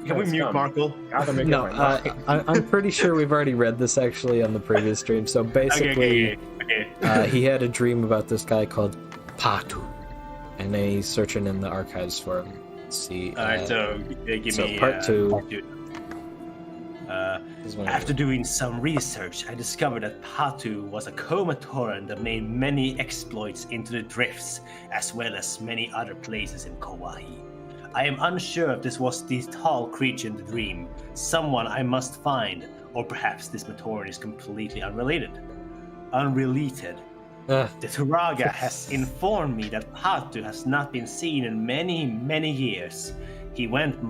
Can we It's mute dumb. Markle? Gotta make No, it right. I'm pretty sure we've already read this actually on the previous stream. So basically, Okay. he had a dream about this guy called Patu, and then he's searching in the archives for him. Let's see. Alright, so give so me part two. part two. This one- After doing some research, I discovered that Patu was a Komatoran that made many exploits into the drifts, as well as many other places in Kauai. I am unsure if this was the tall creature in the dream, someone I must find, or perhaps this Matoran is completely unrelated. Unrelated. Ugh. The Turaga has informed me that Patu has not been seen in many, many years. He went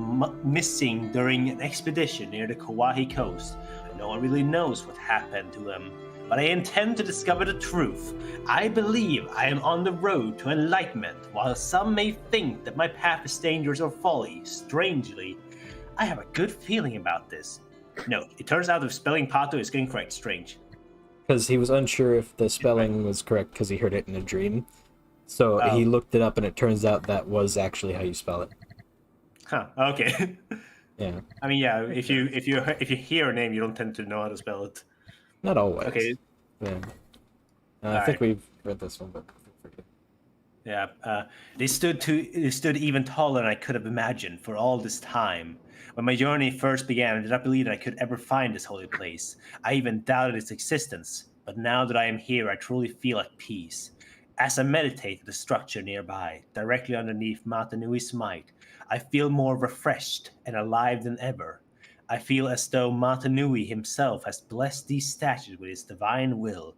missing during an expedition near the Kauai coast. No one really knows what happened to him, but I intend to discover the truth. I believe I am on the road to enlightenment, while some may think that my path is dangerous or folly. Strangely, I have a good feeling about this. No, it turns out the spelling Patu is getting correct. Strange. Because he was unsure if the spelling was correct because he heard it in a dream. So he looked it up, and it turns out that was actually how you spell it. Huh. Okay. Yeah. I mean, yeah. If you hear a name, you don't tend to know how to spell it. Not always. Okay. Yeah. I Alright. think we've read this one, but Yeah. They stood even taller than I could have imagined for all this time. When my journey first began, I did not believe that I could ever find this holy place. I even doubted its existence. But now that I am here, I truly feel at peace. As I meditate at the structure nearby, directly underneath Matanui's might, I feel more refreshed and alive than ever. I feel as though Matanui himself has blessed these statues with his divine will.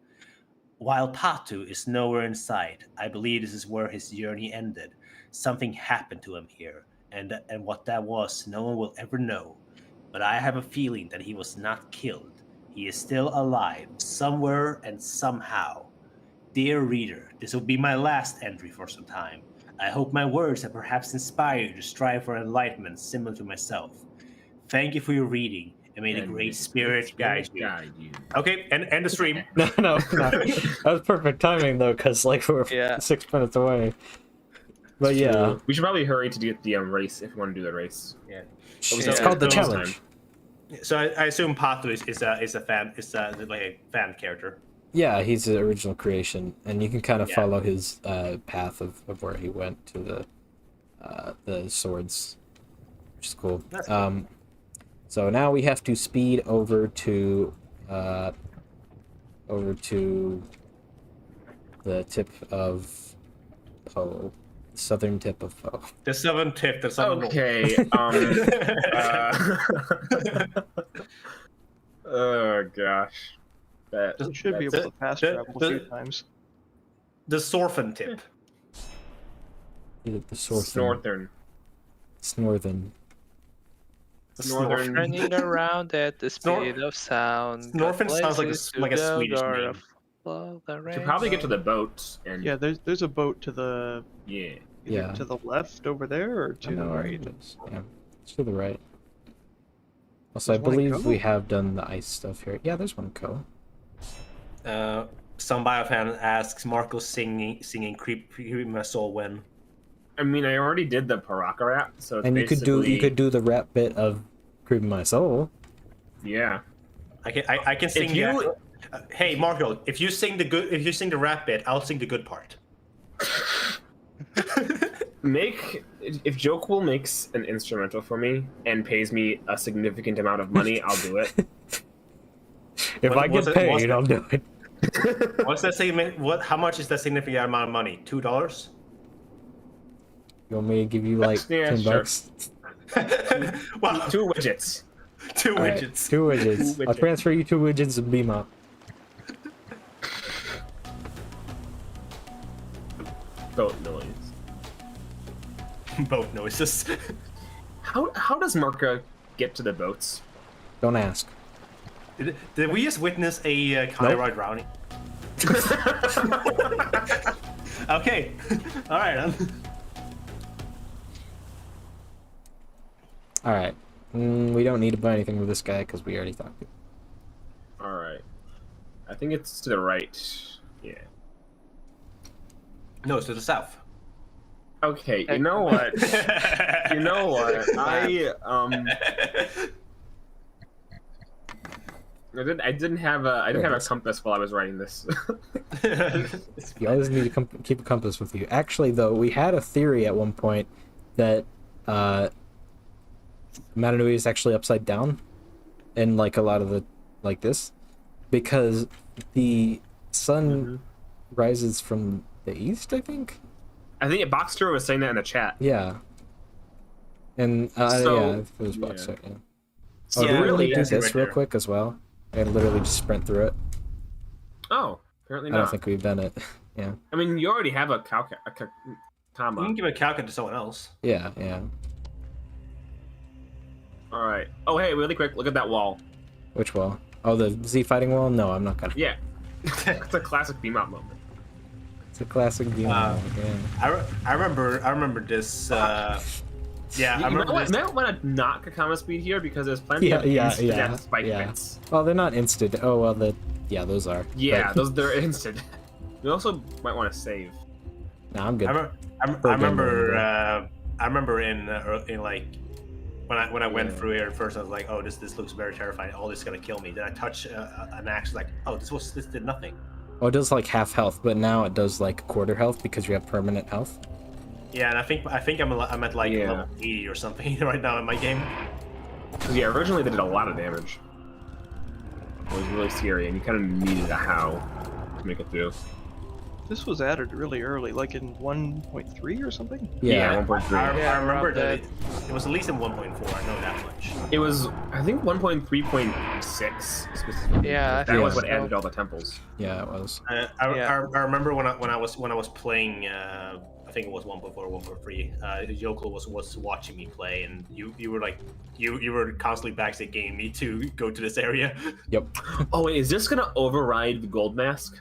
While Patu is nowhere in sight, I believe this is where his journey ended. Something happened to him here, and what that was, no one will ever know. But I have a feeling that he was not killed. He is still alive, somewhere and somehow. Dear reader, this will be my last entry for some time. I hope my words have perhaps inspired you to strive for enlightenment similar to myself. Thank you for your reading, and may the Great Spirit guide you. Okay, end the stream. no. That was perfect timing though, because like we're Yeah. 6 minutes away. But yeah, We should probably hurry to do the race if we want to do the race. Yeah. it's called the Yeah. challenge. So I assume Patu is a fan, like a fan character. Yeah, he's the original creation, and you can kind of Yeah. follow his path of where he went to the swords, which is cool. That's cool. So now we have to speed over to the tip of Po, southern tip of Po. The southern tip, the southern north. Okay. Oh gosh. You should be able to fast travel a few times. The Sorfen tip. The Sorthen. Northern. Snorthen. The Northern. Running around at the Snor- speed of sound. Snorfen sounds like a places to like a go, Swedish or name. follow the You should probably get to rainbow. the boat and Yeah, there's a boat to the yeah. either Yeah. to the left over there or I to know the where right. it is. Yeah, it's to the right. Also, I There's one in believe Co? we have done the ice stuff here. Yeah, there's one Co. Some biofan asks Marco singing "Creep My Soul" when. I mean, I already did the Paraka rap, so it's And you basically could do the rap bit of "Creeping My Soul." yeah. I can sing. If you Hey Marco, if you sing the rap bit, I'll sing the good part. if Jokeable makes an instrumental for me and pays me a significant amount of money, I'll do it. If I what's get it- what's paid, it- I'll do it. What's that segment? How much is that significant amount of money? $2? You want me to give you like Yeah, 10 sure. bucks? Wow, 2 widgets. two All right, widgets. 2 widgets. Two I'll widgets. transfer you 2 widgets and beam up. Boat noise. Both noises. How does Marka get to the boats? Don't ask. Did we just witness a Kairai drowning? Okay, all right. All right. We don't need to buy anything with this guy because we already talked to him. All right. I think it's to the right. Yeah. No, it's to the south. Okay. You know what? You know what? I didn't have a compass while I was writing this. You always need to keep a compass with you. Actually, though, we had a theory at one point that Mananui is actually upside down in like a lot of the like this because the sun rises from the east, I think. I think Boxster was saying that in the chat. Yeah. And So- yeah, it was yeah. Boxer, yeah. So Oh, do we really, really do I see this right real there. quick as well? And literally just sprint through it. oh, apparently I not. don't think we've done it. Yeah. I mean, you already have a You comma. can give a calculator to someone else. Yeah. All right. Oh, hey, really quick, look at that wall. Which wall? Oh, the Z fighting wall? No, I'm not gonna. Yeah, it's a classic beam out moment. It's a classic game. Uh, Yeah. I remember this. Yeah, You I remember might this. want to not Kakama speed here because there's plenty Yeah, of yeah, instant yeah, death spike yeah. hits. Well, they're not instant. Oh, well, those are. Yeah, But- they're instant. You also might want to save. No, I'm good. I remember in like when I went Yeah. through here at first, I was like, oh, this looks very terrifying. Oh, this is gonna kill me. Then I touch an axe, like, oh, this did nothing. Oh, it does like half health, but now it does like quarter health because you have permanent health. Yeah, and I think I'm at like Yeah. level 80 or something right now in my game. 'Cause, yeah, originally they did a lot of damage. It was really scary, and you kind of needed a how to make it through. This was added really early, like in 1.3 or something. Yeah. 1.3. I remember around that it was at least in 1.4. I know that much. It was, I think, 1.3.6 specifically. Yeah, I that was think what so. added all the temples. Yeah, it was. I remember when I was playing. I think it was 1.4 or 1.3. Yokel was watching me play, and you were like you were constantly backstage getting me to go to this area. Yep. Oh wait, is this gonna override the gold mask?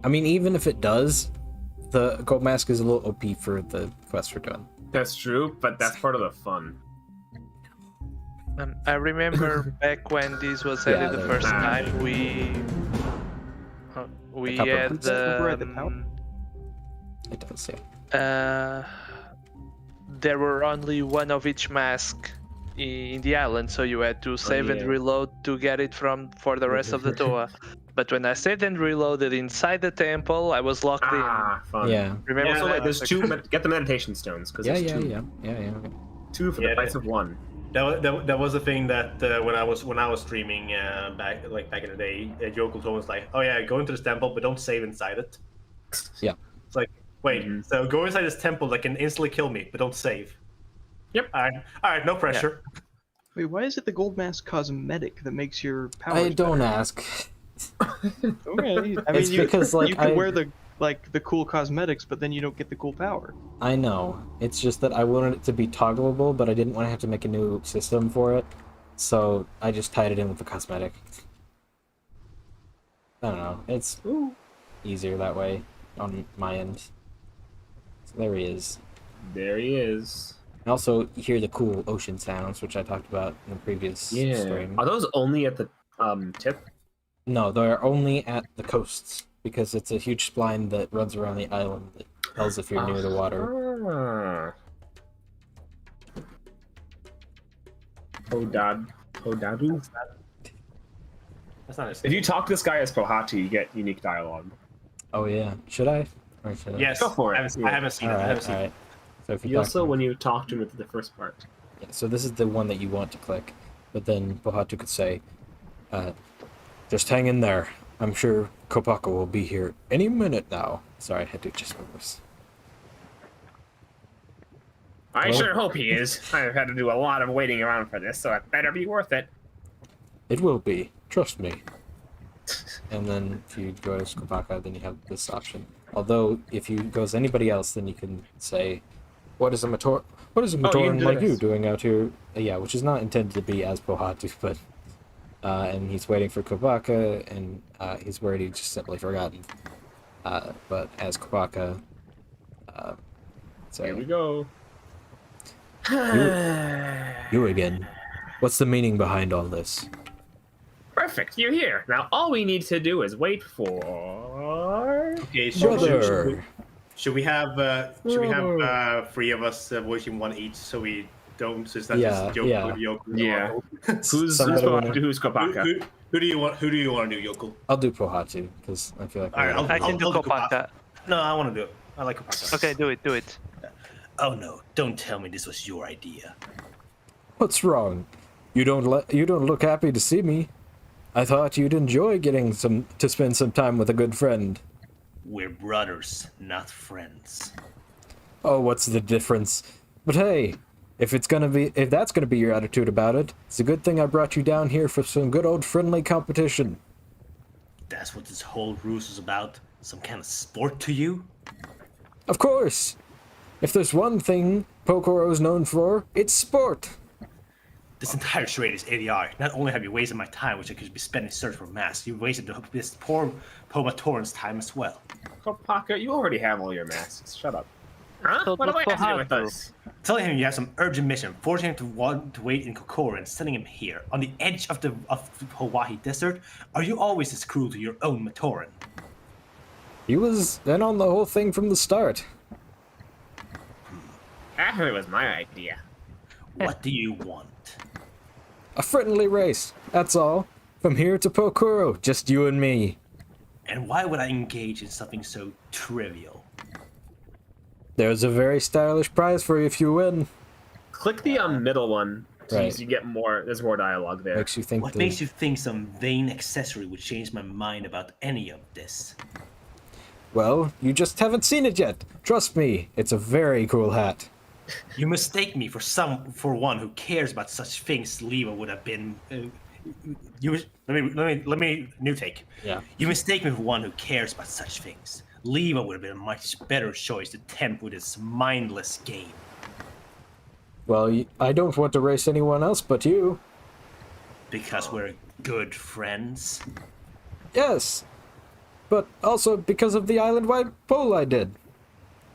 I mean, even if it does, the gold mask is a little OP for the quest we're doing. That's true, but that's part of the fun. I remember back when this was added the there- first time, we couple had of Over at the top. It does, yeah. there were only one of each mask in the island, so you had to save and yeah. reload to get it for the rest of the tour. But when I saved and reloaded inside the temple, I was locked in. Ah, fun. Yeah. Remember Also, that? wait, there's two. Get the meditation stones because Yeah, there's yeah, two. yeah. Two for the Yeah, price of one. That was the thing that when I was streaming back in the day, Yoko told us like, oh yeah, go into this temple, but don't save inside it. Yeah. It's like, wait, Mhm. so go inside this temple that can instantly kill me, but don't save. Yep. All right, no pressure. Wait, why is it the gold mask cosmetic that makes your powers I don't better? ask. Okay. I It's mean, because, like, you can I- wear the cool cosmetics, but then you don't get the cool power. I know. It's just that I wanted it to be toggleable, but I didn't want to have to make a new system for it. So I just tied it in with the cosmetic. I don't know. It's easier that way on my end. So there he is. There he is. And also, you hear the cool ocean sounds, which I talked about in the previous Yeah. stream. Are those only at the tip? No, they're only at the coasts, because it's a huge spline that runs around the island that tells if you're near the water. Hodadu. That's not If you talk to this guy as Pohatu, you get unique dialogue. Oh yeah, should I? Or should I? Yes, Go for it. I haven't seen it. I haven't seen it. Alright. So if you You talk also, to- when you talk to him at the first part. Yeah, so this is the one that you want to click, but then Pohatu could say, just hang in there. I'm sure Kopaka will be here any minute now. Sorry, I had to adjust my voice. I Well- sure hope he is. I've had to do a lot of waiting around for this, so it better be worth it. It will be, trust me. And then if you go as Kopaka, then you have this option. Although, if you go as anybody else, then you can say, what is a Matoran do like you this. doing out here? Yeah, which is not intended to be as Pohatu, but... and he's waiting for Kopaka, and he's worried he just simply forgotten. But as Kopaka, Here we say, go. you again. What's the meaning behind all this? Perfect, you're here. Now all we need to do is wait for... Okay, Brother! should we have three of us voicing one each, so we don't? So it's not Yeah, just Yoko. yeah. Yoko. Yeah. Who's Somebody wanna- Pohatu, who's Kopaka? Who do you want? Who do you want to do, Yoko? I'll do Pohatu, because I feel like... All right, I can do I'll do Kopaka. No, I want to do it. I like Kopaka. Okay, do it. Oh no! Don't tell me this was your idea. What's wrong? You don't look happy to see me. I thought you'd enjoy getting to spend some time with a good friend. We're brothers, not friends. Oh, what's the difference? But hey, if that's gonna be your attitude about it, it's a good thing I brought you down here for some good old friendly competition. That's what this whole ruse is about. Some kind of sport to you? Of course! If there's one thing Pokoro's known for, it's sport. This entire charade is idiotic. Not only have you wasted my time, which I could be spending search for masks, you've wasted this poor Pomatoran's time as well. Kopaka, you already have all your masks. Shut up. Huh? So What do I have to do with Pohatu. this? Telling him you have some urgent mission, forcing him to want to wait in Kokoro and sending him here, on the edge of the Hawaii desert. Are you always as cruel to your own Matoran? He was in on the whole thing from the start. Actually, it was my idea. What do you want? A friendly race, that's all. From here to Pokoro, just you and me. And why would I engage in something so trivial? There's a very stylish prize for you if you win. Click the middle one. So Right. you get more. There's more dialogue there. Makes you think What the- makes you think some vain accessory would change my mind about any of this? Well, you just haven't seen it yet. Trust me, it's a very cool hat. You mistake me for one who cares about such things. Leva would have been. Let me new take. Yeah. You mistake me for one who cares about such things. Leva would have been a much better choice to tempt with his mindless game. Well, I don't want to race anyone else but you. Because we're good friends. Yes. But also because of the island-wide poll I did.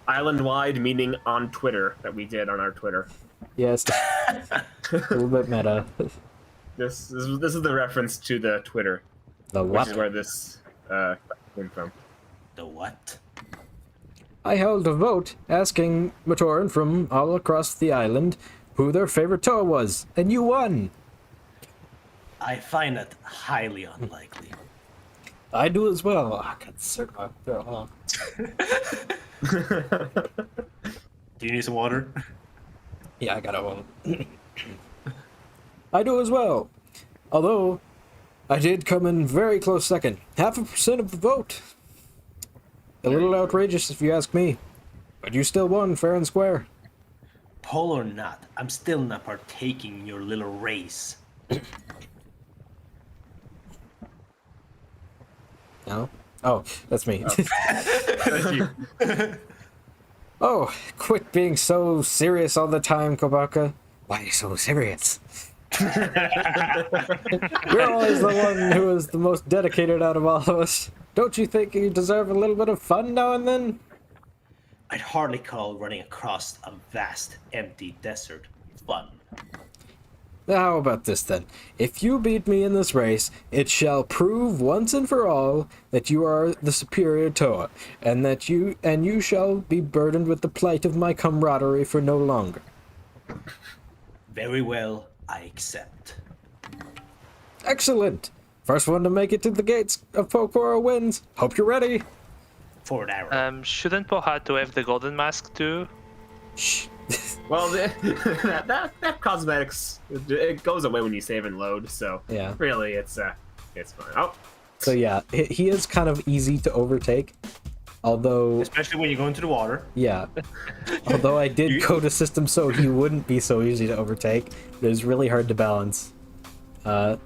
Island-wide, meaning on Twitter, that we did on our Twitter. Yes. A little bit meta. This is the reference to the Twitter, The which is what? where this came from. The what? I held a vote asking Matoran from all across the island who their favorite Toa was, and you won. I find that highly unlikely. I do as well. I got circle my throat. Hold on. Do you need some water? Yeah, I got one. I do as well. Although, I did come in very close second. 0.5% of the vote. A little outrageous if you ask me. But you still won fair and square. Poll or not, I'm still not partaking in your little race. No? Oh, that's me. Thank you. Oh, quit being so serious all the time, Kobaka. Why are you so serious? You're always the one who is the most dedicated out of all of us. Don't you think you deserve a little bit of fun now and then? I'd hardly call running across a vast, empty desert fun. How about this then? If you beat me in this race, it shall prove once and for all that you are the superior Toa, and that you shall be burdened with the plight of my camaraderie for no longer. Very well, I accept. Excellent! First one to make it to the gates of Pokora wins. Hope you're ready. Forward arrow. Shouldn't Pohatu have the golden mask too? Shh. Well, that cosmetics, it goes away when you save and load, so Yeah. really it's fine. Oh, So yeah, he is kind of easy to overtake. Although, Especially when you go into the water. yeah. Although I did code a system so he wouldn't be so easy to overtake. It was really hard to balance. And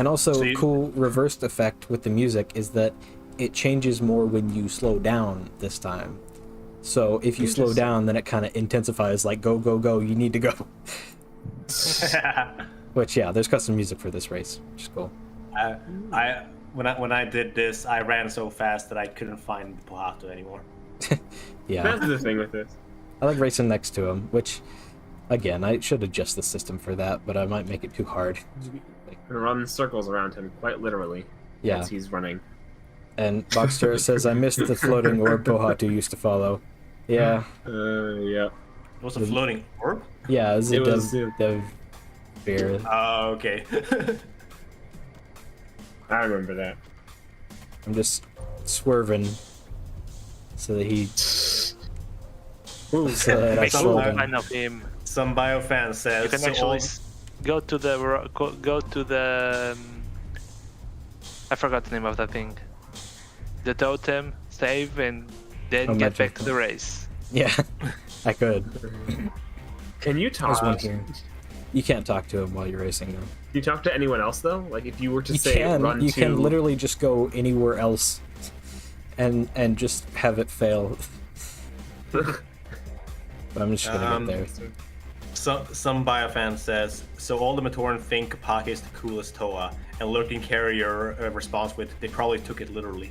also, So you- cool reversed effect with the music is that it changes more when you slow down this time. So if you slow down, then it kind of intensifies, like, go, go, go, you need to go. Which, yeah, there's custom music for this race, which is cool. When I did this, I ran so fast that I couldn't find Pohatu anymore. Yeah, that's the thing with this. I like racing next to him, which, again, I should adjust the system for that, but I might make it too hard. And run circles around him, quite literally, Yeah, as he's running. and Boxster says, I missed the floating orb Pohatu used to follow. Yeah, Yeah. It was a floating orb? yeah, it was a It was, dev beer. Oh, okay. I remember that. I'm just swerving so that he. So that I Make slow a down. fun of him. Some biofan says. You can so actually all- go to the I forgot the name of that thing. The totem, save, and then Oh, get magic. back to the race. Yeah, I could. Can you There's one talk? here. You can't talk to him while you're racing, though. Can you talk to anyone else though? Like if you were to You say can. run You to. can literally just go anywhere else, and just have it fail. But I'm just gonna get there. Some biofan says, so all the Matoran think Kapaka is the coolest Toa, and Lurking Carrier responds with, they probably took it literally.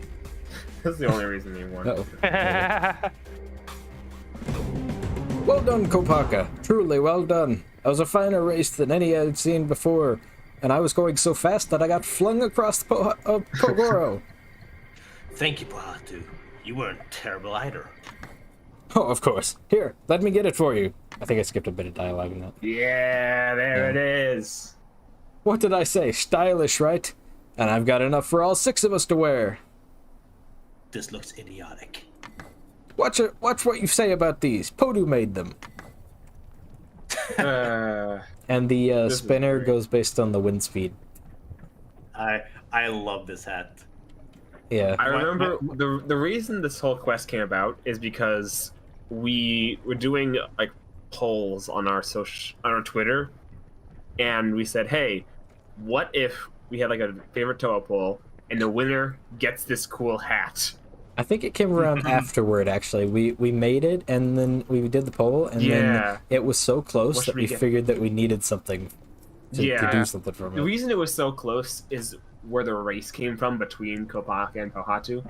That's the only reason he won. Uh-oh. Well done, Kopaka. Truly well done. That was a finer race than any I had seen before, and I was going so fast that I got flung across the Pogoro. Thank you, Pohatu. You weren't terrible either. Oh, of course. Here, let me get it for you. I think I skipped a bit of dialogue in that. Yeah, there it is. What did I say? Stylish, right? And I've got enough for all 6 of us to wear. This looks idiotic. Watch what you say about these. Podu made them. And the This is spinner great. goes based on the wind speed. I love this hat. Yeah. I remember the reason this whole quest came about is because we were doing like polls on our Twitter, and we said, hey, what if we had like a favorite Toa poll and the winner gets this cool hat? I think it came around afterward, actually. We made it, and then we did the poll, and Yeah. then it was so close What that should we we get? figured that we needed something to Yeah. do something from The it. reason it was so close is where the race came from between Kopaka and Pohatu.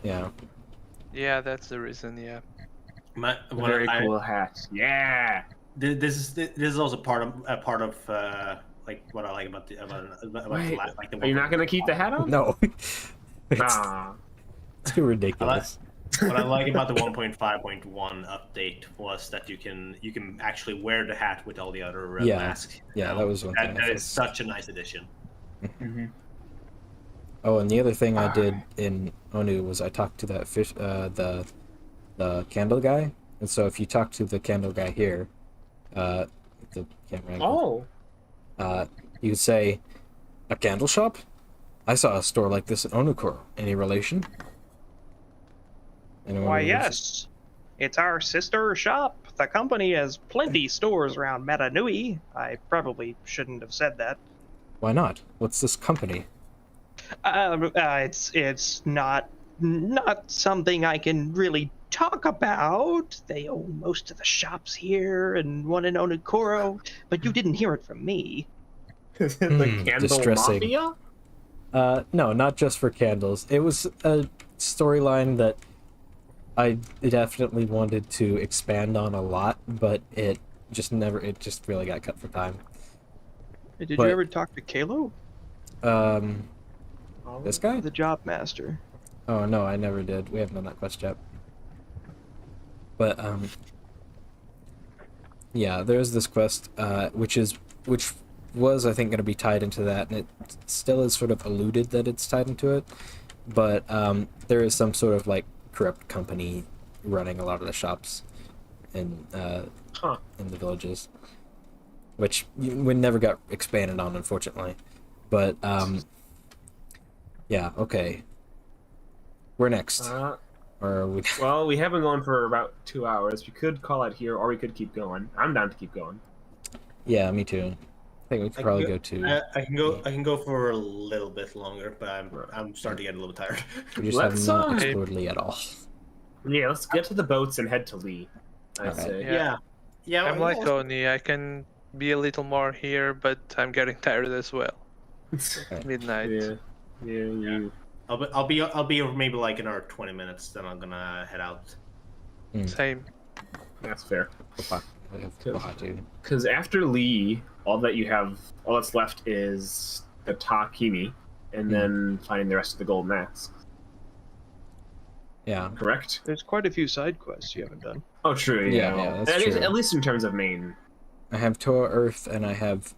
Yeah. Yeah, that's the reason. Yeah. Very cool hat. Yeah. This is also part of like what I like about the Wait, like the are you not gonna keep the hat on? No. It's Ah. too ridiculous. What I like about the 1.5.1 update was that you can actually wear the hat with all the other Yeah. masks. Yeah, that was one thing I That is thought. such a nice addition. Oh, and the other thing I did in Onu was I talked to that fish, the candle guy. And so if you talk to the candle guy here, the camera angle, Oh, you could say, "A candle shop? I saw a store like this in Onukuro. Any relation?" Anyone Why, relation? yes. It's our sister shop. The company has plenty stores around Metanui. I probably shouldn't have said that. Why not? What's this company? It's not something I can really talk about. They own most of the shops here and one in Onokoro, but you didn't hear it from me. the candle distressing. mafia. No, not just for candles. It was a storyline that I definitely wanted to expand on a lot, but it just really got cut for time. Hey, did But- you ever talk to Kalo, This guy? the job master? Oh no, I never did. We haven't done that quest yet. But yeah, there's this quest, which was I think going to be tied into that, and it still is sort of alluded that it's tied into it. But there is some sort of like corrupt company running a lot of the shops in in the villages, which we never got expanded on, unfortunately. But yeah, okay. We're next. Or are we... Well, we have been going for about 2 hours. We could call it here, or we could keep going. I'm down to keep going. Yeah, me too. I think we could probably go to. I can go for a little bit longer, but I'm starting to get a little tired. We just Let's, have not explored Lee at all. Yeah, let's get to the boats and head to Lee. I'd Okay. say. Yeah. I'm like well, Oni. I can be a little more here, but I'm getting tired as well. Midnight. Yeah. I'll be maybe like another 20 minutes. Then I'm gonna head out. Same. That's fair. Dude. Because after Lee, all that's left is the Takimi, and then finding the rest of the gold masks. Yeah. Correct? There's quite a few side quests you haven't done. Oh, true. Yeah, that's true. At least in terms of main. I have Toa Earth, and I have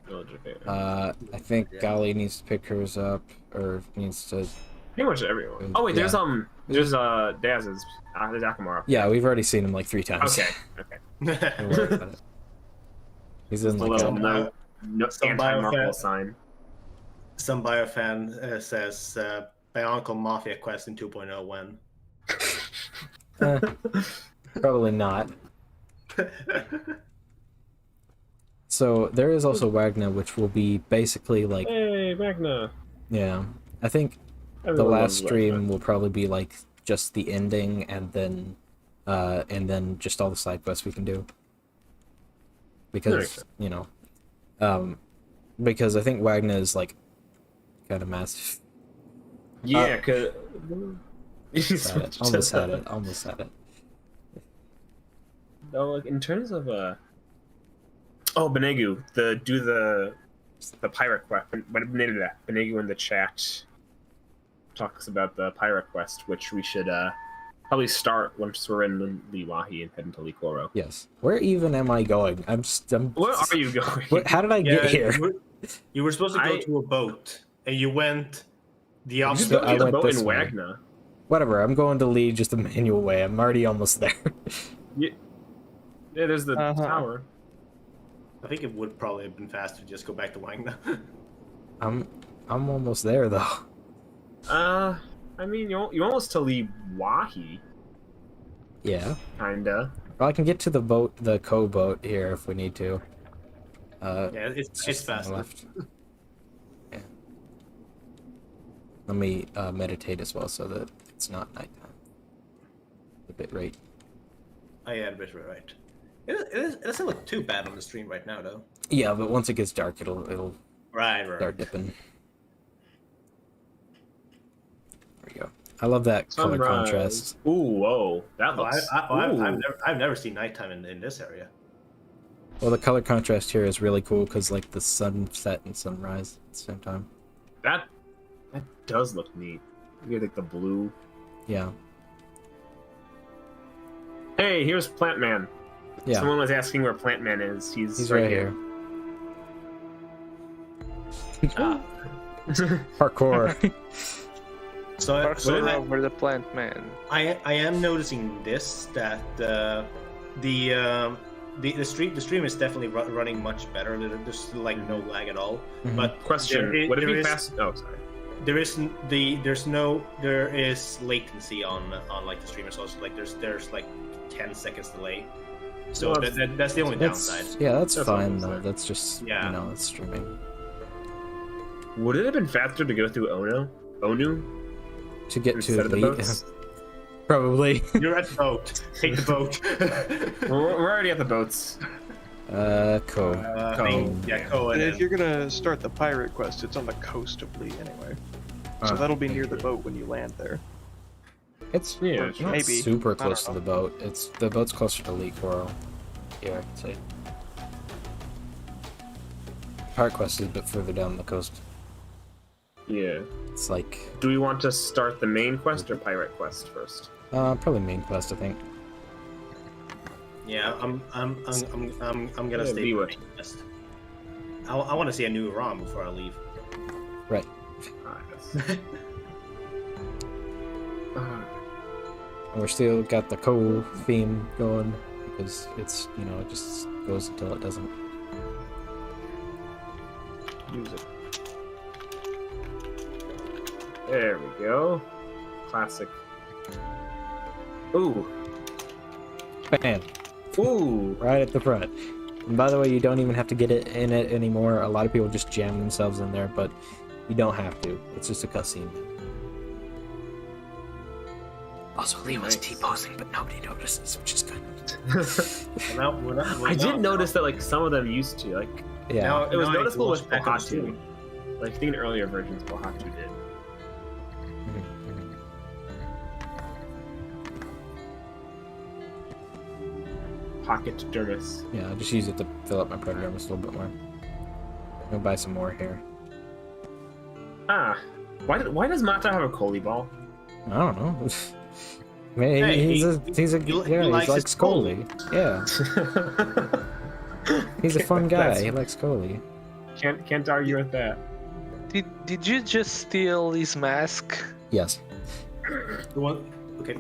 Village of Air. I think Gali needs to pick hers up, or needs to. Pretty much everyone. Oh wait, there's Daz's. There's Akamara. Yeah, we've already seen him like 3 times. Okay. Don't worry about it. He's in The like little some- no anti-Marvel sign. Some biofan says Bionicle Mafia quest in 2.0 when. Probably not. So there is also Wagner, which will be basically like, Hey, Magna. yeah. I think the Everyone last loves stream Magna. will probably be like just the ending, and then just all the side quests we can do. Because because I think Wagner is like kind of massive. Yeah, cause Almost had it. No, like in terms of Benegu, the pirate quest. Benegu in the chat talks about the pirate quest, which we should probably start once we're in Liwahi and head into Likoro. Yes. Where even am I going? Where are you going? How did I get here? You were supposed to go to a boat, and you went the You opposite. just go I to the went boat this in way. Wagner. Whatever. I'm going to lead just the manual way. I'm already almost there. Yeah, there's the Uh-huh. tower. I think it would probably have been faster to just go back to Wangna. I'm almost there though. I mean, you're almost to Liwahi, Yeah. kinda. Well, I can get to the boat, the boat here if we need to. Yeah, it's just on the faster. left. Yeah. Let me meditate as well so that it's not nighttime. The bit rate. Oh yeah, the bit right. It doesn't look too bad on the stream right now, though. Yeah, but once it gets dark, it'll Right. start dipping. There we go. I love that color Sunrise. contrast. Ooh, whoa, that Oh, looks. I've never seen nighttime in this area. Well, the color contrast here is really cool because like the sunset and sunrise at the same time. That does look neat. You get like the blue. Yeah. Hey, here's Plant Man. Yeah. Someone was asking where Plant Man is. He's He's right here. Ah, Parkour. So, parkour over the plant man. I am noticing this that the stream is definitely running much better. There's like no lag at all. Mhm. But Question: would it be fast? Oh, sorry. there is latency on like the stream. So it's like there's like 10 seconds delay. So Well, that's the only That's, downside. yeah, that's That's fine all though. I'm That's just Yeah. you know, it's streaming. Would it have been faster to go through Onu? To get Instead to of the elite, boats? probably. You're at the boat. Take the boat. We're already at the boats. Cool. Ko And and if you're gonna start the pirate quest, it's on the coast of Lee anyway. So that'll be near the boat when you land there. It's Yeah, not maybe. super I don't close to know. the boat. The boat's closer to Lee Coral. Here, I'd say. Pirate Quest is a bit further down the coast. Yeah. It's like Do we want to start the main quest or pirate quest first? probably main quest, I think. yeah, I'm gonna Yeah, stay be with what? the best. I want to see a new ROM before I leave. Right. Ah, yes. We're still got the coal theme going because it's it just goes until it doesn't. Music. There we go. Classic. Ooh. Bam! Ooh. Right at the front. And by the way, you don't even have to get it in it anymore. A lot of people just jam themselves in there, but you don't have to. It's just a cutscene. Also, Lee was Nice. T-posing, but nobody notices, which is good. I did notice that like some of them used to like Yeah. Now, it was now I noticeable watch with back on the Pohatu. stream. Like I think in earlier versions Pohatu did. Pocket dermis. Yeah, I just use it to fill up my predator a little bit more. I'm gonna buy some more here. Ah. Why does Mata have a Coley ball? I don't know. Man, Hey, he's a he likes his Coley. Yeah, he's a fun guy. That's- He likes Coley. Can't argue with that. Did you just steal his mask? Yes. The one. Okay.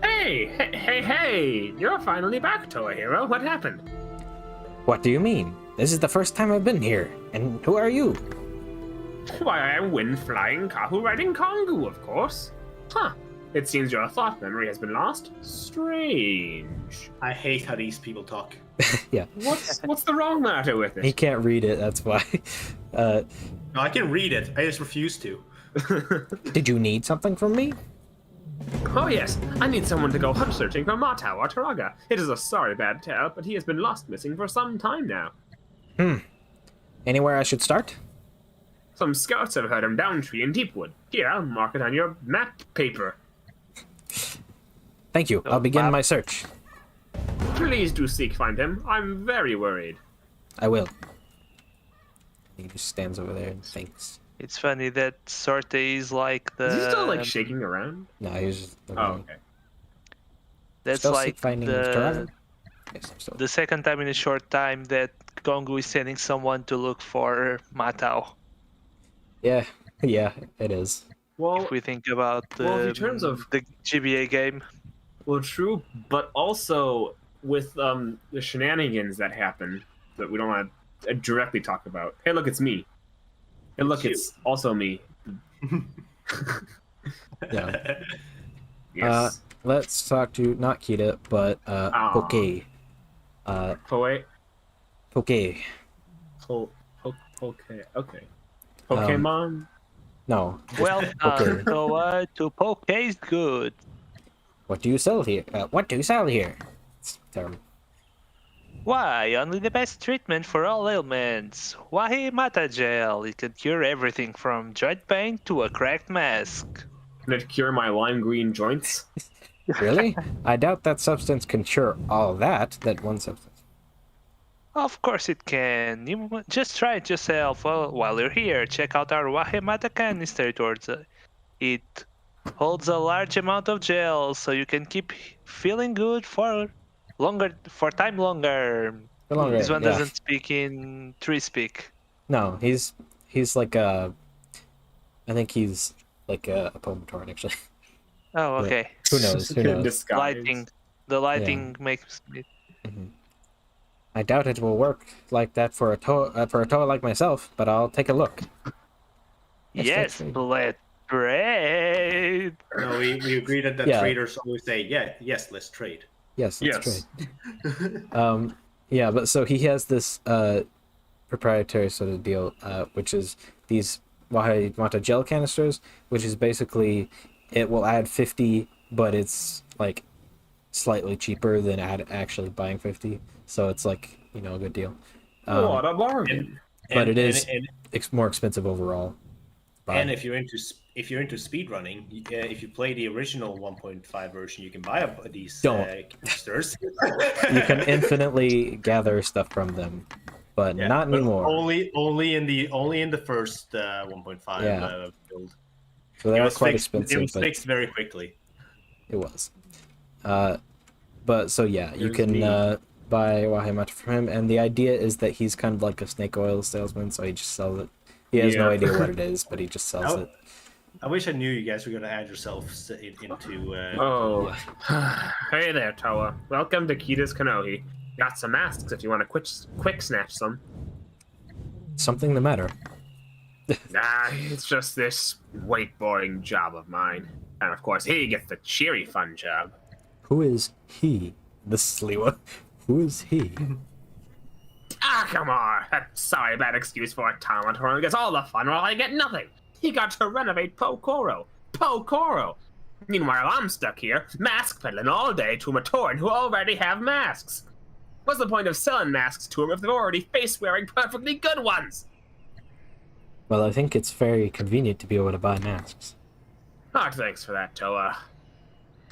Hey! You're finally back, Toa Hero. What happened? What do you mean? This is the first time I've been here. And who are you? Why, I am Wind Flying Kahu riding Kongu, of course. Huh. It seems your thought memory has been lost. Strange. I hate how these people talk. Yeah, What's the wrong matter with he it? can't read it. That's why. No, I can read it. I just refuse to. Did you need something from me? Oh yes, I need someone to go hunt searching for Matau or Taraga. It is a sorry bad tale, but he has been lost missing for some time now. Anywhere I should start? Some scouts have heard him downtree in Deepwood. Here, I'll mark it on your map paper. Thank you. I'll begin map. my search. Please do find him. I'm very worried. I will. He just stands over there and thinks. It's funny that Sorte is like the. Is he still like shaking around? No, he's just. Oh, okay. That's Still like finding his Taraga? Yes, I'm still. the second time in a short time that Kongu is sending someone to look for Matao. Yeah, it is. Well, If we think about the, well, in terms of- the GBA game, well, true, but also with the shenanigans that happen that we don't want to directly talk about. Hey, look, it's me. Hey, look, it's also me. Yeah. Yes. Let's talk to not Kita, but Poke. Poe. Poke. Okay. Pokemon. No. well, Okay. to poke is good. What do you sell here? What do you sell here? It's terrible. Why? Only the best treatment for all ailments. Wahi Mata Gel. It can cure everything from joint pain to a cracked mask. Can it cure my lime green joints? Really? I doubt that substance can cure all that one substance. Of course it can. You just try it yourself. Well, while you're here, check out our Wahi Mata canister towards It holds a large amount of gel, so you can keep feeling good for time longer. For longer, This one yeah. doesn't speak in tree speak. No, he's like a. I think he's like a Pomatorn actually. Oh, But okay. who knows? Who knows? Disguise. Lighting. The lighting makes me. Mhm. I doubt it will work like that for a toa like myself, but I'll take a look. Yes, that's me. let's trade. No, we agreed that Yeah. traders always say, yes, let's trade. Yes, that's Yes. true. Yeah, but so he has this proprietary sort of deal, which is these Wata gel canisters, which is basically it will add 50, but it's like slightly cheaper than actually buying 50. So it's like, a good deal. What a bargain! But it is more expensive overall. And if you're into speed running, if you play the original 1.5 version, you can buy these canisters. You can infinitely gather stuff from them, but not anymore. Only in the first 1.5 build. So they were quite expensive. It was but fixed very quickly. It was. But so yeah, you Here's can me. buy Wahimata from him, and the idea is that he's kind of like a snake oil salesman, so he just sells it. He has no Yeah. idea what it is, but he just sells it. I wish I knew you guys were going to add yourselves into. Oh, hey there, Toa. Welcome to Kita's Kanohi. Got some masks if you want to quick snatch some. Something the matter. Nah, it's just this weight boring job of mine. And of course, he gets the cheery fun job. Who is he? The Sliwa. Who is he? Ah, come on. Sorry, bad excuse for a Tamator who gets all the fun while I get nothing. He got to renovate Pokoro. Pokoro! Meanwhile, I'm stuck here, mask peddling all day to a Matoran who already have masks. What's the point of selling masks to him if they're already face-wearing perfectly good ones? Well, I think it's very convenient to be able to buy masks. Heart thanks for that, Toa.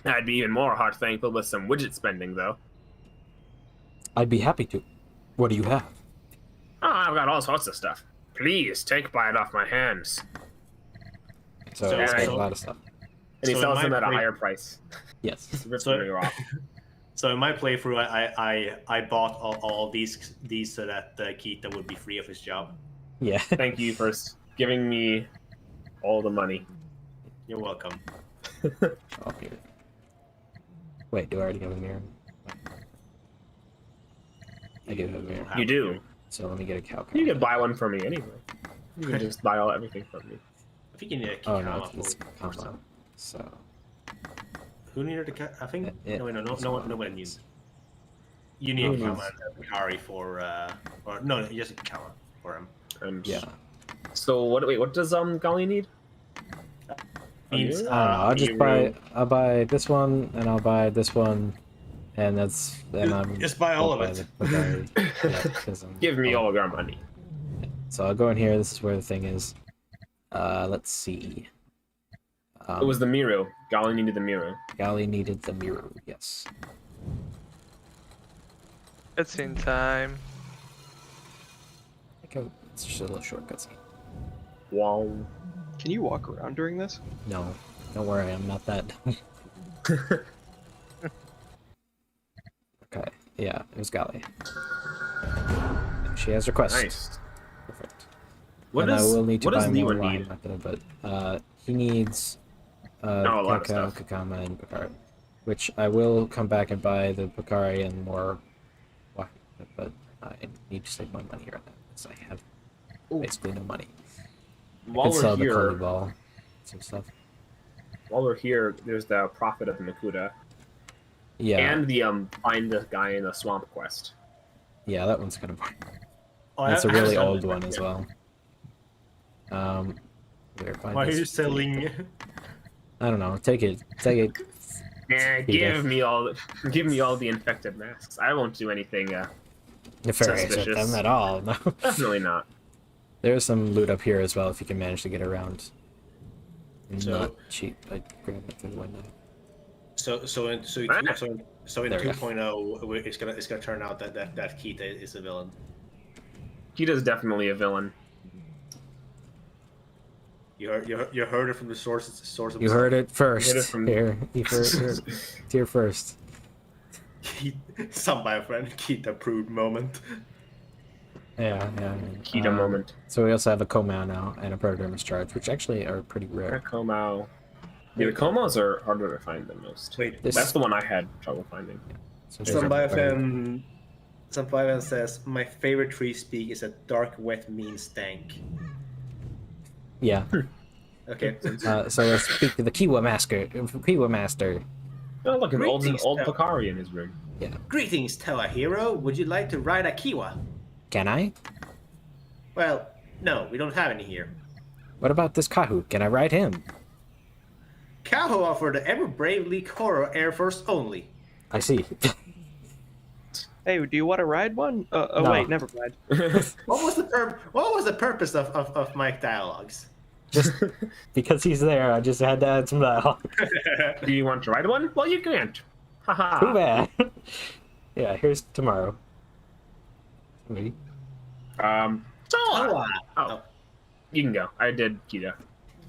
I'd be even more heart thankful with some widget spending, though. I'd be happy to. What do you have? Oh, I've got all sorts of stuff. Please, take it off my hands. So So- it's got a so- lot of stuff. And he So sells in them my at a play- higher price. Yes. Rips So- me off. So in my playthrough, I bought all these so that Kita would be free of his job. Yeah. Thank you for giving me all the money. You're welcome. Oh, here. Wait, do I already have a mirror? I do have a mirror. You do. So let me get a cow. You could buy one for me anyway. You can just buy everything from me. I think you need a Oh Kikama no, it's for combo. So Who needed a I think Yeah, no, it's nobody needs. You need Who a Kikama needs- and a Pikari for or no, just a Kikama for him. And yeah, So what does Golly need? Means I don't know. I'll just Miru. I'll buy this one and I'll buy this one, and I'm Just buy all of buy it. the Pagari. Yeah, 'cause Give me all of your money. So I'll go in here. This is where the thing is. Let's see. It was the Miru. Golly needed the Miru. Gali needed the mirror. Yes. It's in time. It's just a little shortcut scene. Wow. Can you walk around during this? No, don't worry. I'm not that. Okay. Yeah, it was Gali. She has request. Nice. Perfect. What and does I will need to what buy does more Liwa wine, need? not gonna, but he needs a lot of Kakao, stuff. Kakama, and Bakari, which I will come back and buy the Bakari and more wine, but I need to save my money right now because I have basically no money. While I could sell we're the Kobe here, ball, some stuff. There's the Prophet of Nakuda Yeah, and the find the guy in the swamp quest. yeah, that one's kind of boring. Oh, That's I- a I really understand old that. one as well. Find Why are this you selling? I don't know. Take it. Take it. Yeah, Yeah. give me all the infected masks. I won't do anything Nefarious with Suspicious. them at all. No. definitely not. There's some loot up here as well if you can manage to get around. So- Not cheap. I grabbed it through the window. So in Right. 2.0, it's gonna turn out that Kita is a villain. Kita's definitely a villain. You heard it from the source. You heard it first. You heard it from- Here, it's here first. Some by a friend, Keith approved moment. Yeah. Kita moment. So we also have a Komao now and a Protodermis charge, which actually are pretty A rare. Komao. Yeah, the Komaos are harder to find than most. Wait, That's the one I had trouble finding. So some by a friend. Some by a friend says my favorite tree speak is a dark, wet, mean stank. Yeah. Okay. So let's speak to the Kiwa Master. Oh, look, an old Greetings, Bakari in his room. Greetings, Toa hero. Would you like to ride a Kiwa? Can I? Well, no, we don't have any here. What about this Kahu? Can I ride him? Kaho offered the ever brave Likoro Air Force only. I see. Hey, do you want to ride one? No. Wait, never mind. What was the purpose of my dialogues? Just because he's there, I just had to add some dialogue. Do you want to ride one? Well, you can't. Too Haha. bad. Yeah, here's tomorrow. Wait. Toa. Toa. Oh, you can go. I did Kita.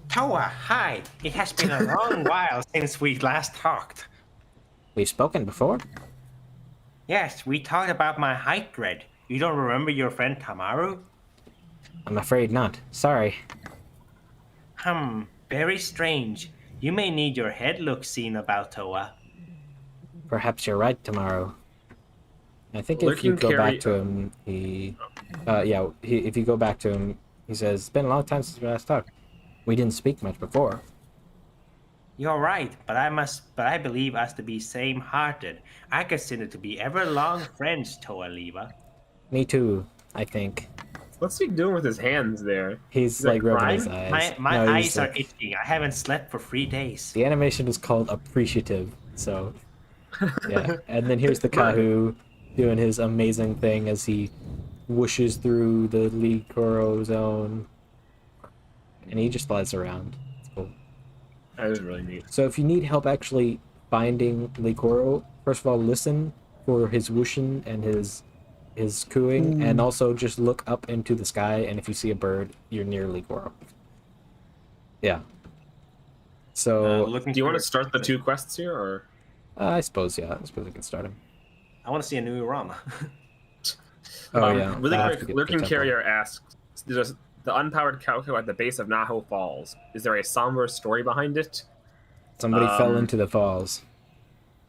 Toa, hi. It has been a long while since we last talked. We've spoken before. Yes, we talked about my height dread. You don't remember your friend Tamaru? I'm afraid not. Sorry. Very strange. You may need your head look seen about Toa. Perhaps you're right tomorrow. I think if you Looking go carry- back to him, if you go back to him, he says, it's been a long time since we last talked. We didn't speak much before. You're right, but I believe us to be same-hearted. I consider to be ever-long friends, Toa Liva. Me too, I think. What's he doing with his hands there? He's Is that like rubbing his crying? eyes. My No, eyes he's, are like- itching. I haven't slept for 3 days. The animation is called appreciative, so yeah. And then here's the Kahu doing his amazing thing as he whooshes through the Likoro zone, and he just flies around. It's cool. That was really neat. So if you need help actually finding Likoro, first of all, listen for his whooshing and his cooing, and also just look up into the sky, and if you see a bird, you're near Likoro. Yeah. So Looking Do you want to for- start the 2 quests here, or? I suppose, yeah. I suppose I can start him. I want to see a new Rama. Oh yeah. Really I'll have to quick, get the Lurking temple. Carrier asks, there's the unpowered Kauko at the base of Naho Falls. Is there a somber story behind it? Somebody fell Um, into the falls.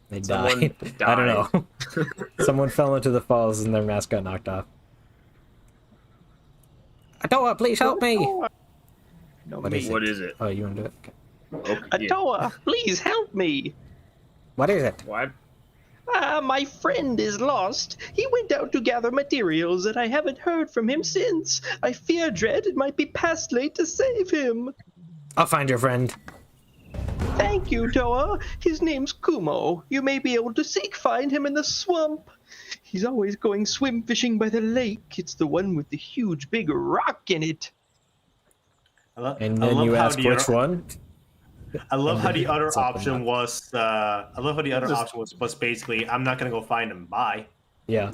They someone died. I don't know. Someone fell into the falls and their mask got knocked off. Atoa, please help me! No, What me. is it? What is it? Oh, you want to do it? Okay. Okay, yeah. Atoa, please help me. What is it? What? My friend is lost. He went out to gather materials, and I haven't heard from him since. I fear, Dread, it might be past late to save him. I'll find your friend. Thank you, Toa. His name's Kumo. You may be able to find him in the swamp. He's always going swim fishing by the lake. It's the one with the huge big rock in it. And then you ask which one? I love how the other It's open option up. was. I love how the other option was basically, I'm not gonna go find him. Bye. Yeah.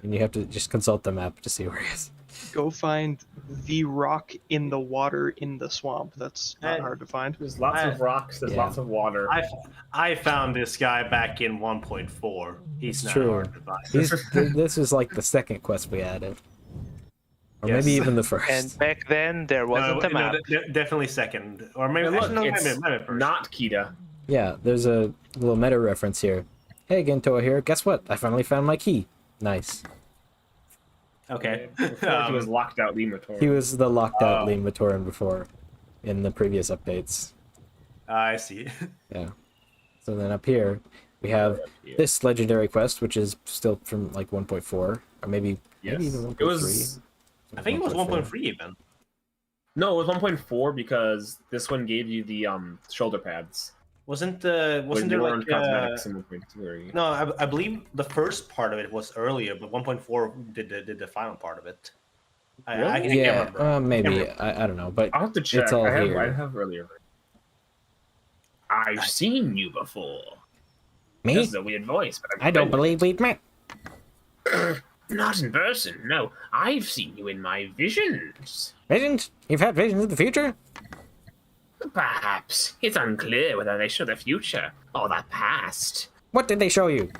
And you have to just consult the map to see where he is. Go find the rock in the water in the swamp. That's not Hey. hard to find. There's lots of rocks, there's Yeah. lots of water. I found this guy back in 1.4. He's It's not true. hard to find. This is like the second quest we added. Or Yes. maybe even the first. And back then there wasn't a map. Definitely second, or maybe And look, actually, no, it's maybe first. not Kita. Yeah, there's a little meta reference here. Hey again, Toa here. Guess what? I finally found my key. Nice. Okay. Before he was locked out Limator. He was the locked out Oh. Liam Matoran before in the previous updates. I see. Yeah. So then up here we have Yeah. this legendary quest, which is still from like 1.4, or maybe Yes. even 1.3. It was. I think it was 1.3 even. No, it was 1.4 because this one gave you the shoulder pads. Wasn't When there you were like on cosmetics in 1.3. no? I believe the first part of it was earlier, but 1.4 did the final part of it. I can't Yeah, remember. maybe. I don't know, but I'll have to check. It's all here. I have earlier. I've seen you before. me? This is a weird voice, but I don't believe we've met. Not in person, no. I've seen you in my visions. Visions? You've had visions of the future? Perhaps. It's unclear whether they show the future or the past. What did they show you?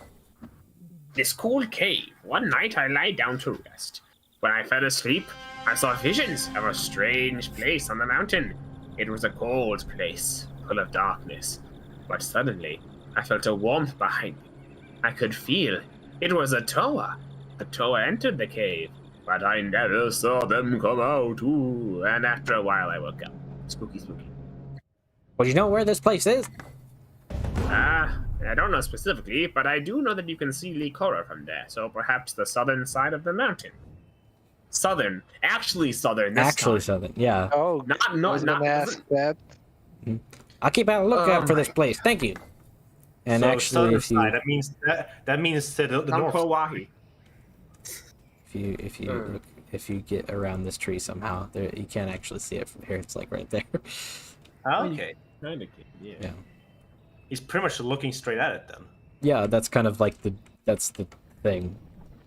This cool cave. One night I lay down to rest. When I fell asleep, I saw visions of a strange place on the mountain. It was a cold place, full of darkness. But suddenly, I felt a warmth behind me. I could feel it was a Toa. A Toa entered the cave, but I never saw them come out. Ooh. And after a while, I woke up. Spooky, spooky. Well, you know where this place is? I don't know specifically, but I do know that you can see Likora from there, so perhaps the southern side of the mountain. Southern. Actually southern this Actually time. southern, yeah. Oh, Not, I was not, gonna ask that. I'll keep out a lookout Oh for this my- place. Thank you. And so actually, southern if you side, that means the north. Kanohi. if you get around this tree somehow, there you can't actually see it from here. It's like right there. Ah, okay. Kinda, yeah. Yeah. He's pretty much looking straight at it then. Yeah, that's kind of like that's the thing.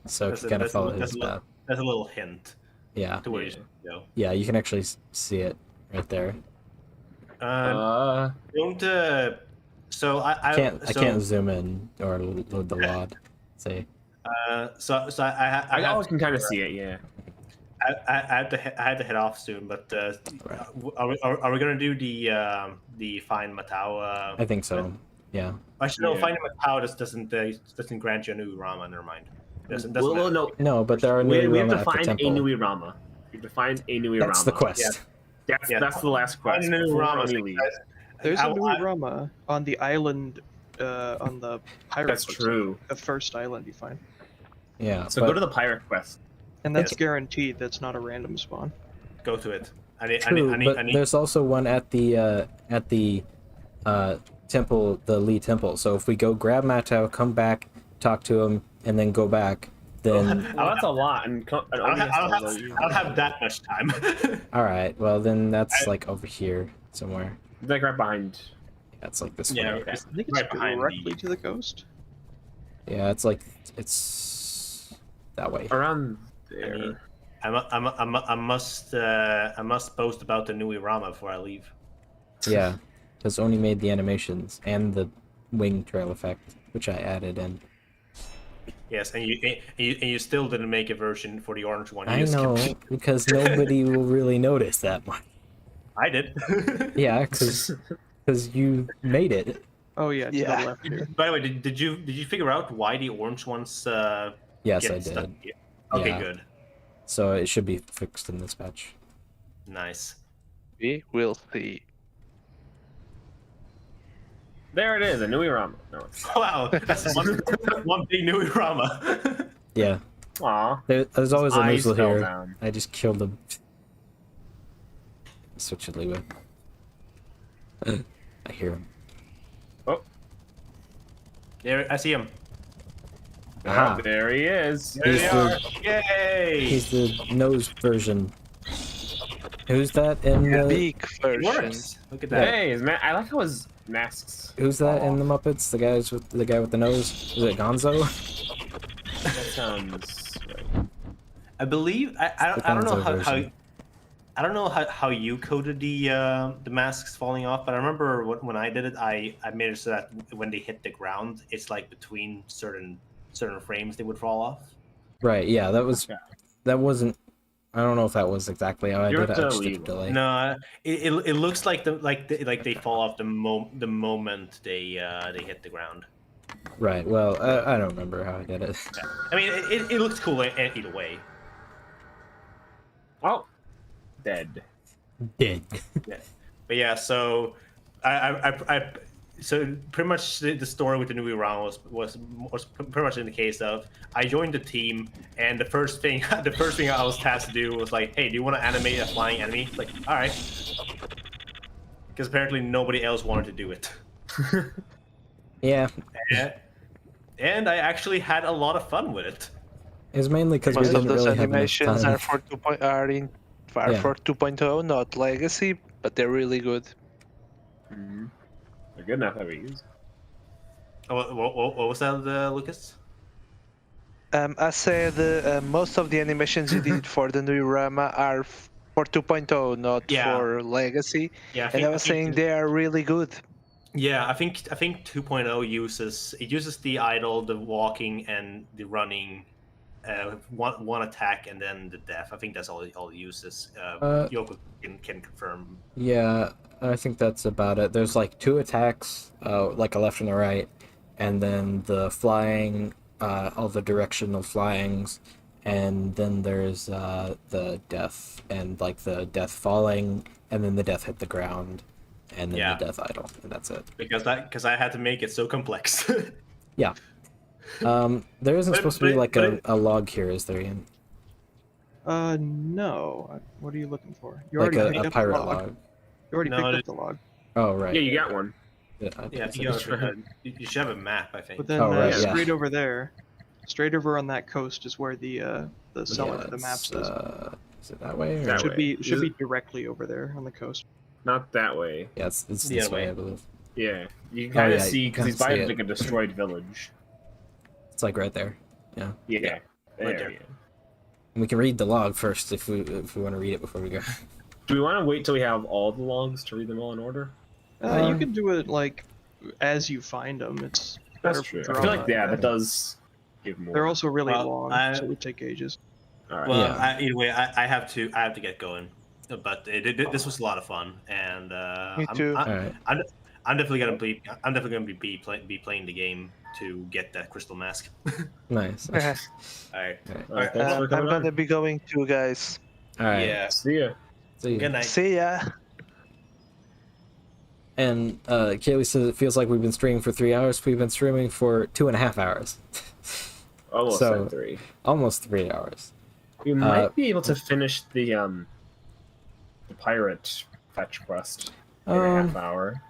So That's you a- kind of that's a- follow that's his a little- path. That's a little hint Yeah, to where you should go. yeah, you can actually see it right there. Don't. So I I can't zoom in or load the LOD. Say. So I I have, always can kind of see it, yeah. I had to head off soon, but Right. are we gonna do the find Matao? I think so. Yeah. Actually, no, Yeah. finding Matao doesn't grant you a new Rama. Never mind. Doesn't Well, matter. no, No, but there are we new have Rama to at the find a temple. Nui Rama. We have to find a Nui Rama. That's the quest. Yeah. That's the last quest. Find a new before Rama. Oni leaves. There's I- a new I- Rama on the island, on the pirate. That's quest, true. The first island you find, Yeah. So but go to the pirate quest. and that's guaranteed. That's not a random spawn. Go to it. I need. true, I but need. there's also one at the temple, the Lee temple. So if we go grab Matao, come back, talk to him, and then go back, then Oh, that's a lot. And I don't have that much time. all right. Well, then that's like over here somewhere. like right behind. Yeah, it's like this Yeah, way. Okay. I think it's Right behind directly the- to the coast. Yeah, it's like it's that way. Around I mean, there. I must post about the Nui Rama before I leave. Yeah, because Oni made the animations and the wing trail effect, which I added in. Yes, and you still didn't make a version for the orange one. You I just know, kept- because nobody will really notice that much. I did. Yeah, because you made it. Oh yeah, to Yeah. the left here. By the way, did you figure out why the orange ones Yes, get I stuck? did. Yeah. Okay, Yeah. good. So it should be fixed in this patch. Nice. We will see. There it is, a Nui Rama. No, it's... Wow, that's one big Nui Rama. Yeah, Aw. there's always a Eyes noozle fell here. down. I just killed him. Switch it, Leeway. I hear him. There, I see him. Aha. There he is. There He's they the- are. Yay! He's the nose version. Who's that in the? Big It version. works. Look at that. Hey, I like how his masks. Who's that in the Muppets? The guy with the nose. Is it Gonzo? That sounds right. I believe I don't know how I don't know how you coded the masks falling off, but I remember when I did it, I made it so that when they hit the ground, it's like between certain frames they would fall off. Right. Yeah. That wasn't. I don't know if that was exactly how I You're did it. I just did a delete. delay. No, it looks like they fall off the moment they hit the ground. Right. Well, I don't remember how I did it. I mean, it looks cool either way. Oh, dead. Did. But yeah, so so pretty much the story with the Nui Rama was pretty much in the case of I joined the team, and the first thing I was tasked to do was like, hey, do you want to animate a flying enemy? Like, all right, because apparently nobody else wanted to do it. Yeah. And I actually had a lot of fun with it. It was mainly because we Most of didn't those really have enough animations time. are for Yeah. for 2.0, not legacy, but they're really good. They're good enough that we use. What was that, Lucas? I said most of the animations you did for the new Rama are For 2.0, not Yeah. for Legacy. Yeah, And I was saying they are really good. Yeah, I think 2.0 uses the idle, the walking, and the running, one attack, and then the death. I think that's all it uses. Yoko can confirm. Yeah, I think that's about it. There's like 2 attacks, like a left and a right, and then the flying, all the directional flyings, and then there's the death, and like the death falling, and then the death hit the ground, and then Yeah. the death idle, and that's it. Because I had to make it so complex. Yeah. There isn't supposed to be like a log here, is there, Ian? No. What are you looking for? You Like already picked a up pirate the log. log. You already No, picked it- up the log. Oh, right. Yeah, you got one. Yeah, I Yeah, think you, so. you should have a map, I think. But then Oh, right, yeah. straight over there, straight over on that coast is where the seller for the maps is. Is it that way? Or... That Should way. be should Is be it- directly over there on the coast. Not that way. Yeah, it's The this other way, way. I believe. Yeah, you can kind of yeah, see you because can he's by see it. like a destroyed village. It's like right there. Yeah. Yeah, Right there. there. Yeah. And we can read the log first if we want to read it before we go. Do we want to wait till we have all the logs to read them all in order? You can do it like as you find them. It's That's better true. for I feel like drama. that does give more. They're also really Well, long, so it would take ages. All right. Well, Yeah. either way, I have to get going. But this was a lot of fun, and Me too. Alright. I'm definitely gonna be playing the game to get that crystal mask. Nice. All right. All right, thanks for I'm coming gonna on. be going too, guys. Alright. Yeah. See ya. See you. Good night. See ya. And Kaylee says it feels like we've been streaming for 3 hours. We've been streaming for 2.5 hours. Almost So- at 3. Almost 3 hours. We might be able to finish the pirate fetch quest in a half hour.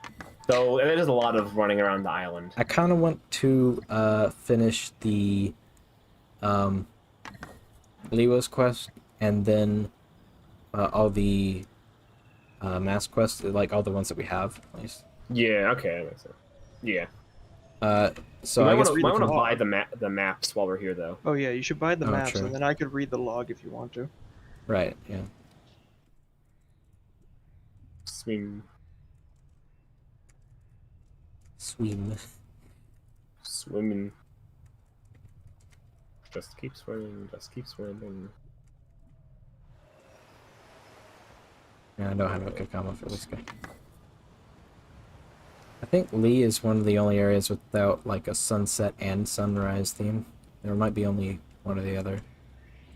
So it is a lot of running around the island. I kind of want to finish the Leo's quest and then all the mask quests, like all the ones that we have, at least. Yeah. Okay. That makes sense. Yeah. So We I might guess want to we buy can- the maps while we're here, though. Oh yeah, you should buy the Oh, maps, true. and then I could read the log if you want to. right, yeah. Swim. Swimming. Just keep swimming. Just keep swimming. Yeah, I don't have a good combo for this guy. I think Lee is one of the only areas without like a sunset and sunrise theme. There might be only one or the other,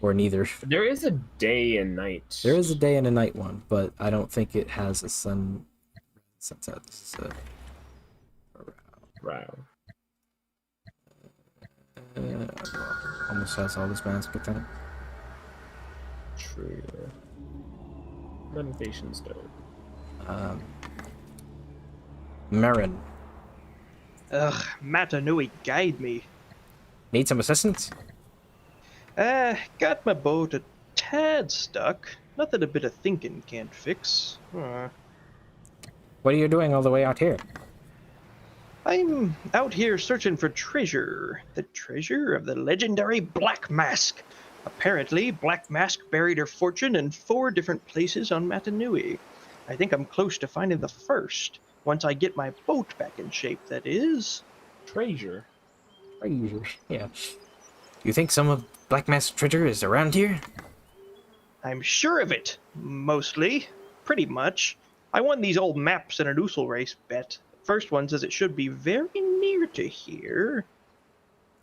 or neither. There is a day and night. There is a day and a night one, but I don't think it has a sunset. This is Wow. almost has all this mask with that. True. Meditation stone. Marin, Ugh, Matanui, guide me. need some assistance? Got my boat a tad stuck. Nothing a bit of thinking can't fix. What are you doing all the way out here? I'm out here searching for treasure. The treasure of the legendary Black Mask. Apparently, Black Mask buried her fortune in 4 different places on Matanui. I think I'm close to finding the first. Once I get my boat back in shape, that is. Treasure. Yeah. You think some of Black Mask's treasure is around here? I'm sure of it. Mostly. Pretty much. I won these old maps in an Usul race bet. First one says it should be very near to here.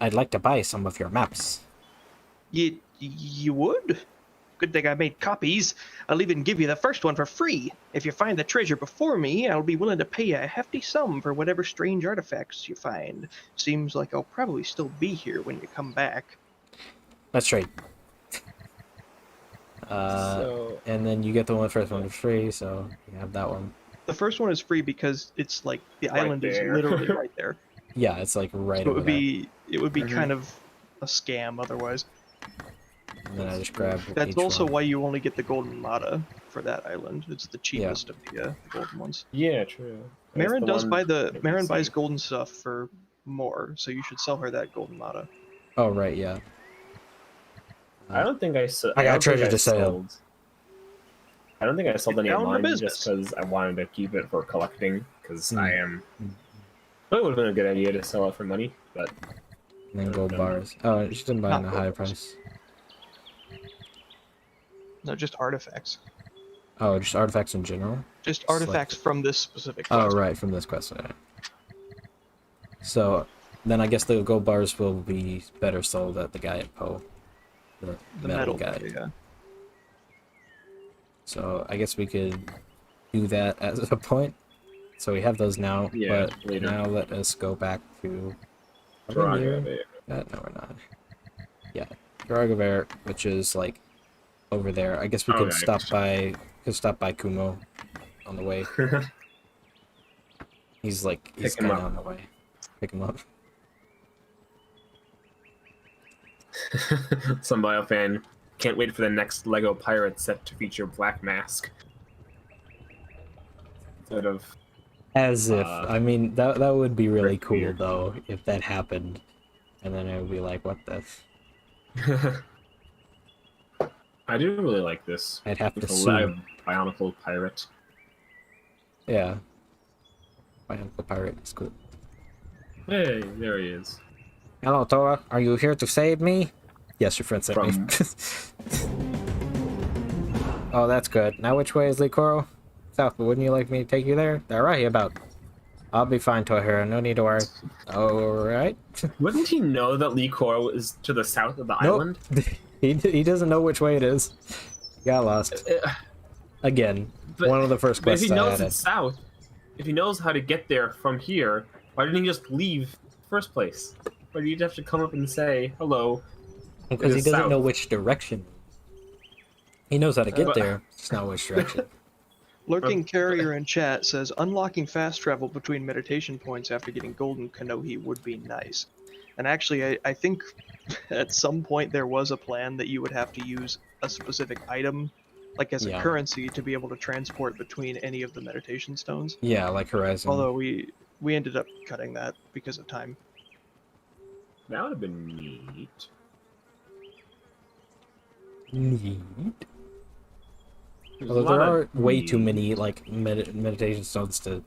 I'd like to buy some of your maps. You would? Good thing I made copies. I'll even give you the first one for free. If you find the treasure before me, I'll be willing to pay you a hefty sum for whatever strange artifacts you find. Seems like I'll probably still be here when you come back. Let's trade. So And then you get the first one for free, so you have that one. The first one is free because it's like the Right island is there. literally right there. Yeah, it's like right So over it would be kind of a scam otherwise. there. And then I just grab That's each also one. why you only get the golden mata for that island. It's the cheapest of the golden ones. yeah, true. Marin That's does the buy one the that Marin we buys see. golden stuff for more, so you should sell her that golden mata. Oh, right, yeah. I don't think I sold. I got treasure to sell. I don't think I sold any Down of to mine business. just because I wanted to keep it for collecting. Because I Mm. am. It would have been a good idea to sell it for money, but And then gold bars. Oh, she didn't buy Not in a gold high bars. price. No, just artifacts. Oh, just artifacts in general? Just Select- artifacts from this specific Oh, quest. right, from this quest. Alright. So, then I guess the gold bars will be better sold at the guy at Poe. The metal guy. Yeah. So, I guess we could do that at a point. So we have those now, Yeah, but later. now let us go back to... Are we Toronto, near yeah. that? No, we're not. Yeah, Garagaver, which is like over there. I guess we Oh, could nice. stop by Kumo on the way. He's Pick him kind up. of on the way. Pick him up. Some bio fan can't wait for the next Lego Pirate set to feature Black Mask. Instead of As if I mean that would be really Rick cool Weird. though if that happened, and then it would be like, what the? I do really like this. I'd have to With a sue. Bionicle Pirate. Yeah. Bionicle pirate is cool. Hey, there he is. Hello, Tora. Are you here to save me? Yes, your friend sent me. Oh, that's good. Now which way is Likoro? South, but wouldn't you like me to take you there? They're right about. I'll be fine, Tohira. No need to worry. Alright. Wouldn't he know that Lee Koro is to the south of the island? he doesn't know which way it is. He got lost. Again, But- one of the first But if quests he I knows had. it's south, if he knows how to get there from here, why didn't he just leave in the first place? Why do you have to come up and say, hello? Because he is doesn't south. know which direction. He knows how to get But- there, just not which direction. Lurking Carrier in chat says unlocking fast travel between meditation points after getting golden Kanohi would be nice. And actually, I think at some point there was a plan that you would have to use a specific item, like as a Yeah. currency, to be able to transport between any of the meditation stones. Yeah, like Horizon. Although we ended up cutting that because of time. That would have been neat. Neat. There's a Although there lot are of way too need. many like meditation stones to.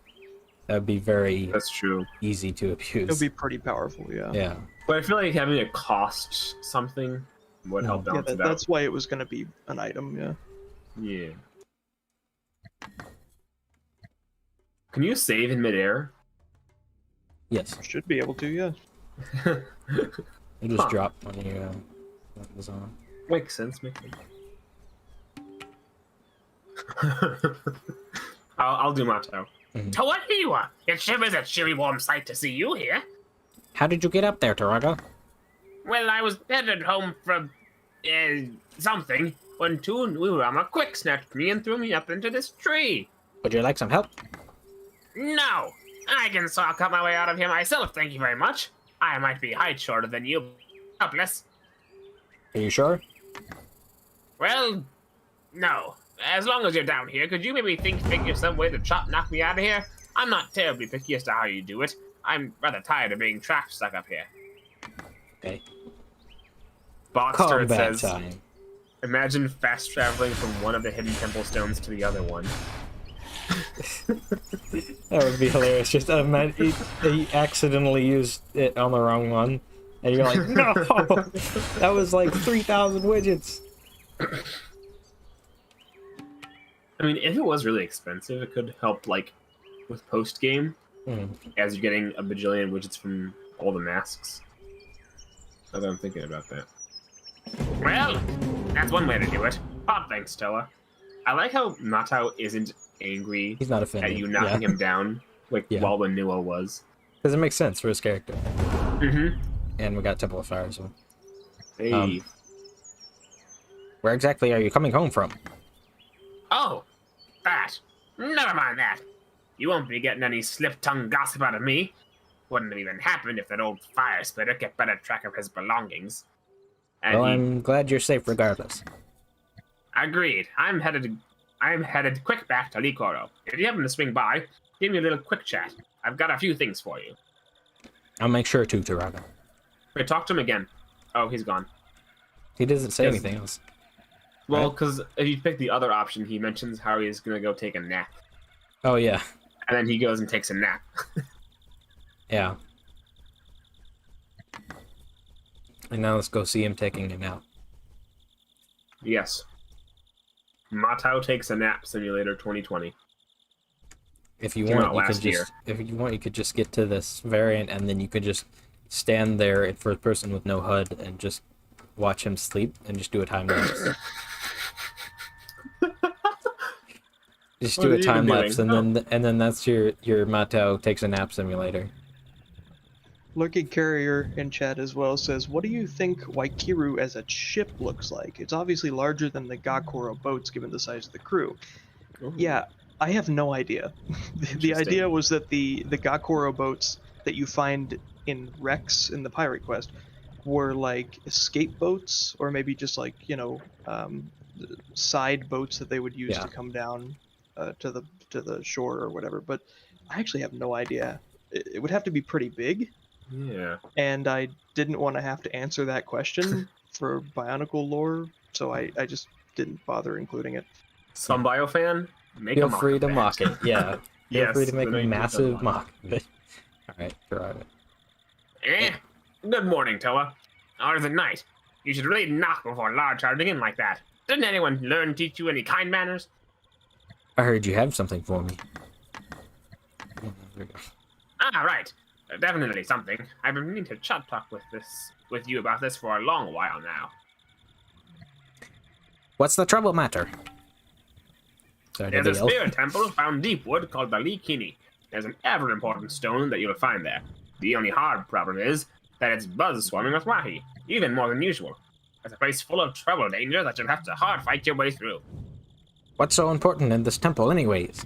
That would be very That's true. easy to abuse. It'll be pretty powerful, yeah. Yeah. But I feel like having it cost something would help Yeah, balance it out. that's why it was going to be an item, yeah. Yeah. Can you save in midair? Yes. Should be able to, yeah. You just Huh. drop when you when it was on. Makes sense, makes sense. I'll do Mato. To what do you are? It sure is a cheery warm sight to see you here. How did you get up there, Taraga? Well, I was headed home from something when two Nurama quick snapped me and threw me up into this tree. Would you like some help? No, I can saw cut my way out of here myself, thank you very much. I might be height shorter than you. Helpless. Are you sure? Well, no. As long as you're down here, could you maybe think of some way to knock me out of here? I'm not terribly picky as to how you do it. I'm rather tired of being trapped stuck up here. Okay. Boxster Combat says, time. imagine fast traveling from one of the hidden temple stones to the other one. That would be hilarious. Just imagine he accidentally used it on the wrong one, and you're like, no, that was like 3,000 widgets. I mean, if it was really expensive, it could help, like, with post-game, as you're getting a bajillion widgets from all the masks. Now that I'm thinking about that. Well, that's one way to do it. Oh, thanks, Stella. I like how Matao isn't angry He's not offended. at you knocking him down, like Yeah. Walden Nua was. Because it makes sense for his character. Mm-hmm. And we got Temple of Fire as well. Hey. Where exactly are you coming home from? Oh, that. Never mind that. You won't be getting any slip-tongued gossip out of me. Wouldn't have even happened if that old fire spitter kept better track of his belongings. And Well, he- I'm glad you're safe regardless. Agreed. I'm headed quick back to Likoro. If you happen to swing by, give me a little quick chat. I've got a few things for you. I'll make sure to, Taraga. Wait, talk to him again. Oh, he's gone. He doesn't say Yes. anything else. Well, Right? because if you pick the other option, he mentions how he's gonna go take a nap, Oh yeah, and then he goes and takes a nap. yeah. And now let's go see him taking a nap. Yes. Matau takes a nap simulator 2020. If you Came want, out you can last year. just you could just get to this variant, and then you could just stand there in first person with no HUD and just watch him sleep, and just do a time lapse. Just What do are a you time even lapse, doing? and then that's your Matau takes a nap simulator. Lurking Carrier in chat as well says, "What do you think Waikiru as a ship looks like? It's obviously larger than the Gakuro boats given the size of the crew." Ooh. Yeah, I have no idea. The Interesting. idea was that the Gakuro boats that you find in Rex in the Pirate Quest were like escape boats, or maybe just like, side boats that they would use Yeah. to come down to the shore or whatever. But I actually have no idea. It would have to be pretty big, Yeah. and I didn't want to have to answer that question for Bionicle lore, so I just didn't bother including it. Some biofan, make Feel a mock free of to that. mock it. Yeah. Feel Yes, free to make the a night massive is mock of it. All right, try it. Good morning, Toa. Or is it night? You should really knock before large charging in like that. Didn't anyone learn to teach you any kind manners? I heard you have something for me. Oh, there we go. Ah, right. Definitely something. I've been meaning to chat talk with you about this for a long while now. What's the trouble matter? Sorry, There's a did they yell? spirit temple found deep wood called the Likini. There's an ever important stone that you'll find there. The only hard problem is that it's buzz swarming with wahi, even more than usual. It's a place full of trouble danger that you'll have to hard fight your way through. What's so important in this temple, anyways?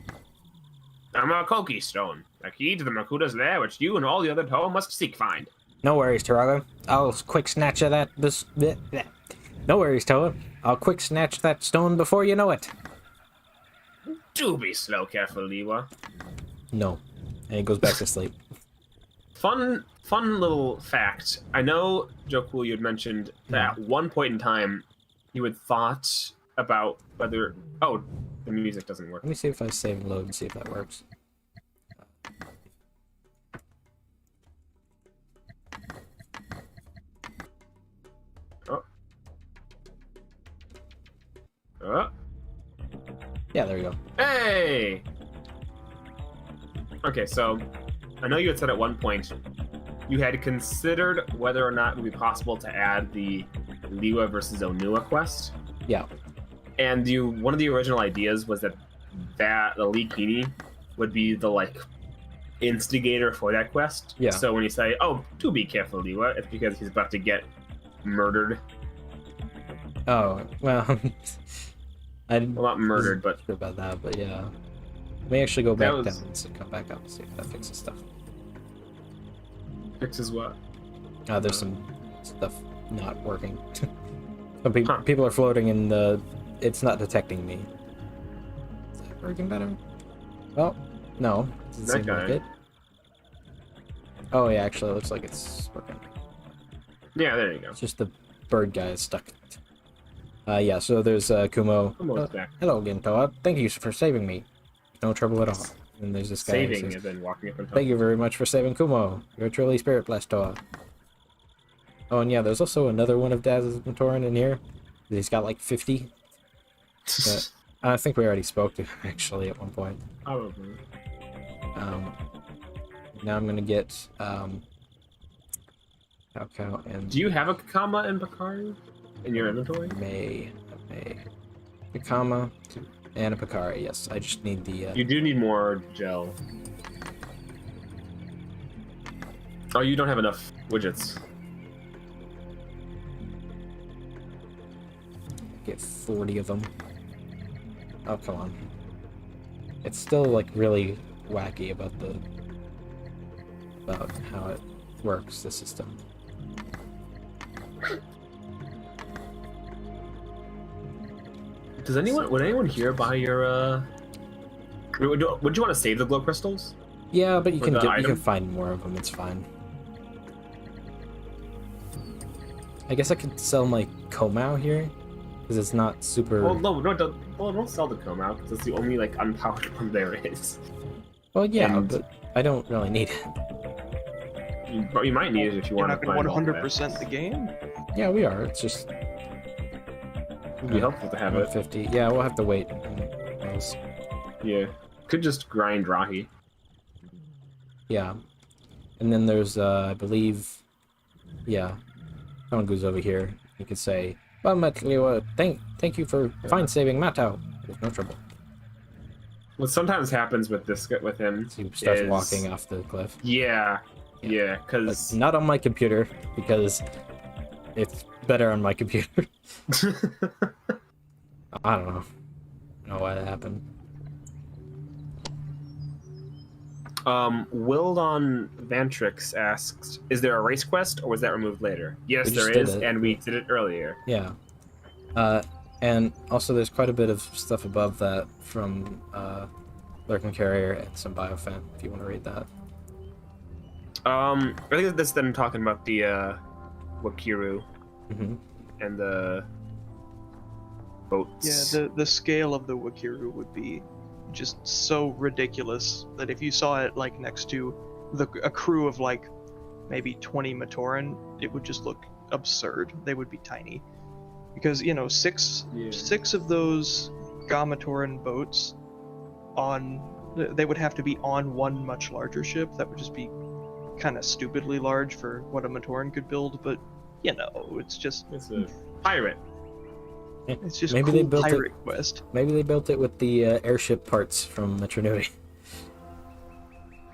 The Makoki stone, the key to the Makuda's lair, which you and all the other Toa must seek find. No worries, Taraga. I'll quick snatch of that. No worries, Toa. I'll quick snatch that stone before you know it. Do be slow, careful, Liwa. No, and he goes back to sleep. Fun little fact. I know, Joku, you had mentioned that at one point in time, you had thought about whether... Oh, the music doesn't work. Let me see if I save and load and see if that works. Oh. Yeah, there we go. Hey! Okay, so I know you had said at one point you had considered whether or not it would be possible to add the Liwa versus Onua quest. Yeah. And one of the original ideas was that the Likini would be the instigator for that quest. Yeah. So when you say, "Oh, do be careful, Liwa," it's because he's about to get murdered. Oh, well, I didn't Well, not murdered, but sure about that, but yeah. Let me actually go back That was- down and come back up and see if that fixes stuff. fixes what? There's some stuff not working. Some Huh. people are floating in the... It's not detecting me. Is that working better? Well, no. Doesn't That seem like guy. it. Oh, yeah, actually, it looks like it's working. Yeah, there you go. It's just the bird guy is stuck. Yeah, so there's Kumo. Kumo's back. Hello again, Toa. Thank you for saving me. No trouble at all. And there's this guy who Saving says, and then walking up and thank you very much for saving Kumo. You're truly spirit blessed, Toa. Oh, and yeah, there's also another one of Daz's Matoran in here. He's got like 50. But I think we already spoke to him, actually, at one point. Probably. Now I'm gonna get Cow and Do you have a Kakama and Bakari in your inventory? May. Kakama and a Pakari, yes. I just need the... You do need more gel. Oh, you don't have enough widgets. Get 40 of them. Oh, come on. It's still, like, really wacky about how it works, the system. Would anyone here buy your, would you want to save the glow crystals? Yeah, but you For can the you can item? find more of them, it's fine. I guess I could sell my Komau here. because it's not super. Well, don't sell the comb out because it's the only like unpowered one there is. Well, yeah, and- but I don't really need it. You might need it if you You're want not to going to find all 100% the game? Yeah, we are. It's just It'd be helpful to have it. 150. Yeah, we'll have to wait. Yeah. Could just grind Rahi. Yeah, and then there's I believe, yeah, someone goes over here. You could say, "Well, Matliwa, thank you for fine saving Matau. There's no trouble." What sometimes happens with him. So he starts is- walking off the cliff. Yeah. Yeah, But because not on my computer because it's better on my computer. I don't know why that happened. Wildon Vantrix asks, "Is there a race quest, or was that removed later?" Yes, We just there did is, it. and we did it earlier. Yeah. And also there's quite a bit of stuff above that from Lurking Carrier and some Biofan, if you want to read that. I think that's them talking about the Wakiru Mm-hmm. and the boats. Yeah, the scale of the Wakiru would be just so ridiculous that if you saw it like next to a crew of like maybe 20 Matoran, it would just look absurd. They would be tiny. Because, you know, six of those Gamatoran boats they would have to be on one much larger ship. That would just be kind of stupidly large for what a Matoran could build, but you know, it's just It's a pirate. it's just Maybe cool they built it- pirate quest. Maybe they built it with the airship parts from Metronui.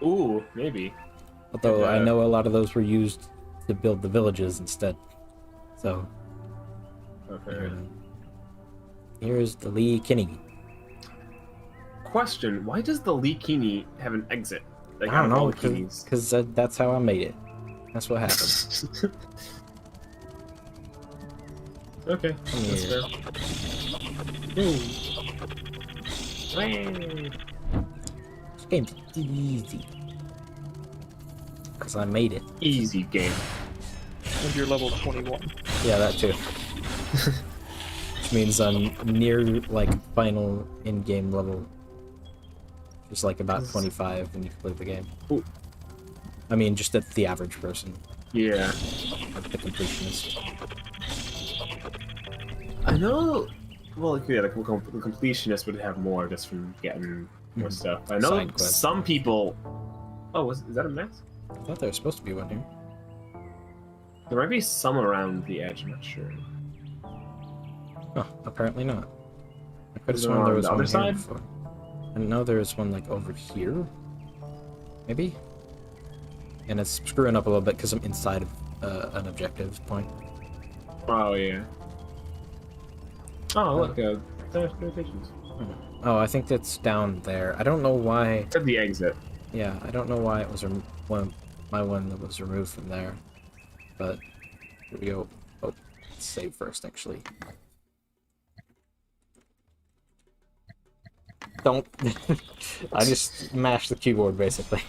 Ooh, maybe. Although I Yeah. know a lot of those were used to build the villages instead. So Okay. here's the Lee Kinney. Question: why does the Likini have an exit? Like, I don't out of all know, the Kinis? because that's how I made it. That's what happened. Okay, that's Yeah. fair. This game's easy. Because I made it. Easy game. And you're level 21. Yeah, that too. Which means I'm near, like, final in-game level. Just like about 25 when you complete the game. Ooh. I mean, just at the average person, Yeah. not the completionist. I know. Well, yeah, like the completionist would have more just from getting more Mhm. stuff. I know Side quests. some people. Oh, is that a mess? I thought there was supposed to be one here. There might be some around the edge. I'm not sure. Oh, apparently not. I could have Is it sworn there on was the one other here side? before. I know there was one like over here, maybe. And it's screwing up a little bit because I'm inside of an objective point. Oh yeah. Oh look, there's notifications. Oh, I think that's down there. I don't know why. At the exit. Yeah, I don't know why it was my one that was removed from there. But here we go. Oh, let's save first, actually. Don't. I just mashed the keyboard basically.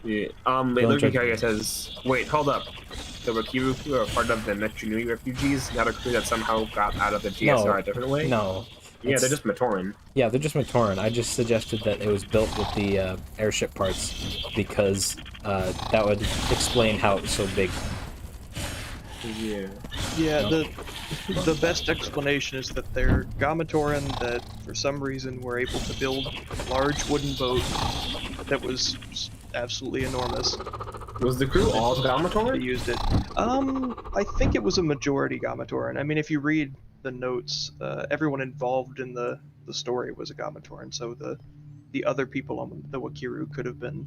Yeah. Don't Lurking judge Carrier me. says, "Wait, hold up. The Wakiru crew are part of the Metronui refugees, not a crew that somehow got out of the GSR a different way." No. Yeah, they're It's- just Matoran. Yeah, they're just Matoran. I just suggested that it was built with the airship parts because that would explain how it was so big. Yeah. Yeah, the best explanation is that they're Gamatoran that for some reason were able to build a large wooden boat that was absolutely enormous. Was the crew all They Galmatoran? used it. I think it was a majority Gamatoran. I mean, if you read the notes, everyone involved in the story was a Gamatoran, so the other people on the Wakiru could have been,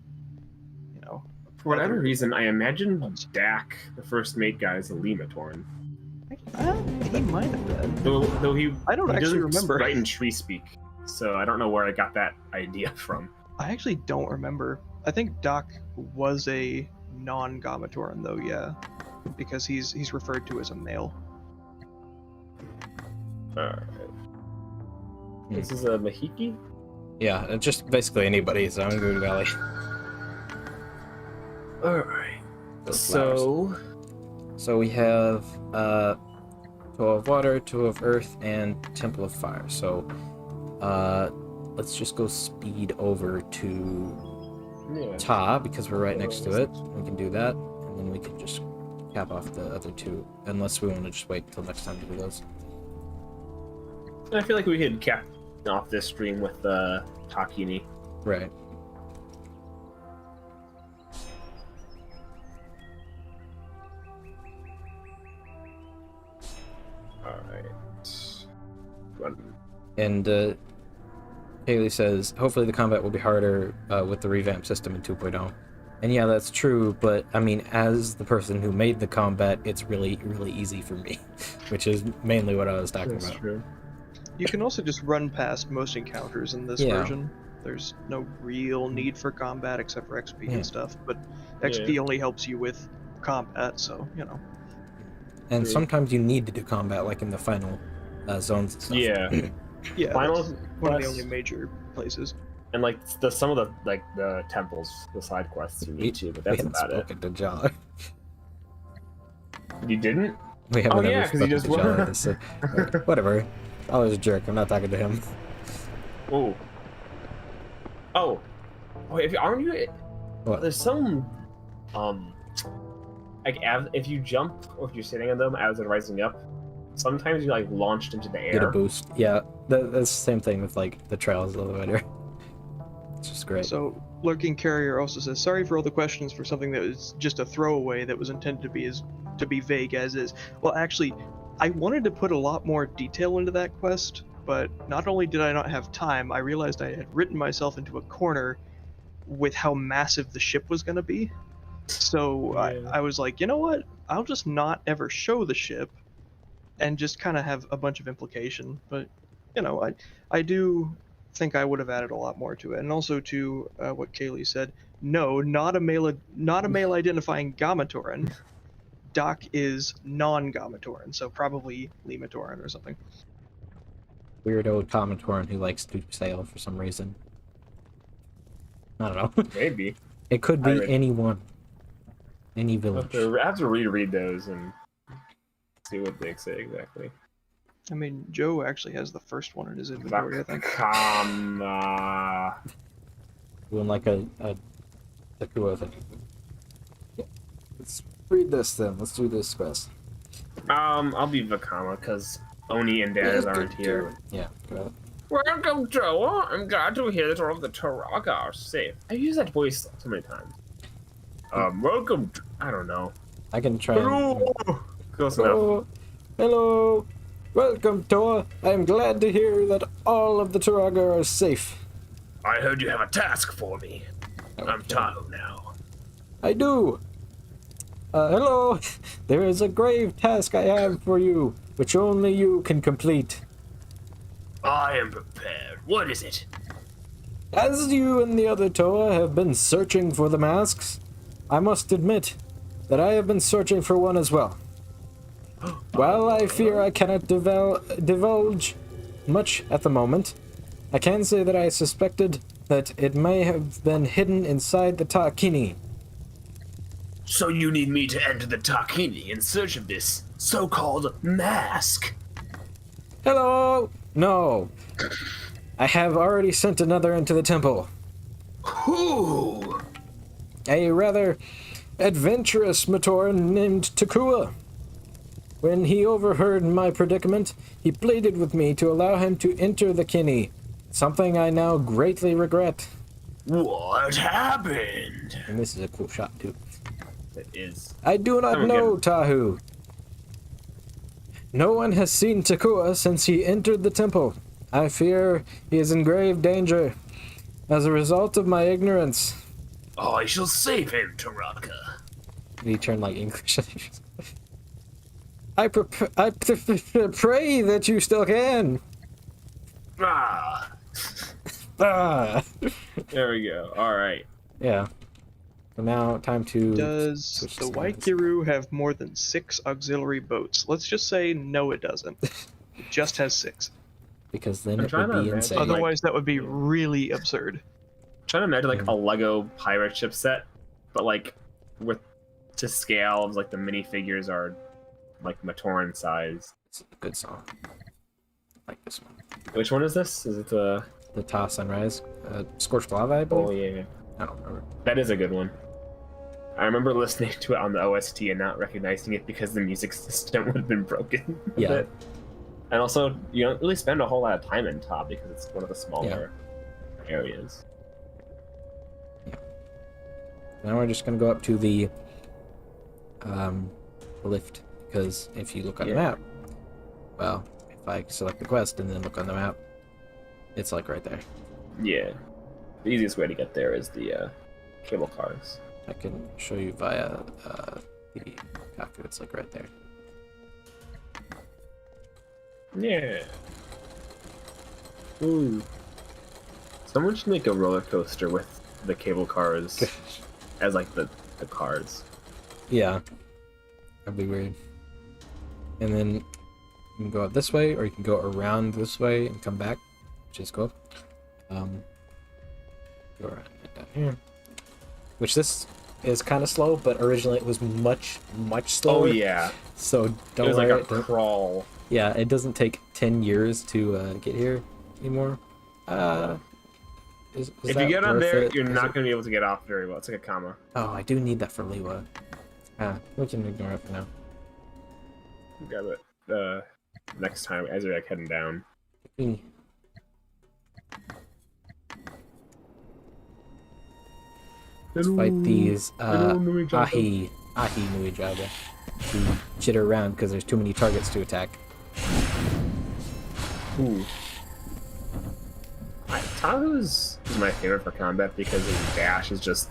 you know. For whatever reason, I imagined Dak, the first mate guy, as a Lematoran. He might have been. Though he I don't he actually doesn't remember. write in tree speak, so I don't know where I got that idea from. I actually don't remember. I think Doc was a non-Gamatoran though, yeah, because he's referred to as a male. Alright. This is a Mahiki? Yeah, it's just basically anybody, so I'm gonna go to Valley. Alright. Those So, So we have Toe of Water, Toe of Earth, and Temple of Fire. So, let's just go speed over to Ta, because we're right next to it. We can do that, and then we can just cap off the other two, unless we want to just wait till next time to do those. I feel like we could cap off this stream with Takini. Right. Alright. Run. And Haley says, hopefully the combat will be harder with the revamped system in 2.0. And yeah, that's true, but I mean, as the person who made the combat, it's really, really easy for me, which is mainly what I was talking That's about. true. You can also just run past most encounters in this version. There's no real need for combat except for XP and stuff, but XP only helps you with combat, so, you know. And sometimes you need to do combat, like in the final zones and stuff. Yeah. Yeah, Final that's one of the quest. only major places. And like some of the temples, the side quests you need to, but We that's haven't about it. spoken to Jar. You didn't? We haven't yeah, ever 'cause he spoken to just Jar. So, whatever. I was a jerk. I'm not talking to him. Oh. Oh. Wait, aren't you? What? There's some, like if you jump or if you're sitting on them as they're rising up, sometimes you're like launched into the Get a air. boost. Yeah, that's the same thing with like the Trials elevator. It's just great. So, Lurking Carrier also says, sorry for all the questions for something that was just a throwaway that was intended to be vague as is. Well, actually, I wanted to put a lot more detail into that quest, but not only did I not have time, I realized I had written myself into a corner with how massive the ship was going to be. So I was like, you know what? I'll just not ever show the ship and just kind of have a bunch of implication. But, you know, I do think I would have added a lot more to it. And also to what Kaylee said, no, not a male identifying Gamatoran. Doc is non-Gamatoran, so probably Lematoran or something. Weirdo Commatoran who likes to sail for some reason. I don't know. Maybe. It could be anyone. Any I village. have to reread those and see what they say exactly. I mean, Joe actually has the first one in his inventory, I think. Doing like a Takua thing. Yeah. Let's read this then. Let's do this quest. I'll be Vakama because Oni and Daz aren't here. Yeah, go ahead. Welcome, Joe. I'm glad to hear that all of the Taraga are safe. I've used that voice so many times. Welcome. I don't know. I can try and... Hello. Close enough. Hello. Hello. Welcome, Toa. I am glad to hear that all of the Taraga are safe. I heard you have a task for me. I'm Tahoe now. I do. Hello. There is a grave task I have for you, which only you can complete. I am prepared. What is it? As you and the other Toa have been searching for the masks, I must admit that I have been searching for one as well. While I fear I cannot divulge much at the moment, I can say that I suspected that it may have been hidden inside the Takini. So you need me to enter the Takini in search of this so-called mask? Hello! No. I have already sent another into the temple. Who? A rather adventurous Matoran named Takua. When he overheard my predicament, he pleaded with me to allow him to enter the Kini, something I now greatly regret. What happened? And this is a cool shot, too. It is. I do not know, Tahu. No one has seen Takua since he entered the temple. I fear he is in grave danger as a result of my ignorance. I shall save him, Taraka. He turned like English. I pray that you still can. Ah. Ah. There we go. All right. Yeah. So now time to... Does switch the sides. Waikiru have more than 6 auxiliary boats? Let's just say no, it doesn't. It just has 6. Because then I'm it trying would to be imagine, insane. like- Otherwise, that would be really absurd. Trying to imagine like a Lego pirate ship set, but like with to scale of like the minifigures are like Matoran size. It's a good song. I like this one. Which one is this? Is it the... The Ta Sunrise. Scorched Lava, I believe? Oh, yeah. I don't remember. That is a good one. I remember listening to it on the OST and not recognizing it because the music system would have been broken. Yeah. And also, you don't really spend a whole lot of time in Ta because it's one of the smaller areas. Yeah. Now we're just gonna go up to the lift, because if you look on the map, well, if I select the quest and then look on the map, it's like right there. Yeah. The easiest way to get there is the cable cars. I can show you via the Kaku. It's like right there. Yeah. Ooh. Someone should make a roller coaster with the cable cars as like the cars. Yeah. That'd be weird. And then you can go up this way, or you can go around this way and come back, which is cool. Go around and down here. Which this is kind of slow, but originally it was much slower. Oh yeah. So don't it was worry. like a crawl. Yeah, it doesn't take 10 years to get here anymore. Is If that you get on worth there, it? you're Is not it- going to be able to get off very well. It's like a comma. Oh, I do need that for Liwa. We can ignore it for now. Grab it next time as you're like heading down. Let's fight these Ahi Nui Java, who chitter around because there's too many targets to attack. Ooh. Tahu's is my favorite for combat because his dash is just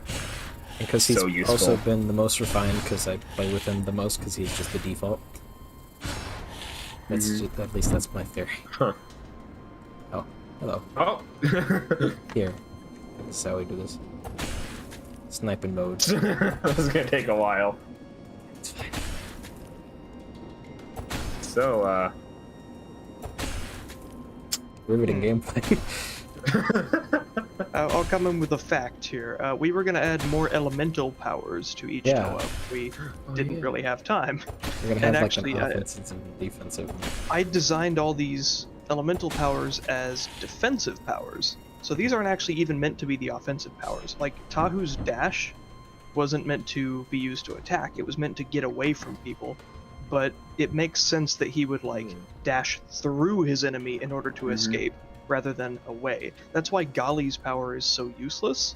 Because he's so useful. also been the most refined, because I play with him the most, because he's just the default. That's just, at least that's my theory. Huh. Oh, hello. Oh! Here. This is how we do this. Sniping mode. This is gonna take a while. It's fine. So, Riveting gameplay. I'll come in with a fact here. We were going to add more elemental powers to each Yeah. Toa. We didn't really have time. We're gonna have And like actually, an offensive and defensive. I designed all these elemental powers as defensive powers. So these aren't actually even meant to be the offensive powers. Like, Tahu's dash wasn't meant to be used to attack, it was meant to get away from people. But it makes sense that he would, like, dash through his enemy in order to escape, rather than away. That's why Gali's power is so useless,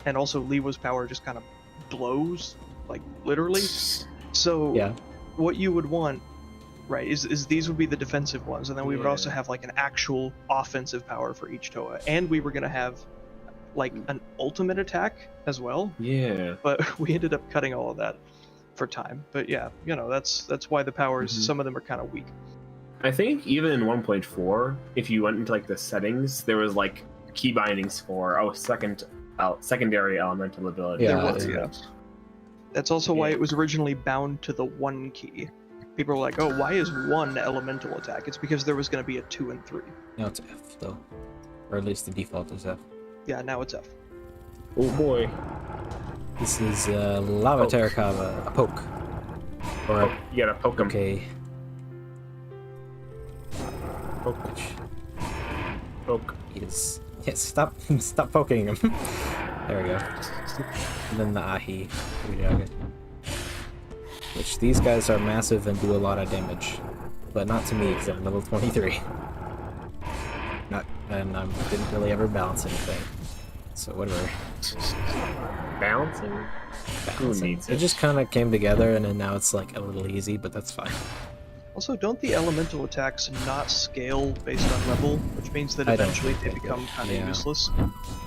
and also Liwa's power just kind of blows, like, literally. So, Yeah. what you would want, right, is these would be the defensive ones, and then we would also have, like, an actual offensive power for each Toa. And we were going to have, like, an ultimate attack as well, yeah. but we ended up cutting all of that for time. But yeah, you know, that's why the powers, some of them are kind of weak. I think even in 1.4, if you went into like the settings, there was like key bindings for secondary elemental ability. Yeah, There was, yeah. That's also why it was originally bound to the 1 key. People were like, oh, why is 1 elemental attack? It's because there was going to be a 2 and 3. Now it's F though, or at least the default is F. Yeah, now it's F. Oh boy. This is Lava Poke. Terrakava, a poke. Or a You gotta poke him. okay. Poke. Which Poke. is stop poking him. There we go. And then the Ahi, which these guys are massive and do a lot of damage, but not to me because I'm level 23. And I didn't really ever balance anything, so whatever. Balancing? Who needs It it? just kind of came together, and then now it's like a little easy, but that's fine. Also, don't the elemental attacks not scale based on level, which means that I don't eventually they think become kind of yeah. useless?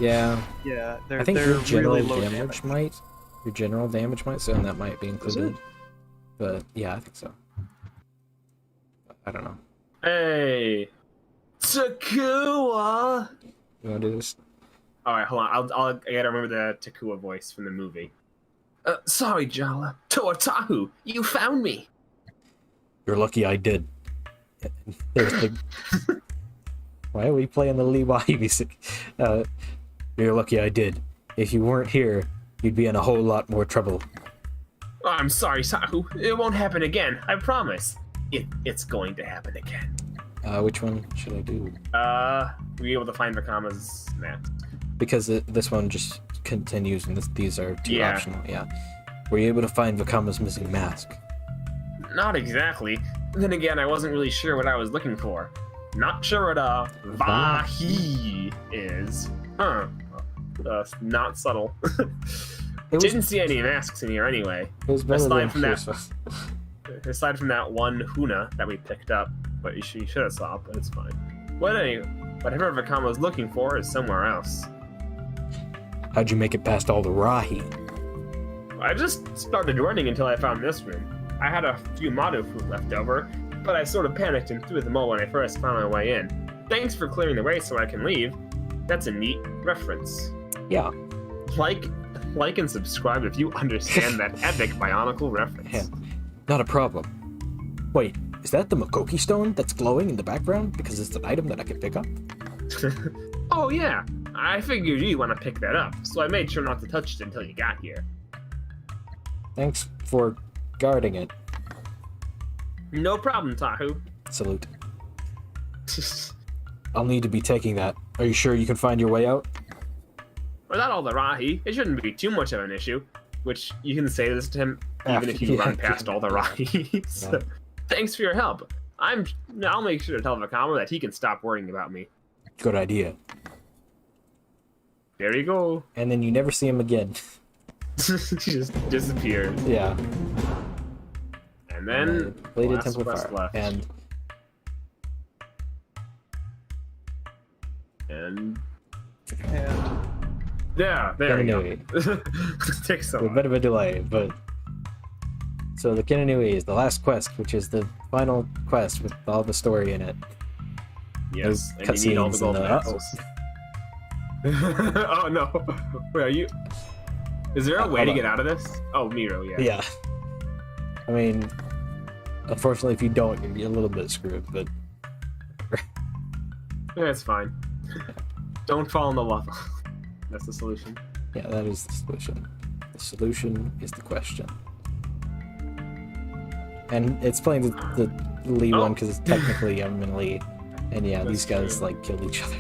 Yeah, Yeah, they're, I think they're your general really low damage might. Your general damage might, so that might be included. But yeah, I think so. I don't know. Hey! Takua! You want to do this? Alright, hold on. I gotta remember the Takua voice from the movie. Sorry, Jala. Tahu, you found me! You're lucky I did. There's the... Why are we playing the Lee Wai music? You're lucky I did. If you weren't here, you'd be in a whole lot more trouble. Oh, I'm sorry, Tahu. It won't happen again, I promise. it's going to happen again. Which one should I do? Were you able to find Vakama's mask? Because this one just continues, and these are two Yeah. optional. Yeah. Were you able to find Vakama's missing mask? Not exactly. Then again, I wasn't really sure what I was looking for. Not sure what Vahi is. Huh. Not subtle. Didn't see any masks in here anyway. It was better Aside than from that- Christmas. Aside from that one Huna that we picked up, but you should have saw, but it's fine. Whatever Vakama was looking for is somewhere else. How'd you make it past all the Rahi? I just started running until I found this room. I had a few Mado fruit left over, but I sort of panicked and threw them all when I first found my way in. Thanks for clearing the way so I can leave. That's a neat reference. Yeah. Like and subscribe if you understand that epic Bionicle reference. Yeah. Not a problem. Wait, is that the Makoki stone that's glowing in the background? Because it's an item that I can pick up? Oh yeah, I figured you'd want to pick that up, so I made sure not to touch it until you got here. Thanks for guarding it. No problem, Tahu. Salute. I'll need to be taking that. Are you sure you can find your way out? Without all the Rahi, it shouldn't be too much of an issue. Which, you can say this to him even After- if you yeah. run past all the Rahis. Yeah. Thanks for your help. I'll make sure to tell Vakama that he can stop worrying about me. Good idea. There you go. And then you never see him again. He just disappeared. Yeah. And then Bladed last Temple quest Fire. left. And And yeah, there we go. Kanohi. Takes so A long. bit of a delay, but so the Kanohi is the last quest, which is the final quest with all the story in it. Yes, Those and you need all the cutscenes gold and medals. Oh no! Wait, are you? Is there a way hold to on. get out of this? Oh, Miro, yeah. Yeah. I mean, unfortunately, if you don't, you'll be a little bit screwed. But Yeah, it's fine. Don't fall in the lava. That's the solution. yeah, that is the solution. The solution is the question. And it's playing the Lee Oh. one because it's technically I'm in Lee, and yeah, these That's guys true. like killed each other.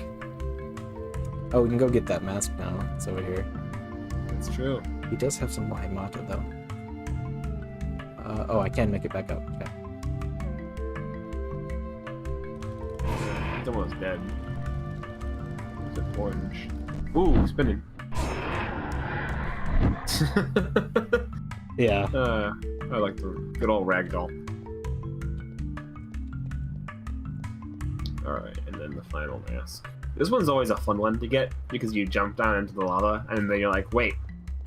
Oh, we can go get that mask now. It's over here. That's true. He does have some Waimata though. Oh, I can make it back up. Okay. It's almost dead. It's an orange. Ooh, spinning. Yeah. I like the good old ragdoll. Alright, and then the final mask. This one's always a fun one to get because you jump down into the lava and then you're like, wait,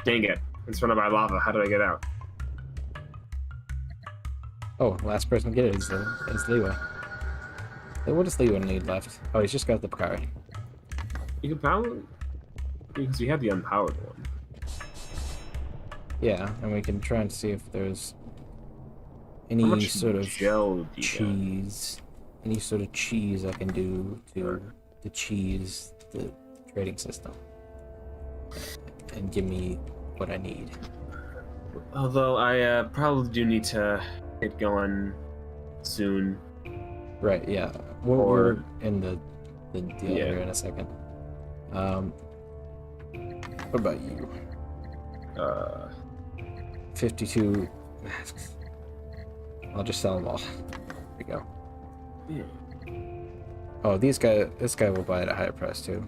dang it, I'm surrounded by lava, how do I get out? Oh, last person to get it is Leeway. What does Leeway need left? Oh, he's just got the Bakari. You can probably... because you have the unpowered one. Yeah, and we can try and see if there's How any much sort of gel do you cheese, any sort of cheese I can do to cheese the trading system and give me what I need. got? Although I probably do need to get going soon. Right? Yeah. Or- We're in the deal Yeah. here in a second. What about you? 52 masks. I'll just sell them all. There we go. Yeah. Oh, this guy will buy it at a higher price too.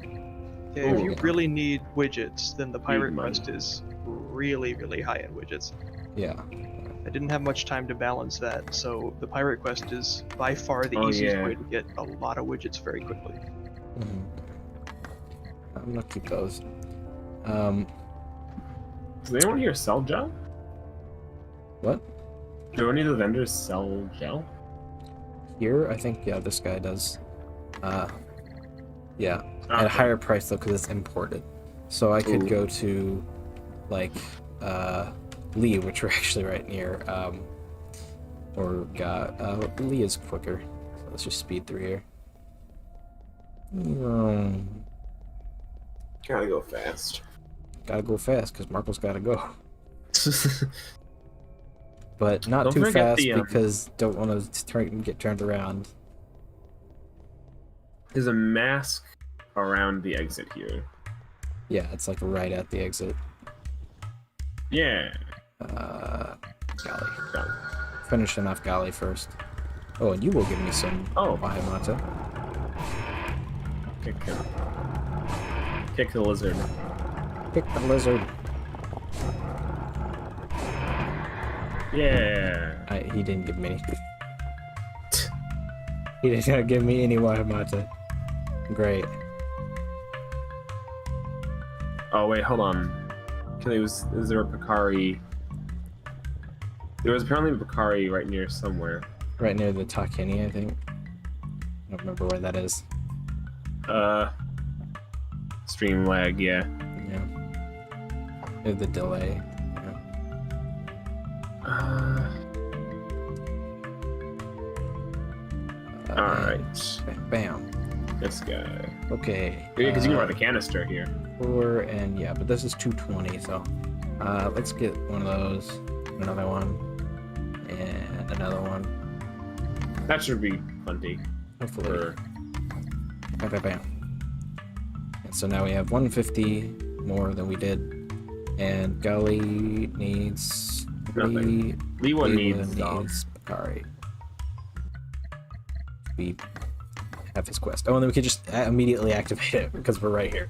yeah, if Ooh. you really need widgets, then the Pirate money. Quest is really, really high in widgets. Yeah. I didn't have much time to balance that, so the Pirate Quest is by far the Oh, easiest yeah. way to get a lot of widgets very quickly. Mhm. I'm gonna keep those. Does anyone here sell gel? What? Do any of the vendors sell gel? Here, I think, yeah, this guy does. Yeah, at a Okay. higher price though, because it's imported. So I could Ooh. go to, like, Lee, which we're actually right near. Lee is quicker. So let's just speed through here. Gotta go fast. Gotta go fast, because Marco's gotta go. but not Don't too forget fast the, because don't want to get turned around. There's a mask around the exit here. Yeah, it's like right at the exit. Yeah. Golly. Got it. Finishing off Golly first. Oh, and you will give me some Wahamata. Kick him. Kick the lizard. Pick the lizard. Yeah. He didn't give me any. He didn't give me any Wahamata. Great. Oh wait, hold on. Is there a Bakari? There was apparently a Bakari right near somewhere. Right near the Takini, I think. I don't remember where that is. Stream lag, yeah. Yeah. Near the delay. Alright. Bam. This guy. Okay. Yeah, because you can run the canister here. 4 and yeah, but this is 220, so let's get one of those, another one, and another one. That should be plenty. Hopefully. Bam, bam, bam. And so now we have 150 more than we did, and Gully needs Nothing. Leewa needs Bakari. We have his quest. Oh, and then we could just immediately activate it because we're right here.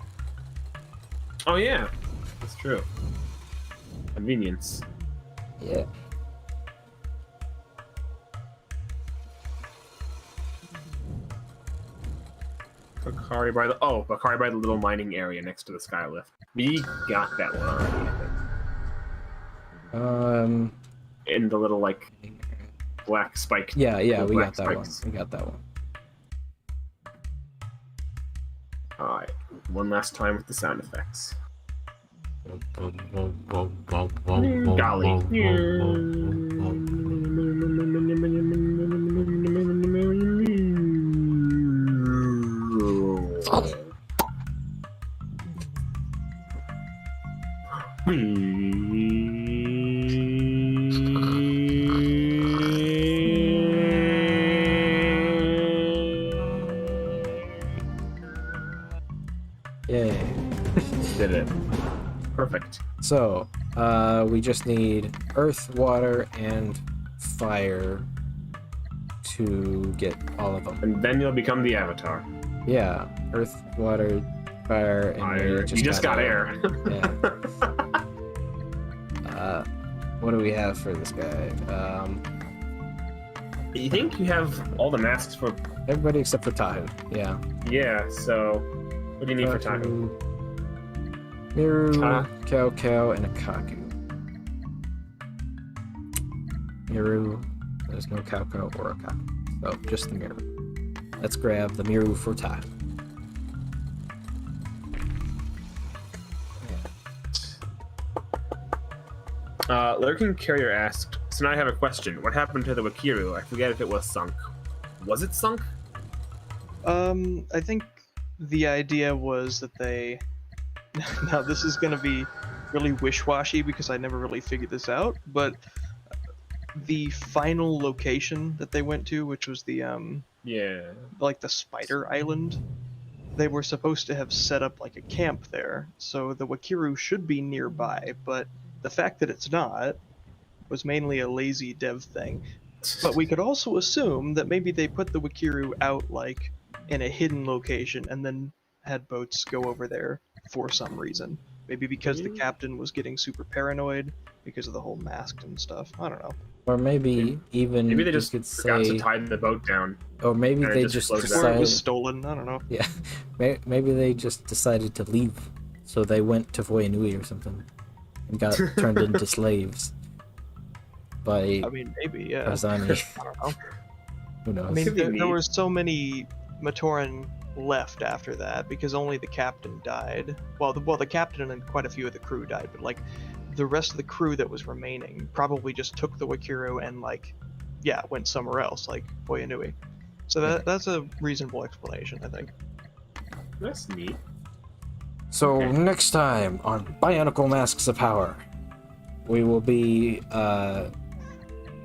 Oh yeah, that's true. Convenience. Yeah. Bakari by the little mining area next to the skylift. We got that one already. In the little like black spike. Yeah, we black got that spikes. one. We got that one. Alright, one last time with the sound effects. Golly. Yay. Did it. Perfect. So, we just need earth, water, and fire to get all of them. And then you'll become the avatar. Yeah, earth, water, fire, and Fire. we You just got air. Yeah. What do we have for this guy? You think you have all the masks for... Everybody except for Tahu. Yeah. Yeah, so... What do you need for Tahu? Miru, Ta- Cow, and a Kaku. Miru, there's no Cow or a Kaku. So, just the Miru. Let's grab the Miru for Tahu. Lurking Carrier asked, so now I have a question. What happened to the Wakiru? I forget if it was sunk. Was it sunk? I think the idea was that they... Now this is gonna be really wish-washy because I never really figured this out, but the final location that they went to, which was the, Yeah. like the Spider Island, they were supposed to have set up like a camp there, so the Wakiru should be nearby, but the fact that it's not was mainly a lazy dev thing. But we could also assume that maybe they put the Wakiru out like in a hidden location and then had boats go over there for some reason. Maybe because the captain was getting super paranoid because of the whole mask and stuff. I don't know. Or maybe even Maybe they just could forgot say, to tie the boat down. or maybe and it they just just floated out. Or it decided. was stolen. I don't know. Yeah, maybe they just decided to leave, so they went to Voyanui or something, and got turned into slaves by I mean, maybe, yeah. Razani. I don't know. Who knows? I mean, Could be there neat. were so many Matoran left after that because only the captain died. Well, the captain and quite a few of the crew died, but like the rest of the crew that was remaining probably just took the Wakiru and like, yeah, went somewhere else, like Voyanui. So that's a reasonable explanation, I think. That's neat. So Okay. next time on Bionicle Masks of Power, we will be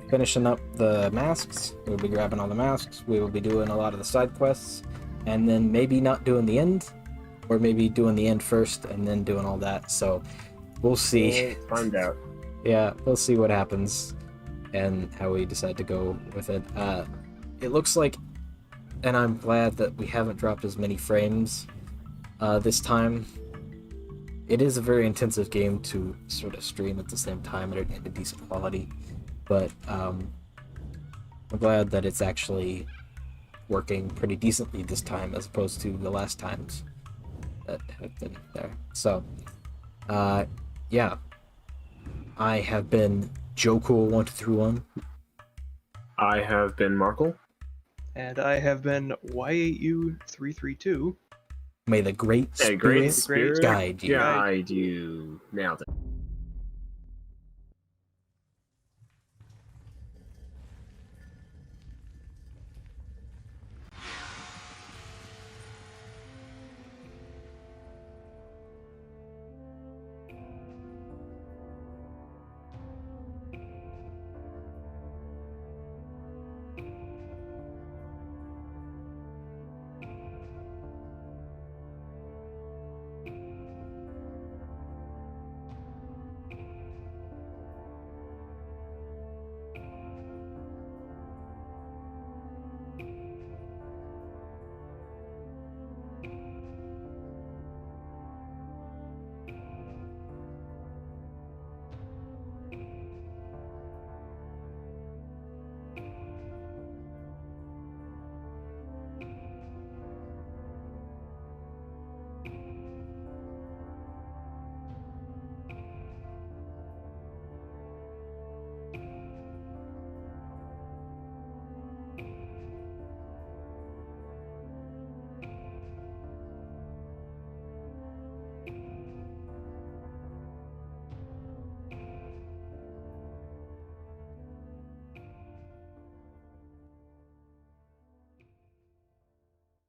finishing up the masks. We'll be grabbing all the masks. We will be doing a lot of the side quests, and then maybe not doing the end, or maybe doing the end first and then doing all that. So we'll see. We'll find out. Yeah, we'll see what happens and how we decide to go with it. It looks like, and I'm glad that we haven't dropped as many frames this time. It is a very intensive game to sort of stream at the same time at a decent quality, but I'm glad that it's actually working pretty decently this time as opposed to the last times that have been there. So, yeah. I have been JoeCool1231. I have been Markle. And I have been Y8U332. May the great A great spirit guide you. Guide you. Nailed it.